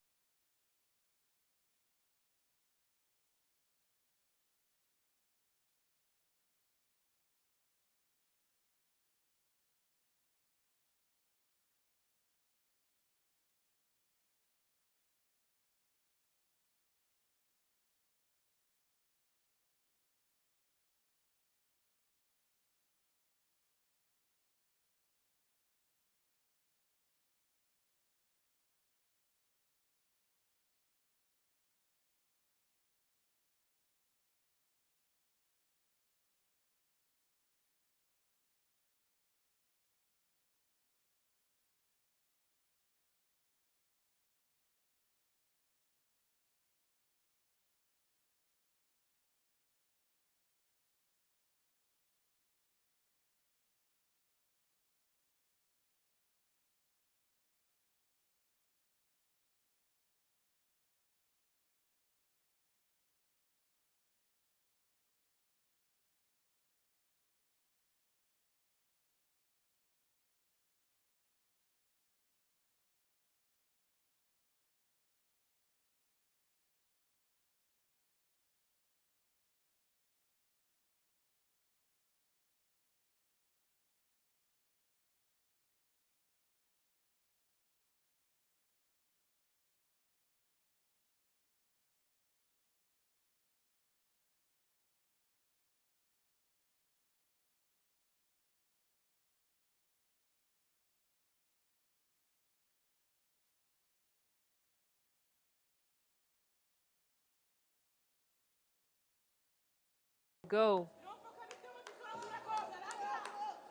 go.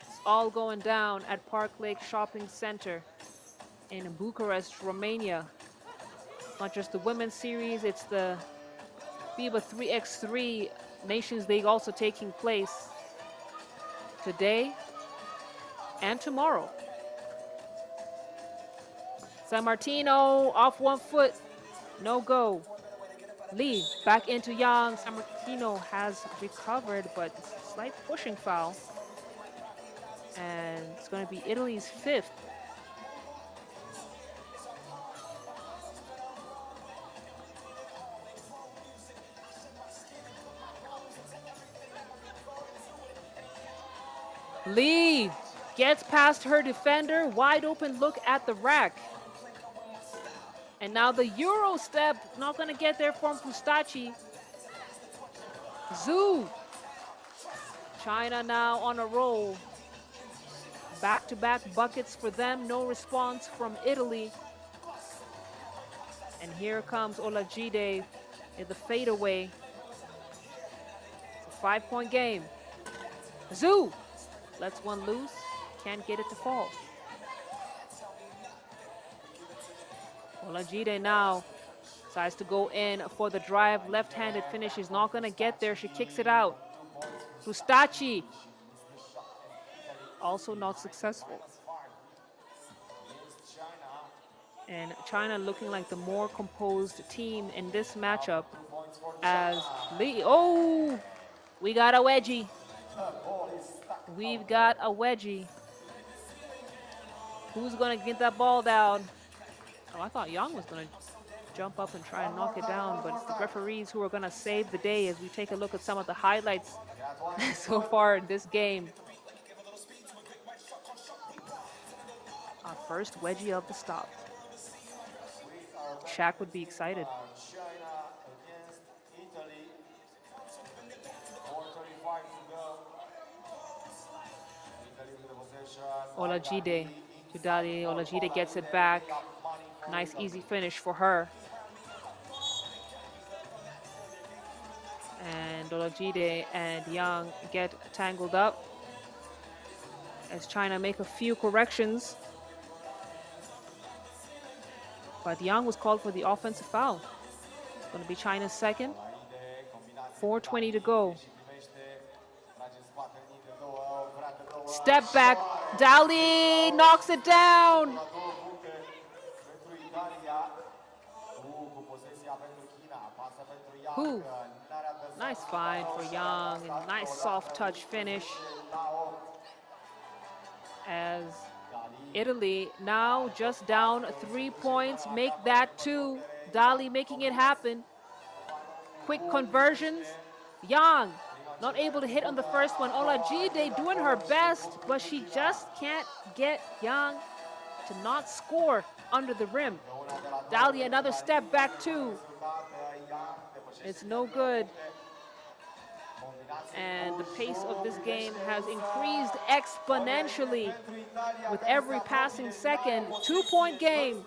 It's all going down at Park Lake Shopping Center in Bucharest, Romania. It's not just the women's series, it's the FIBA 3x3 Nations League also taking place today and tomorrow. San Martino off 1 foot, no go. Lee back into Yang. San Martino has recovered, but it's a slight pushing foul. And it's going to be Italy's 5th. Lee gets past her defender, wide open look at the rack. And now the Euro step, not gonna get there from Fustachi. Zhu. China now on a roll. Back-to-back buckets for them, no response from Italy. And here comes Olajide in the fadeaway. It's a 5-point game. Zhu lets one loose, can't get it to fall. Olajide now decides to go in for the drive. Left-handed finish is not going to get there. She kicks it out. Fustachi also not successful. And China looking like the more composed team in this matchup as Lee. Oh, we got a wedgie. We've got a wedgie. Who's going to get that ball down? Oh, I thought Yang was going to jump up and try and knock it down, but it's the referees who are going to save the day as we take a look at some of the highlights so far in this game. Our first wedgie of the stop. Shaq would be excited. Olajide to Dali. Olajide gets it back. Nice easy finish for her. And Olajide and Yang get tangled up as China make a few corrections. But Yang was called for the offensive foul. It's going to be China's second. 4:20 to go. Step back. Dali knocks it down. Who? Nice find for Yang and nice soft touch finish. As Italy now just down 3 points, make that 2. Dali making it happen. Quick conversions. Yang not able to hit on the first one. Olajide doing her best, but she just can't get Yang to not score under the rim. Dali another step back 2. It's no good. And the pace of this game has increased exponentially with every passing second. 2-point game.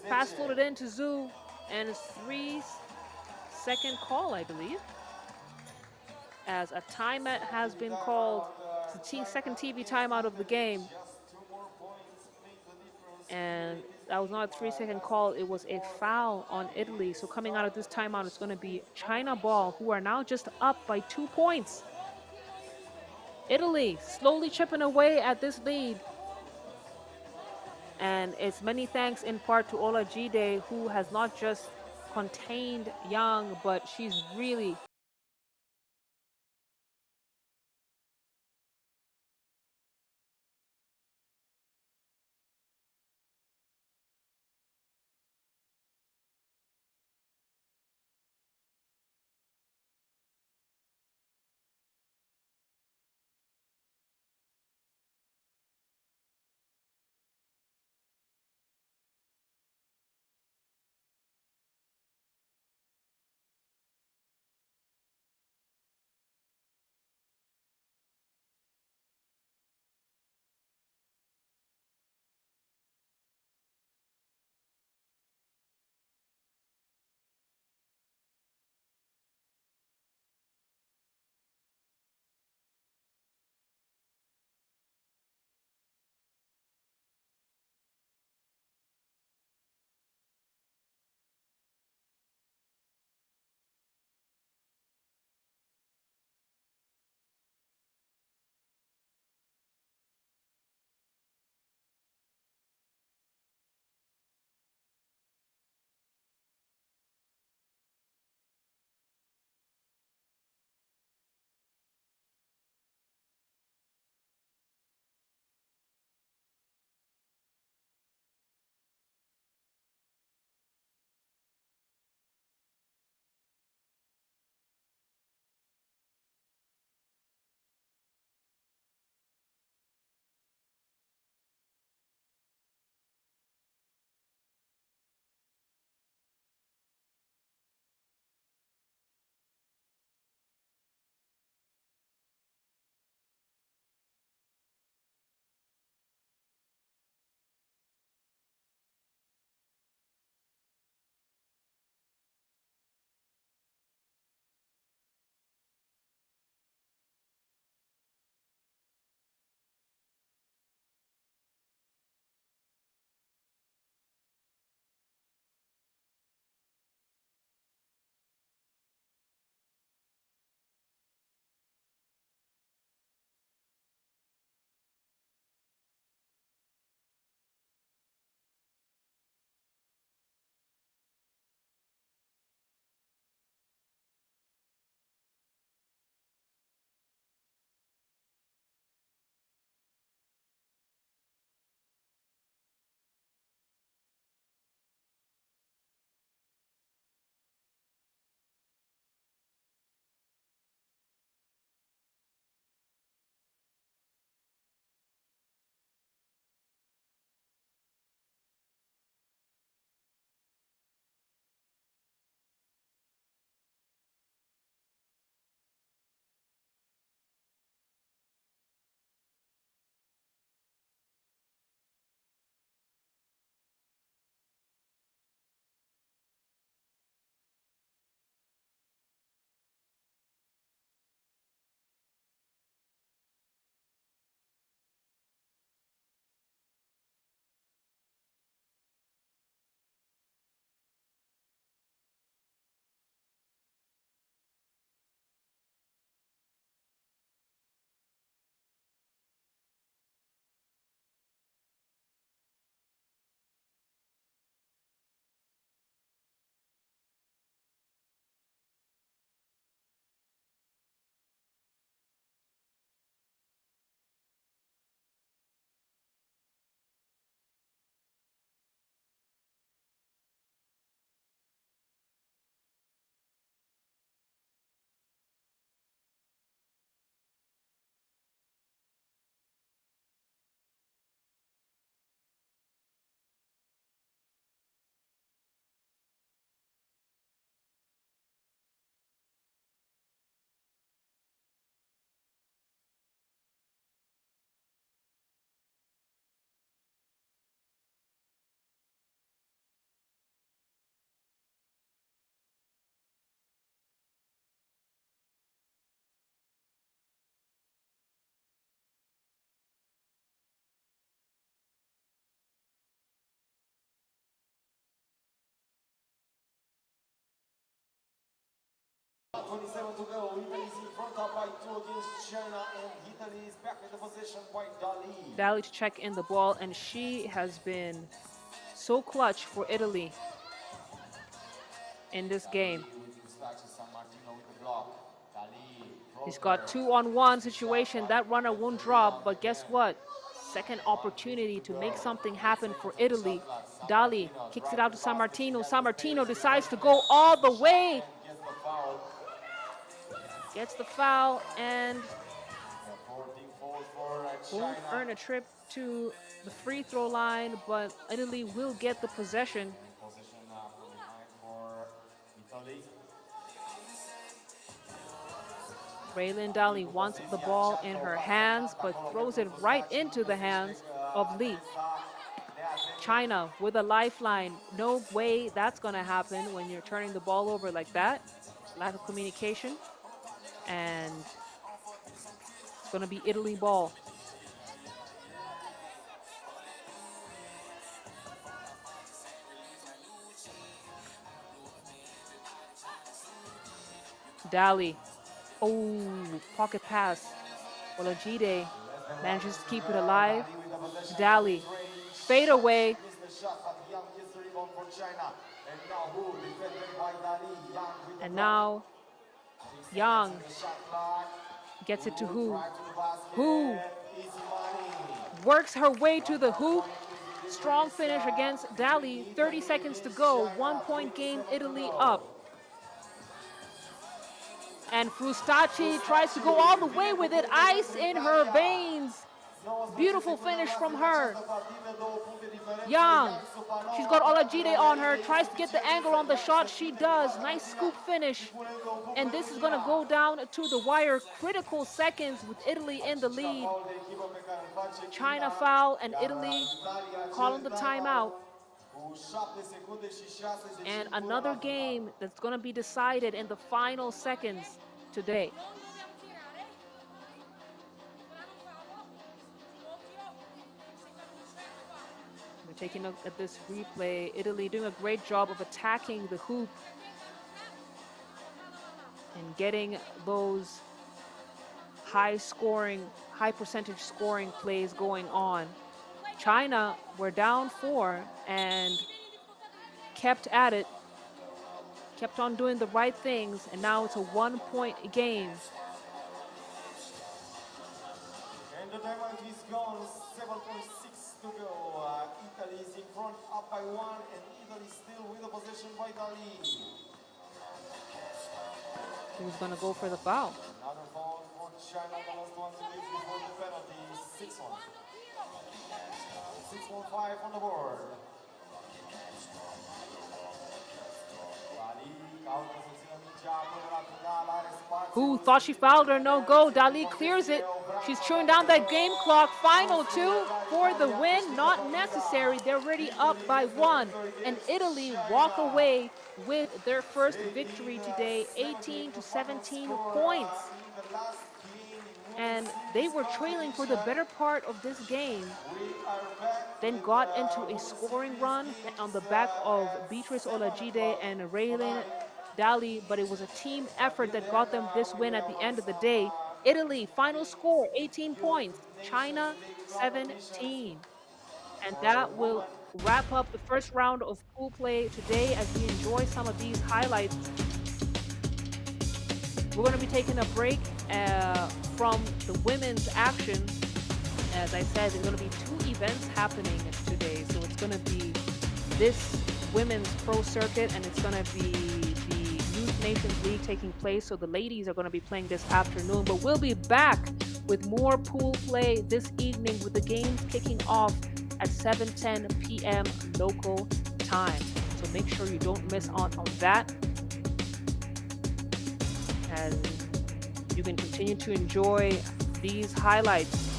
Pass floated into Zhu, and it's 3-second call, I believe. As a timeout has been called. It's the second TV timeout of the game. And that was not a 3-second call. It was a foul on Italy. So coming out of this timeout, it's going to be China ball, who are now just up by 2 points. Italy slowly chipping away at this lead. And it's many thanks in part to Olajide, who has not just contained Yang, but she's really 27 to go. Italy is in front up by 2 against China, and Italy is back in the possession by Dali. Dali to check in the ball, and she has been so clutch for Italy in this game. He's got 2-on-1 situation. That runner won't drop, but guess what? Second opportunity to make something happen for Italy. Dali kicks it out to San Martino. San Martino decides to go all the way. Gets the foul and won't earn a trip to the free throw line, but Italy will get the possession. Raylin Dali wants the ball in her hands, but throws it right into the hands of Li. China with a lifeline. No way that's going to happen when you're turning the ball over like that. Lack of communication. And it's going to be Italy ball. Dali. Oh, pocket pass. Olajide manages to keep it alive. Dali. Fade away. And now Yang gets it to Hu. Hu works her way to the hoop. Strong finish against Dali. 30 seconds to go. 1-point game, Italy up. And Frustacci tries to go all the way with it. Ice in her veins. Beautiful finish from her. Yang, she's got Olajide on her. Tries to get the angle on the shot. She does. Nice scoop finish. And this is going to go down to the wire. Critical seconds with Italy in the lead. China foul and Italy calling the timeout. And another game that's going to be decided in the final seconds today. We're taking a look at this replay. Italy doing a great job of attacking the hoop and getting those high percentage scoring plays going on. China were down 4 and kept at it, kept on doing the right things, and now it's a 1-point game. And the timeout is gone, 7.6 to go. Italy is in front, up by 1, and Italy still with the possession by Dali. Who's gonna go for the foul? Another foul for China, the last one to leave before the penalty, 6-1. 6-1-5 on the board. Who thought she fouled her? No go. Dali clears it. She's chewing down that game clock. Final 2 for the win. Not necessary. They're already up by 1. And Italy walk away with their first victory today, 18-17 points. And they were trailing for the better part of this game, then got into a scoring run on the back of Beatrice Olajide and Raylin Dali, but it was a team effort that got them this win at the end of the day. Italy, final score, 18 points. China, 17. And that will wrap up the first round of pool play today as we enjoy some of these highlights. We're going to be taking a break from the women's action. As I said, there's going to be 2 events happening today. So it's going to be this women's pro circuit, and it's going to be the Youth Nations League taking place. So the ladies are going to be playing this afternoon. But we'll be back with more pool play this evening with the games kicking off at 7:10 p.m. local time. So make sure you don't miss out on that. And you can continue to enjoy these highlights.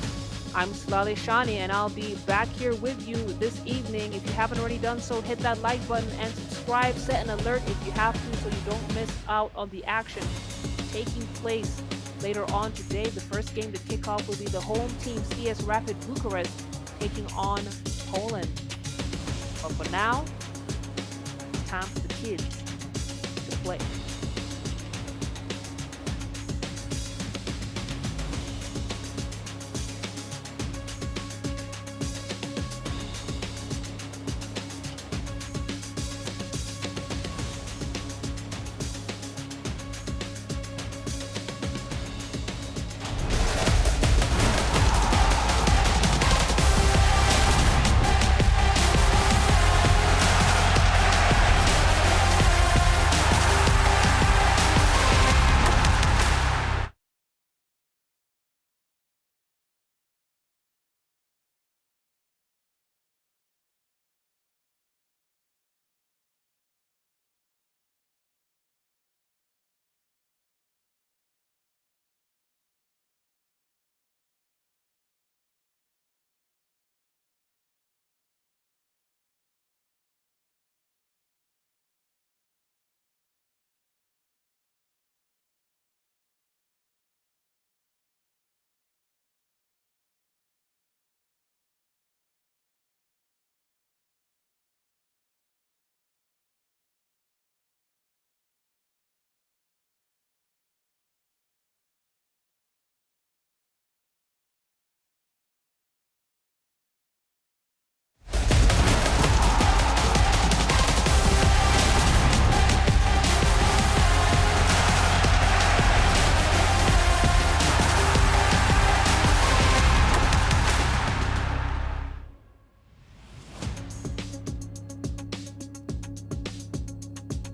I'm Slale Shani, and I'll be back here with you this evening. If you haven't already done so, hit that like button and subscribe. Set an alert if you have to so you don't miss out on the action taking place later on today. The first game to kick off will be the home team, CS Rapid Bucharest, taking on Poland. But for now, it's time for the kids to play.